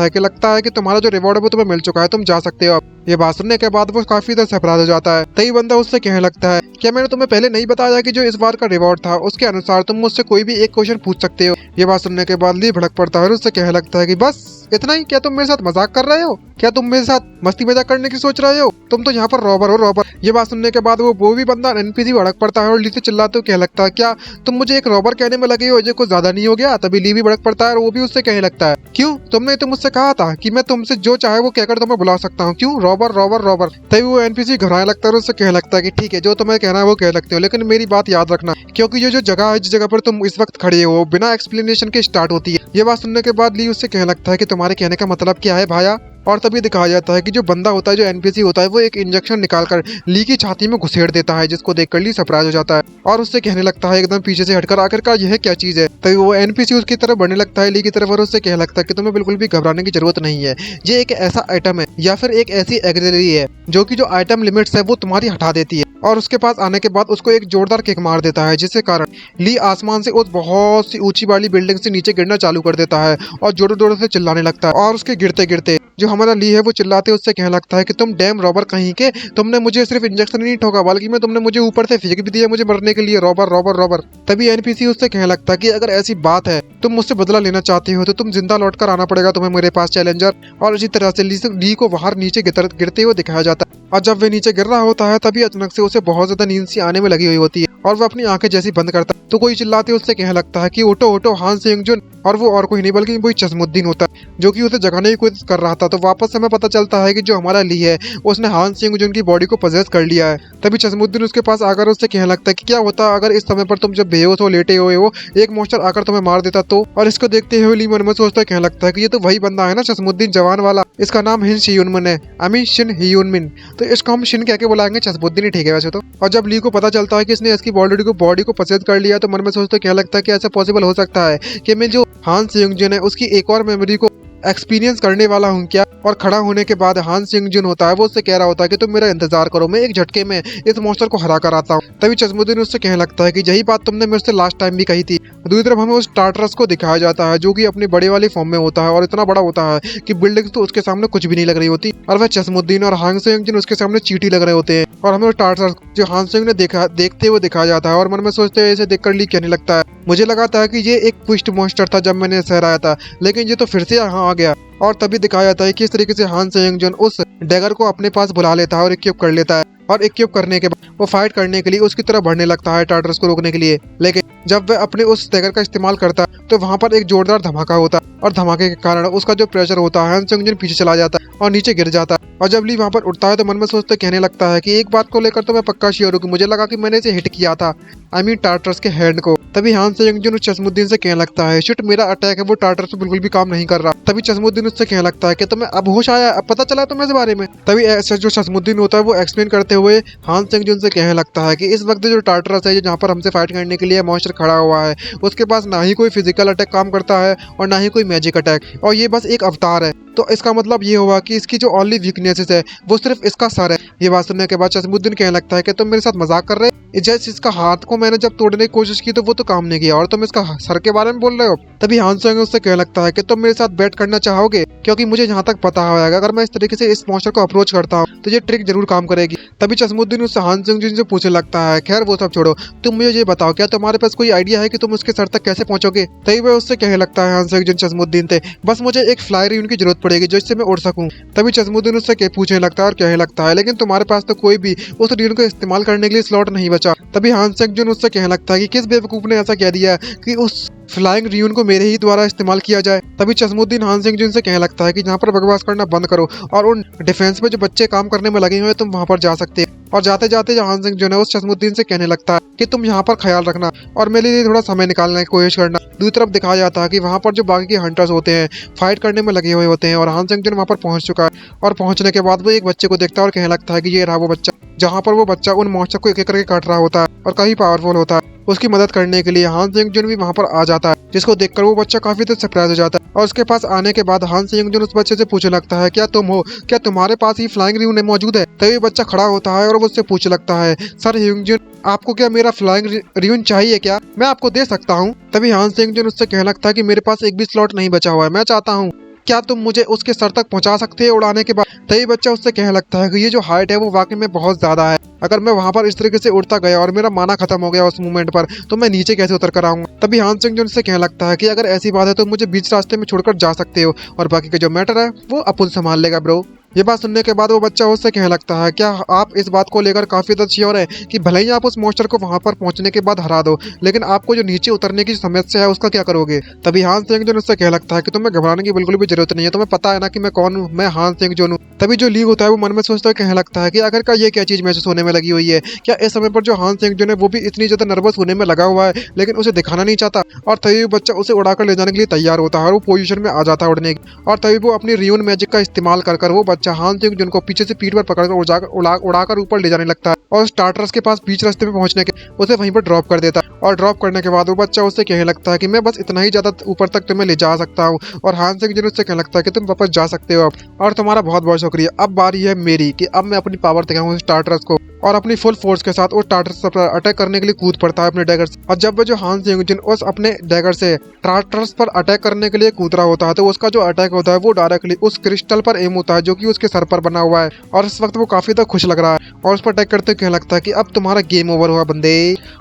है कि तुम्हारा जो रिवॉर्ड है वो तुम्हें मिल चुका है, तुम जा सकते हो। ये बात सुनने के बाद वो काफी ज्यादा सरप्राइज हो जाता है। तभी बंदा उससे कहने लगता है, क्या मैंने तुम्हें पहले नहीं बताया कि जो इस बार का रिवॉर्ड था उसके अनुसार तुम मुझसे कोई भी एक क्वेश्चन पूछ सकते हो। ये बात सुनने के बाद ली भड़क पड़ता है और उससे कहने लगता है कि बस इतना ही? क्या तुम मेरे साथ मजाक कर रहे हो? क्या तुम मेरे साथ मस्ती मजाक करने की सोच रहे हो? तुम तो यहाँ पर रॉबर हो, रॉबर। ये बात सुनने के बाद वो भी बंदा एनपीसी भड़क पड़ता है और ली से चिल्लाते हुए कहने लगता है, क्या तुम मुझे एक रॉबर कहने में लगे हो? ये कुछ ज्यादा नहीं हो गया? तभी ली भी भड़क पड़ता है और वो भी उससे कहने लगता है, क्यों तुमने तो मुझसे कहा था कि मैं तुमसे जो चाहे वो कहकर तुम्हें बुला सकता हूँ, क्यों रॉबर रॉबर रॉबर? तभी वो एनपीसी घबराने लगता है और उससे कहने लगता है कि ठीक है जो तुम्हें कहना है वो कह लगते हो, लेकिन मेरी बात याद रखना, क्योंकि ये जो जगह है जिस जगह पर तुम इस वक्त खड़े हो बिना एक्सप्लेनेशन के स्टार्ट होती है। ये बात सुनने के बाद ली उससे कहने लगता है कि तुम्हारे कहने का मतलब क्या है भाया? और तभी दिखाया जाता है कि जो बंदा होता है जो एनपीसी होता है वो एक इंजेक्शन निकालकर ली की छाती में घुसेड़ देता है, जिसको देखकर ली सरप्राइज हो जाता है और उससे कहने लगता है एकदम पीछे से हटकर, आखिरकार यह क्या चीज है? तभी वो एनपीसी उसकी तरफ बढ़ने लगता है ली की तरफ और उससे कहने लगता है कि तुम्हें बिल्कुल भी घबराने की जरूरत नहीं है, ये एक ऐसा आइटम है या फिर एक ऐसी एक्सेसरी है जो कि जो आइटम लिमिट्स है वो तुम्हारी हटा देती है। और उसके पास आने के बाद उसको एक जोरदार किक मार देता है, जिसके कारण ली आसमान से उस बहुत सी ऊंची वाली बिल्डिंग से नीचे गिरना चालू कर देता है और जोरों जोरों से चिल्लाने लगता है। और उसके गिरते गिरते जो हमारा ली है वो चिल्लाते उससे कहने लगता है कि तुम डैम रॉबर कहीं के, तुमने मुझे सिर्फ इंजेक्शन ही नहीं ठोका बल्कि मैं तुमने मुझे ऊपर से फेंक भी दिया मुझे मरने के लिए, रॉबर रॉबर रॉबर। तभी एनपीसी उससे कहने लगता है कि अगर ऐसी बात है तुम मुझसे बदला लेना चाहते हो तो तुम जिंदा लौट कर आना पड़ेगा तुम्हें मेरे पास चैलेंजर। और इसी तरह से ली को बाहर नीचे गिरते हुए दिखाया जाता है और जब वे नीचे गिर रहा होता है तभी अचानक से उसे बहुत ज्यादा नींद सी आने में लगी हुई होती है और वो अपनी आंखें जैसी बंद करता है तो कोई चिल्लाते उससे कहने लगता है कि उठो उठो हान सेयोंग जुन। और वो और कोई नहीं बल्कि वही चश्मुद्दीन होता है जो कि उसे जगाने की कोशिश कर रहा था। तो वापस हमें पता चलता है कि जो हमारा ली है उसने हान सेयोंग जुन की बॉडी को पजेस कर लिया है। तभी चश्मुद्दीन उसके पास आकर उससे कहने लगता है कि क्या होता अगर इस समय पर तुम जब बेहोश हो लेटे हुए हो एक मॉन्स्टर आकर तुम्हें मार देता तो? और इसको देखते हुए ली मन में सोचता है, कहने लगता है कि ये तो वही बंदा है ना चश्मुद्दीन जवान वाला, इसका नाम हिन शियुनमिन है, अमी शिन हियुनमिन, तो इसको हम शिन कह के बुलाएंगे, चश्मुद्दीन ही ठीक है वैसे तो। और जब ली को पता चलता है कि इसने इसकी बॉडी को पसेज कर लिया तो मन में सोचते क्या लगता है कि ऐसा पॉसिबल हो सकता है कि मैं जो हान सेयोंग जुन है उसकी एक और मेमोरी को एक्सपीरियंस करने वाला हूँ क्या? और खड़ा होने के बाद हान सेयोंग जुन होता है वो उससे कह रहा होता है कि तुम मेरा इंतजार करो, मैं एक झटके में इस मॉन्स्टर को हरा कर आता हूँ। तभी चश्मुद्दीन उससे कहने लगता है कि यही बात तुमने मेरे से लास्ट टाइम भी कही थी। दूसरी तरफ हमें उस टार्टरस को दिखाया जाता है जो कि अपनी बड़े वाली फॉर्म में होता है और इतना बड़ा होता है कि बिल्डिंग्स तो उसके सामने कुछ भी नहीं लग रही होती और वह चश्मुद्दीन और हान सेयोंग जुन उसके सामने चींटी लग रहे होते हैं। और हमें टार्टरस जो हान सेयोंग ने देखते हुए दिखाया जाता है और मन में सोचते हुए इसे देखकर ली कहने लगता है, मुझे लगा था कि ये एक क्विस्ट मॉन्स्टर था जब मैंने सहराया था, लेकिन ये तो फिर से यहाँ आ आ गया। और तभी दिखाया जाता है कि इस तरीके से हान सेयोंगजुन उस डैगर को अपने पास बुला लेता है और इक्विप कर लेता है। और इक्विप करने के बाद वो फाइट करने के लिए उसकी तरफ बढ़ने लगता है टार्टरस को रोकने के लिए। लेकिन जब वह अपने उस डैगर का इस्तेमाल करता है तो वहां पर एक जोरदार धमाका होता है और धमाके के कारण उसका जो प्रेशर होता है हान सेयोंगजुन पीछे चला जाता है और नीचे गिर जाता है। और जब ली वहां पर उठता है तो मन में सोचते कहने लगता है कि एक बात को लेकर तो मैं पक्का श्योर हूँ कि मुझे लगा कि मैंने इसे हिट किया था, आई मीन टार्टरस के हैंड को। तभी हान सेयोंगजुन उस चश्मुद्दीन से कहने लगता है शिट, मेरा अटैक है वो टार्टरस पे बिल्कुल भी काम नहीं कर रहा। तभी चश्मुद्दीन उससे कहने लगता है कि तुम्हें अब होश आया, अब पता चला तुम्हें इस बारे में। तभी ऐसा जो चश्मुद्दीन होता है वो एक्सप्लेन करते हुए हान सेयोंगजुन से कहने लगता है कि इस वक्त जो टार्टरस है जहाँ पर हमसे फाइट करने के लिए मॉन्स्टर खड़ा हुआ है, उसके पास ना ही कोई फिजिकल अटैक काम करता है और ना ही कोई मैजिक अटैक, और ये बस एक अवतार है। तो इसका मतलब ये हुआ कि इसकी जो ओनली वीकनेसेस है वो सिर्फ इसका सर है। ये बात सुनने के बाद चश्मुद्दीन कहने लगता है कि तुम मेरे साथ मजाक कर रहे हो, जैसे इसका हाथ को मैंने जब तोड़ने की कोशिश की तो वो तो काम नहीं किया और तुम इसका सर के बारे में बोल रहे हो। तभी हान सेयोंगजुन उससे कहने लगता है कि तुम मेरे साथ बैट करना चाहोगे, क्योंकि मुझे जहाँ तक पता है अगर मैं इस तरीके से इस मॉन्स्टर को अप्रोच करता हूँ तो ये ट्रिक जरूर काम करेगी। तभी चश्मुद्दीन उससे हान सेयोंगजुन से पूछने लगता है खैर वो सब छोड़ो, तुम मुझे ये बताओ क्या तुम्हारे पास कोई आइडिया है कि तुम उसके सर तक कैसे पहुंचोगे। तभी वह उससे कहने लगता है हान सेयोंगजुन चश्मुद्दीन से बस मुझे एक फ्लाई रियून की जरूरत पड़ेगी जिससे मैं उड़ सकूं। तभी चश्मुद्दीन उससे पूछने लगता है और कहने लगता है लेकिन तुम्हारे पास तो कोई भी उस रियून को इस्तेमाल करने के लिए स्लॉट नहीं बचा। तभी हान सेयोंगजुन उससे कहने लगता है कि किस बेवकूफ ने ऐसा कह दिया कि उस फ्लाइंग रियून को मेरे ही द्वारा इस्तेमाल किया जाए। तभी चश्मुद्दीन हान सेयोंगजुन से कहने लगता है कि जहाँ पर बकवास करना बंद करो और उन डिफेंस में जो बच्चे काम करने में लगे हुए हैं तुम वहां पर जा सकते हैं। और जाते जाते हान सेयोंगजुन है उस चश्मुद्दीन से कहने लगता है कि तुम यहाँ पर ख्याल रखना और मेरे लिए थोड़ा समय निकालने की कोशिश करना। दूसरी तरफ दिखाया जाता है कि वहाँ पर जो बाकी के हंटर्स होते हैं फाइट करने में लगे हुए होते हैं और हान सेयोंगजुन वहाँ पर पहुंच चुका है। और पहुंचने के बाद वो एक बच्चे को देखता है और कहने लगता है कि ये रहा वो बच्चा, जहाँ पर वो बच्चा उन मॉन्स्टर को एक एक करके काट रहा होता है और काफी पावरफुल होता है। उसकी मदद करने के लिए हान सेयोंगजुन भी वहाँ पर आ जाता है, जिसको देखकर वो बच्चा काफी देर सरप्राइज हो जाता है। और उसके पास आने के बाद हान सेयोंगजुन उस बच्चे से पूछने लगता है क्या तुम हो, क्या तुम्हारे पास ही फ्लाइंग रियून मौजूद है। तभी बच्चा खड़ा होता है और वो उससे पूछने लगता है सर सेयोंगजुन आपको क्या मेरा फ्लाइंग रियून चाहिए, क्या मैं आपको दे सकता हूँ। तभी हान सेयोंगजुन उससे कहने लगता है कि मेरे पास एक भी स्लॉट नहीं बचा हुआ है, मैं चाहता हूँ क्या तुम मुझे उसके सर तक पहुंचा सकते हो उड़ाने के बाद। तभी बच्चा उससे कहने लगता है कि ये जो हाइट है वो वाकई में बहुत ज्यादा है, अगर मैं वहां पर इस तरीके से उड़ता गया और मेरा माना खत्म हो गया उस मूवमेंट पर तो मैं नीचे कैसे उतर कर आऊंगा। तभी हान सेयोंगजुन से कहने लगता है कि अगर ऐसी बात है तो मुझे बीच रास्ते में छोड़कर जा सकते हो और बाकी का जो मैटर है वो अपुन संभाल लेगा ब्रो। ये बात सुनने के बाद वो बच्चा उससे कहने लगता है क्या आप इस बात को लेकर काफी ज्यादा श्योर है कि भले ही आप उस मॉन्स्टर को वहां पर पहुंचने के बाद हरा दो, लेकिन आपको जो नीचे उतरने की समस्या है उसका क्या करोगे। तभी हान सेयोंगजुन उससे कहने लगता है कि तुम्हें घबराने की बिल्कुल भी जरूरत नहीं है, तुम्हें पता है ना कि मैं कौन हूँ, मैं हान सेयोंगजुन हूँ। तभी जो ली होता है वो मन में सोचता है कहने लगता है कि आखिर का ये क्या चीज महसूस होने में लगी हुई है, क्या इस समय पर जो हान सेयोंगजुन है वो भी इतनी ज्यादा नर्वस होने में लगा हुआ है लेकिन उसे दिखाना नहीं चाहता। और तभी बच्चा उसे उड़ाकर ले जाने के लिए तैयार होता है और वो पोजीशन में आ जाता है उड़ने की। और तभी वो अपनी रियून मैजिक का इस्तेमाल कर वो बच्चा हान सेयोंगजुन को पीछे से पीठ पर पकड़कर उड़ाकर ऊपर ले जाने लगता है और टार्टरस के पास बीच रास्ते में पहुंचने के उसे वहीं पर ड्रॉप कर देता है। और ड्रॉप करने के बाद वो बच्चा उससे कहने लगता है कि मैं बस इतना ही ज्यादा ऊपर तक तुम्हें ले जा सकता हूँ। और हान सेयोंगजुन उससे कहने लगता है कि तुम वापस जा सकते हो अब, और तुम्हारा बहुत बहुत शुक्रिया, अब बारी है मेरी कि अब मैं अपनी पावर दिखाऊंगा टार्टरस को। और अपनी फुल फोर्स के साथ वो टार्टरस पर अटैक करने के लिए कूद पड़ता है अपने डैगर से। और जब वो जो हान सेयोंगजुन उस अपने डैगर से टार्टरस पर अटैक करने के लिए कूद रहा होता है तो उसका जो अटैक होता है वो डायरेक्टली उस क्रिस्टल पर एम होता है जो कि उसके सर पर बना हुआ है। और इस वक्त वो काफी ज्यादा खुश लग रहा है और उस पर अटैक करते कहने लगता है कि अब तुम्हारा गेम ओवर हुआ बंदे।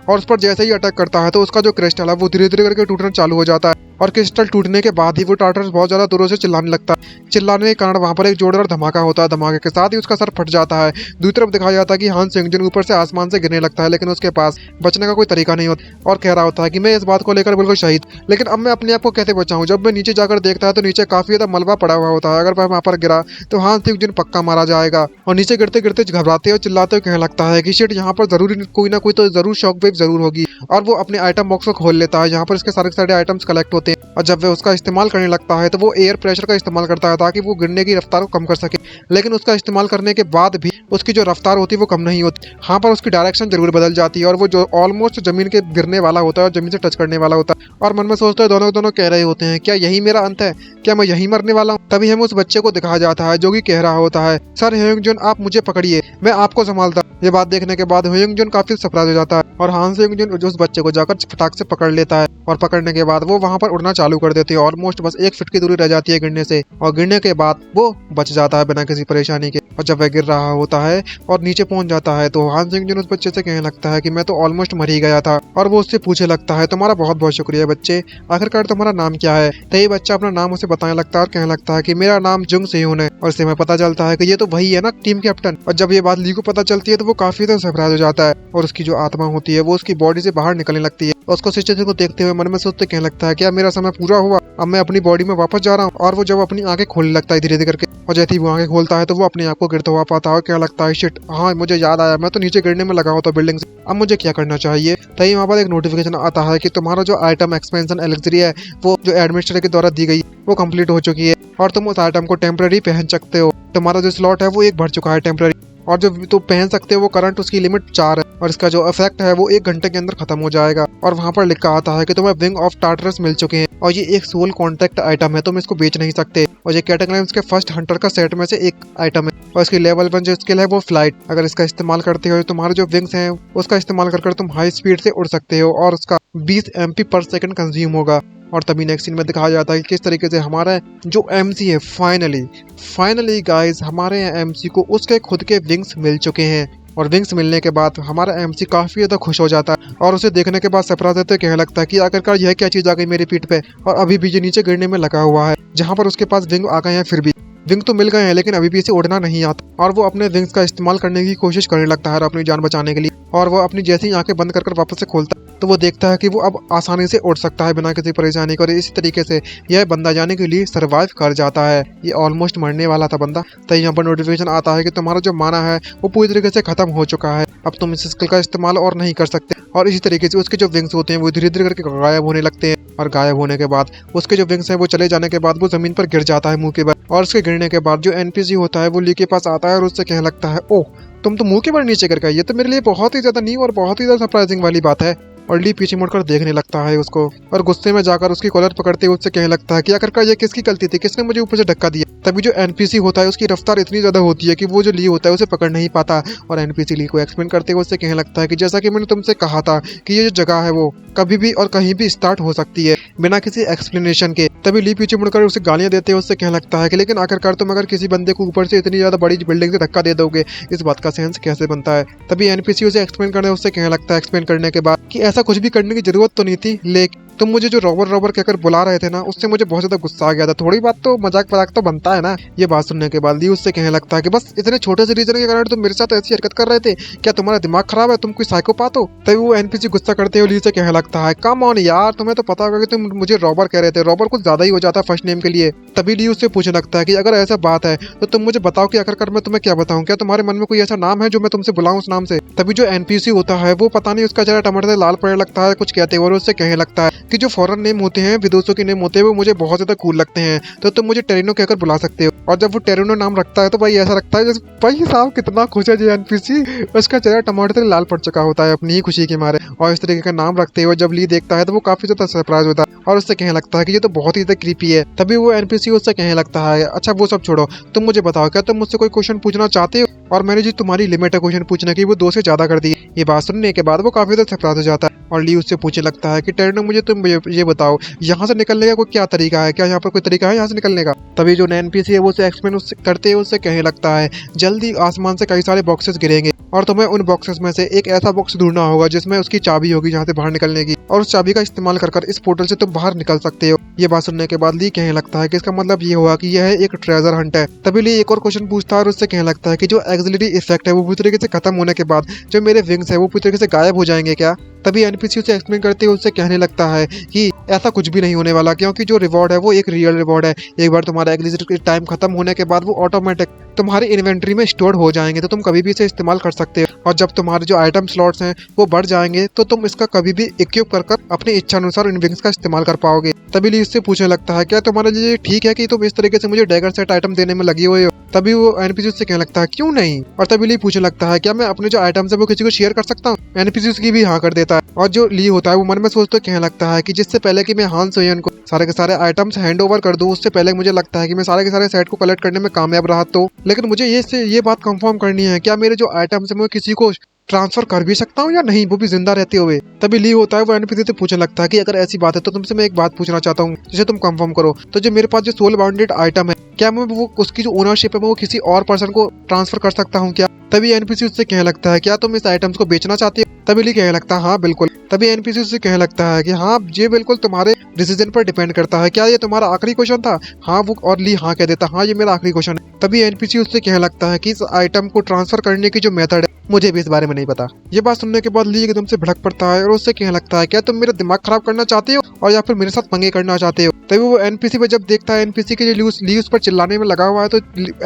और उस पर जैसे ही अटैक करता है तो उसका जो क्रिस्टल है वो धीरे धीरे करके टूटना चालू हो जाता है और क्रिस्टल टूटने के बाद ही वो टार्टरस बहुत ज्यादा दूरों से चिल्लाने लगता है। चिल्लाने के कारण वहां पर एक जोरदार धमाका होता है, धमाके के साथ ही उसका सर फट जाता है। दूसरी तरफ दिखाया जाता है कि हान सेयोंगजुन ऊपर से आसमान से गिरने लगता है लेकिन उसके पास बचने का कोई तरीका नहीं होता और कह रहा होता है कि मैं इस बात को लेकर बिल्कुल शहीद, लेकिन अब मैं अपने आप को कैसे बचाऊं। जब मैं नीचे जाकर देखता है तो नीचे काफी ज्यादा मलबा पड़ा हुआ होता है, अगर मैं वहां पर गिरा तो हान सेयोंगजुन पक्का मारा जाएगा। और नीचे गिरते गिरते घबराते और चिल्लाते हुए कहने लगता है कि शिट, यहाँ पर जरूरी कोई ना कोई तो जरूर शॉक वेव जरूर होगी। और वो अपने आइटम बॉक्स को खोल लेता है जहाँ पर इसके सारे आइटम्स कलेक्ट होते हैं। और जब वे उसका इस्तेमाल करने लगता है तो वो एयर प्रेशर का इस्तेमाल करता है ताकि वो गिरने की रफ्तार को कम कर सके, लेकिन उसका इस्तेमाल करने के बाद भी उसकी जो रफ्तार होती है वो कम नहीं होती। हाँ, पर उसकी डायरेक्शन जरूर बदल जाती है और वो जो ऑलमोस्ट जमीन के गिरने वाला होता है और जमीन से टच करने वाला होता है। और मन में सोचते हैं दोनों कह रहे होते हैं क्या यही मेरा अंत है, क्या मैं यही मरने वाला हूँ। तभी हमें उस बच्चे को दिखाया जाता है जो कि कह रहा होता है सर सेयोंगजुन आप मुझे पकड़िए, मैं आपको संभालता। ये बात देखने के बाद ह्यूंग जुन काफी सरप्राइज हो जाता है और हान से ह्यूंग जुन उस बच्चे को जाकर फटाक से पकड़ लेता है और पकड़ने के बाद वो वहां पर उड़ना चालू कर देती है। ऑलमोस्ट बस 1 फीट की दूरी रह जाती है गिरने से और गिरने के बाद वो बच जाता है बिना किसी परेशानी के। और जब वह गिर रहा होता है और नीचे पहुंच जाता है तो हान सिंह जुन उस बच्चे से कहने लगता है कि मैं तो ऑलमोस्ट मर ही गया था। और वो उससे पूछने लगता है तुम्हारा बहुत बहुत शुक्रिया बच्चे, आखिरकार तुम्हारा नाम क्या है। तो ये बच्चा अपना नाम उसे बताने लगता है और कहने लगता है कि मेरा नाम जुंग सेह्यून है। और इससे हमें पता चलता है कि ये तो वही है ना टीम कैप्टन। और जब ये बात ली को पता चलती है तो वो काफी ज्यादा सरप्राइज हो जाता है और उसकी जो आत्मा होती है वो उसकी बॉडी से बाहर निकलने लगती है। और उसको सिचुएशन को देखते हुए मन में सोचते कहने लगता है क्या मेरा समय पूरा हुआ, अब मैं अपनी बॉडी में वापस जा रहा हूँ। और वो जब अपनी आंखें खोलने लगता है धीरे धीरे करके और जैसे ही वो आंखें खोलता है तो वो अपने आप को गिरता हुआ पाता है और क्या लगता है शिट, हाँ मुझे याद आया, मैं तो नीचे गिरने में लगा हुआ था बिल्डिंग से, अब मुझे क्या करना चाहिए। तभी वहाँ पर एक नोटिफिकेशन आता है कि तुम्हारा जो आइटम एक्सपेंशन एलेक्सरी है वो जो एडमिनिस्ट्रेटर के द्वारा दी गई वो कंप्लीट हो चुकी है और तुम उस आइटम को टेम्पररी पहन सकते हो। तुम्हारा जो स्लॉट है वो 1 भर चुका है टेम्पररी और जो तो पहन सकते हो वो करंट उसकी लिमिट 4 है और इसका जो इफेक्ट है वो 1 घंटे के अंदर खत्म हो जाएगा। और वहाँ पर लिखा आता है कि तुम्हें विंग ऑफ टार्टरस मिल चुके हैं और ये एक सोल कॉन्टैक्ट आइटम है, तुम इसको बेच नहीं सकते। और ये कैटेगराइज के फर्स्ट हंटर का सेट में से एक आइटम है और इसकी लेवल 1 जो स्किल है वो फ्लाइट। अगर इसका इस्तेमाल करते हो तुम्हारे जो विंग्स हैं उसका इस्तेमाल कर तुम हाई स्पीड से उड़ सकते हो और उसका 20 MP पर सेकंड कंज्यूम होगा। और तभी नेक्स्ट सीन में दिखाया जाता है कि किस तरीके से हमारा जो MC है फाइनली गाइस हमारे MC को उसके खुद के विंग्स मिल चुके हैं। और विंग्स मिलने के बाद हमारा MC काफी ज्यादा खुश हो जाता है और उसे देखने के बाद सरप्राइज होते कहने लगता है कि आखिरकार यह क्या चीज आ गई मेरी पीठ पे और अभी भी ये नीचे गिरने में लगा हुआ है, जहाँ पर उसके पास विंग आ गए हैं। फिर भी विंग तो मिल गए हैं लेकिन अभी भी इसे उड़ना नहीं आता और वो अपने विंग्स का इस्तेमाल करने की कोशिश करने लगता है अपनी जान बचाने के लिए। और वो अपनी जैसी ही आंखें बंद कर वापस से खोलता है तो वो देखता है कि वो अब आसानी से उड़ सकता है बिना किसी परेशानी के। और इसी तरीके से यह बंदा जाने के लिए सरवाइव कर जाता है। ये ऑलमोस्ट मरने वाला था बंदा। तो यहाँ पर नोटिफिकेशन आता है कि तुम्हारा जो माना है वो पूरी तरीके से खत्म हो चुका है, अब तुम इस स्किल का इस्तेमाल और नहीं कर सकते। और इसी तरीके से उसके जो विंग्स होते हैं वो धीरे धीरे करके गायब होने लगते हैं और गायब होने के बाद उसके जो विंग्स हैं वो चले जाने के बाद वो जमीन पर गिर जाता है मुंह के बल। और उसके गिरने के बाद जो NPC होता है वो ली के पास आता है और उससे कहने लगता है ओह तुम तो मुंह के बल नीचे गिर गए, ये तो मेरे लिए बहुत ही ज्यादा न्यू और बहुत ही ज्यादा सरप्राइजिंग वाली बात है। और ली पीछे मुड़कर देखने लगता है उसको और गुस्से में जाकर उसकी कॉलर पकड़ते हुए उससे कहने लगता है कि आखिरकार ये किसकी गलती थी, किसने मुझे ऊपर से धक्का दिया। तभी जो NPC होता है उसकी रफ्तार इतनी ज्यादा होती है कि वो जो ली होता है उसे पकड़ नहीं पाता और NPC ली को एक्सप्लेन करते हुए उससे कहने लगता है कि जैसा कि मैंने तुमसे कहा था कि ये जो जगह है वो कभी भी और कहीं भी स्टार्ट हो सकती है बिना किसी एक्सप्लेनेशन के। तभी ली पीछे मुड़कर उसे गालियां देते हुए उससे कहने लगता है कि लेकिन आखिरकार तुम अगर किसी बंदे को ऊपर से इतनी ज्यादा बड़ी बिल्डिंग से धक्का दे दोगे इस बात का सेंस कैसे बनता है। तभी NPC उसे एक्सप्लेन करने उससे कहने लगता है एक्सप्लेन करने के बाद कि ऐसा कुछ भी करने की जरूरत तो नहीं थी, लेकिन तुम मुझे जो रॉबर कहकर बुला रहे थे ना उससे मुझे बहुत ज्यादा गुस्सा आ गया था, थोड़ी बात तो मजाक तो बनता है ना। ये बात सुनने के बाद ली उससे कहने लगता है कि बस इतने छोटे से रीजन के कारण तुम मेरे साथ ऐसी हरकत कर रहे थे, क्या तुम्हारा दिमाग खराब है, तुम कोई साइकोपाथ हो। तभी वो NPC गुस्सा करते हुए ली से कहने लगता है कम ऑन यार, तुम्हें तो पता होगा कि तुम मुझे रॉबर कह रहे थे, रॉबर कुछ ज्यादा ही हो जाता है फर्स्ट नेम के लिए। तभी ली उससे पूछने लगता है कि अगर ऐसा बात है तो तुम मुझे बताओ कि आखिरकार मैं तुम्हें क्या बताऊं, क्या तुम्हारे मन में कोई ऐसा नाम है जो मैं तुमसे बुलाऊं उस नाम से। तभी जो NPC होता है वो पता नहीं उसका चेहरा टमाटर से लाल पड़ने लगता है कुछ कहते हुए और उससे कहने लगता है कि जो फॉरेन नेम होते हैं विदेशों के नेम होते हैं वो मुझे बहुत ज्यादा कूल लगते हैं, तो तुम मुझे टेरिनो कहकर बुला सकते हो। और जब वो टेरिनो नाम रखता है तो भाई ऐसा लगता है जैसे भाई साहब कितना खुश है जो NPC, उसका चेहरा टमाटर से लाल पड़ चुका होता है अपनी ही खुशी के मारे। और इस तरीके का नाम रखते हुए जब ली देखता है तो वो काफी ज्यादा सरप्राइज होता है और उससे कहने लगता है कि ये तो बहुत ही ज्यादा क्रीपी है। तभी वो NPC उससे कहने लगता है अच्छा वो सब छोड़ो, तुम मुझे बताओ क्या तुम मुझसे कोई क्वेश्चन पूछना चाहते हो। और मैंने जी तुम्हारी लिमिट है क्वेश्चन पूछने की वो 2 से ज्यादा कर दी। ये बात सुनने के बाद वो काफी ज्यादा सरप्राइज हो जाता है और ली उससे पूछने लगता है कि टेरिनो मुझे तुम ये बताओ यहाँ से निकलने का कोई क्या तरीका है, क्या यहाँ पर कोई तरीका है यहाँ से निकलने का। तभी जो NPC है वो उसे एक्सप्लेन करते हुए उससे कहने लगता है जल्दी आसमान से कई सारे बॉक्सेस गिरेंगे और तुम्हें उन बॉक्सेस में से एक ऐसा बॉक्स ढूंढना होगा जिसमें उसकी चाबी होगी जहाँ से बाहर निकलने की, और उस चाबी का इस्तेमाल कर इस पोर्टल से तुम बाहर निकल सकते हो। ये बात सुनने के बाद ली कहने लगता है कि इसका मतलब ये हुआ कि यह एक ट्रेजर हंट है। तभी ली एक और क्वेश्चन पूछता है और उससे कहने लगता है कि जो एक्सिलरी इफेक्ट है वो पूरी तरीके से खत्म होने के बाद जो मेरे विंग्स है वो पूरी तरीके से गायब हो जाएंगे क्या। तभी NPC उसे एक्सप्लेन करते हुए उससे कहने लगता है कि ऐसा कुछ भी नहीं होने वाला, क्योंकि जो रिवॉर्ड है वो एक रियल रिवॉर्ड है। एक बार तुम्हारा एक्सिलरी टाइम खत्म होने के बाद वो ऑटोमेटिक तुम्हारी इन्वेंट्री में स्टोर हो जाएंगे, तो तुम कभी भी इसे इस्तेमाल कर सकते हो। और जब तुम्हारे जो आइटम स्लॉट्स हैं वो बढ़ जाएंगे तो तुम इसका कभी भी इक्विप कर कर अपनी इच्छा अनुसार इन विंग्स का इस्तेमाल कर पाओगे। तभी ली उससे पूछने लगता है क्या तुम्हारे लिए ठीक है कि तुम इस तरीके से मुझे डैगर सेट आइटम देने में लगी हुई हो। तभी वो एनपीसी उससे कहने लगता है क्यों नहीं। और तभी ली पूछने लगता है क्या मैं अपने जो आइटम्स है वो किसी को शेयर कर सकता हूँ। एनपीसी उसकी भी हाँ कर देता है। और जो ली होता है वो मन में सोचते कहने लगता है कि जिससे पहले कि मैं हान सोयन को सारे के सारे आइटम्स हैंड ओवर कर दूं, उससे पहले मुझे लगता है कि मैं सारे के सारे सेट को कलेक्ट करने में कामयाब रहा तो। लेकिन मुझे ये बात कंफर्म करनी है क्या मेरे जो आइटम्स है मैं किसी को ट्रांसफर कर भी सकता हूँ या नहीं, वो भी जिंदा रहते हुए। तभी ली होता है वो एनपीसी से पूछने लगता है कि अगर ऐसी बात है तो तुमसे मैं एक बात पूछना चाहता हूँ जिसे तुम कंफर्म करो। तो जो मेरे पास जो सोल बाउंडेड आइटम है क्या मैं वो उसकी जो ओनरशिप है वो किसी और पर्सन को ट्रांसफर कर सकता हूँ क्या। तभी एनपीसी उससे कहने लगता है क्या तुम इस आइटम्स को बेचना चाहते हो। तभी ली कहने लगता है हाँ बिल्कुल। तभी एनपीसी उससे कहने लगता है कि हाँ ये बिल्कुल तुम्हारे डिसीजन पर डिपेंड करता है। क्या ये तुम्हारा आखिरी क्वेश्चन था। हाँ वो और ली हाँ कह देता हाँ ये मेरा आखिरी क्वेश्चन है। तभी एनपीसी उससे कहने लगता है कि इस आइटम को ट्रांसफर करने की जो मेथड है मुझे भी इस बारे में नहीं पता। ये बात सुनने के बाद ली एकदम से भड़क पड़ता है और उससे कहने लगता है क्या तुम मेरा दिमाग खराब करना चाहते हो और या फिर मेरे साथ पंगे करना चाहते हो। तभी वो एनपीसी पे जब देखता है एनपीसी के जो ली उस पर चिल्लाने में लगा हुआ है तो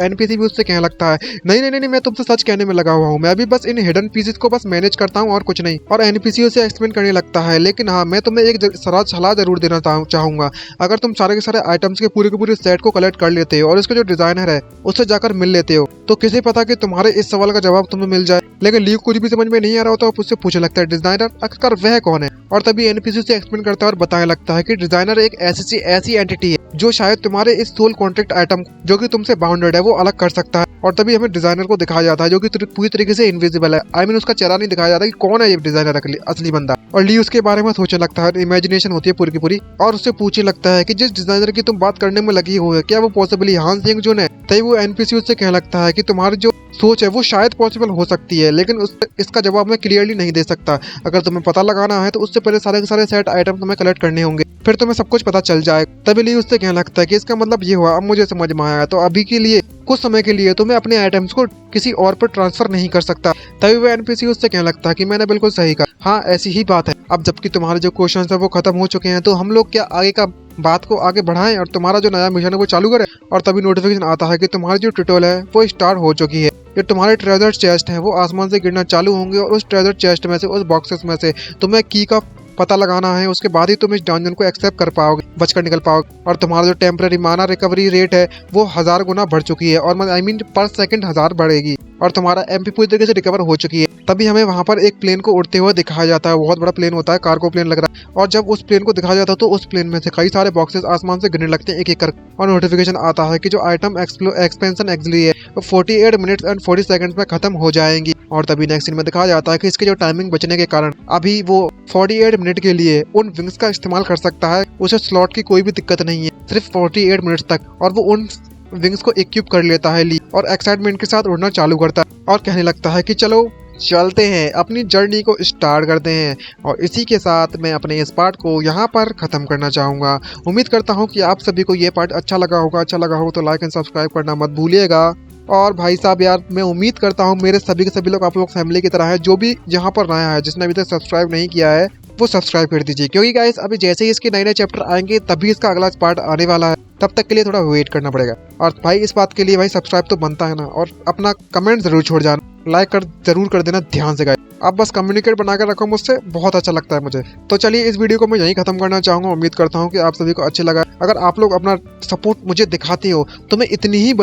एनपीसी भी उससे कहने लगता है नहीं नहीं नहीं मैं तुमसे सच कहने में लगा हुआ हूँ, मैं अभी बस इन हिडन पीसेस को बस मैनेज करता हूँ और कुछ नहीं। और एनपीसी उसे एक्सप्लेन करने लगता है लेकिन हाँ मैं तुम्हें एक सलाह जरूर देना चाहूंगा। अगर तुम सारे के सारे आइटम्स के पूरे सेट को कलेक्ट कर लेते हो और इसका जो डिजाइनर है उससे जाकर मिल लेते हो तो किसे पता कि तुम्हारे इस सवाल का जवाब तुम्हें मिल जाए। लेकिन ली कुछ भी समझ में नहीं आ रहा होता तो उससे पूछने लगता है डिजाइनर आखिरकार वह कौन है। और तभी एनपीसी से एक्सप्लेन करता है और बताने लगता है कि डिजाइनर एक ऐसी एंटिटी है जो शायद तुम्हारे इस सोल कॉन्ट्रैक्ट आइटम जो कि तुमसे बाउंडेड है वो अलग कर सकता है। और तभी हमें डिजाइनर को दिखाया जाता है जो कि पूरी तरीके से इनविजिबल है। आई मीन उसका चेहरा नहीं दिखाया जाता कि कौन है ये डिजाइनर असली बंदा। और ली उसके बारे में सोचने लगता है, इमेजिनेशन होती है पूरी की पूरी और उससे पूछने लगता है कि जिस डिजाइनर की तुम बात करने में लगी हुई है क्या वो पॉसिबली हान सिंह जुन है। तभी वो एनपीसी उससे कहने लगता है कि तुम्हारी जो सोच है वो शायद पॉसिबल हो सकती है लेकिन इसका जवाब मैं क्लियरली नहीं दे सकता। अगर तुम्हें पता लगाना है तो उससे पहले सारे के सारे सेट आइटम तुम्हें कलेक्ट करने होंगे फिर तुम्हें सब कुछ पता चल जाए। तभी ली उससे कहने लगता है कि इसका मतलब ये हुआ अब मुझे समझ में आया तो अभी के लिए कुछ समय के लिए तुम्हें अपने आइटम्स को किसी और पर ट्रांसफर नहीं कर सकता। तभी वो एनपीसी उससे कहने लगता है कि मैंने बिल्कुल सही कहा, हाँ ऐसी ही बात है। अब जबकि तुम्हारे जो क्वेश्चंस है वो खत्म हो चुके हैं तो हम लोग क्या आगे का बात को आगे बढ़ाएं और तुम्हारा जो नया मिशन है वो चालू करें। और तभी नोटिफिकेशन आता है कि तुम्हारी जो ट्यूटोरियल है वो स्टार्ट हो चुकी है। ये तुम्हारे ट्रेजर चेस्ट है वो आसमान से गिरना चालू होंगे और उस ट्रेजर चेस्ट में से उस बॉक्सेस में से तुम्हें की का पता लगाना है। उसके बाद ही तुम इस डंजन को एक्सेप्ट कर पाओगे, बचकर निकल पाओगे। और तुम्हारा जो टेम्पररी माना रिकवरी रेट है वो 1000 गुना बढ़ चुकी है और आई मीन पर सेकंड 1000 बढ़ेगी। और तुम्हारा एमपी पूरी तरीके से रिकवर हो चुकी है। तभी हमें वहां पर एक प्लेन को उड़ते हुए दिखाया जाता है। बहुत बड़ा प्लेन होता है, कार्गो प्लेन लग रहा है। और जब उस प्लेन को दिखाया जाता है तो उस प्लेन में से कई सारे बॉक्सेस आसमान से गिरने लगते हैं एक एक कर। और नोटिफिकेशन आता है कि जो आइटम एक्सपेंशन एक्सली है वो 48 मिनट्स एंड 40 सेकंड्स में खत्म हो जाएंगी। और तभी नेक्स्ट सीन में दिखाया जाता है कि इसके जो टाइमिंग बचने के कारण अभी वो 48 मिनट के लिए उन विंग्स का इस्तेमाल कर सकता है। उसे स्लॉट की कोई भी दिक्कत नहीं है, सिर्फ 48 मिनट्स तक। और वो उन विंग्स को इक्विप कर लेता है ली और एक्साइटमेंट के साथ उड़ना चालू करता है और कहने लगता है कि चलो चलते हैं, अपनी जर्नी को स्टार्ट करते हैं। और इसी के साथ मैं अपने इस पार्ट को यहाँ पर ख़त्म करना चाहूँगा। उम्मीद करता हूँ कि आप सभी को ये पार्ट अच्छा लगा होगा। अच्छा लगा हो तो लाइक एंड सब्सक्राइब करना मत भूलिएगा। और भाई साहब यार मैं उम्मीद करता हूँ मेरे सभी के सभी लोग आप लोग फैमिली की तरह है। जो भी यहाँ पर नया है जिसने अभी तक सब्सक्राइब नहीं किया है वो सब्सक्राइब कर दीजिए, क्योंकि गाइस अभी जैसे ही इसके नए नए चैप्टर आएंगे तभी इसका अगला पार्ट आने वाला है। तब तक के लिए थोड़ा वेट करना पड़ेगा। और भाई इस बात के लिए भाई सब्सक्राइब तो बनता है ना, और अपना कमेंट जरूर छोड़ जाना, लाइक जरूर कर देना ध्यान से गाइस। आप बस कम्युनिकेट बनाकर रखो मुझसे, बहुत अच्छा लगता है मुझे। तो चलिए इस वीडियो को मैं यहीं खत्म करना चाहूंगा। उम्मीद करता हूँ कि आप सभी को अच्छे लगा। अगर आप लोग अपना सपोर्ट मुझे दिखाते हो तो मैं इतनी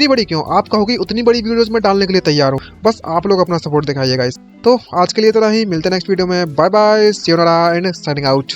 बड़ी क्यों आप कहोगे उतनी बड़ी वीडियोस में डालने के लिए तैयार हूँ। बस आप लोग अपना सपोर्ट दिखाइएगा। तो आज के लिए इतना ही, मिलते हैं नेक्स्ट वीडियो में। Bye bye, see you and signing out.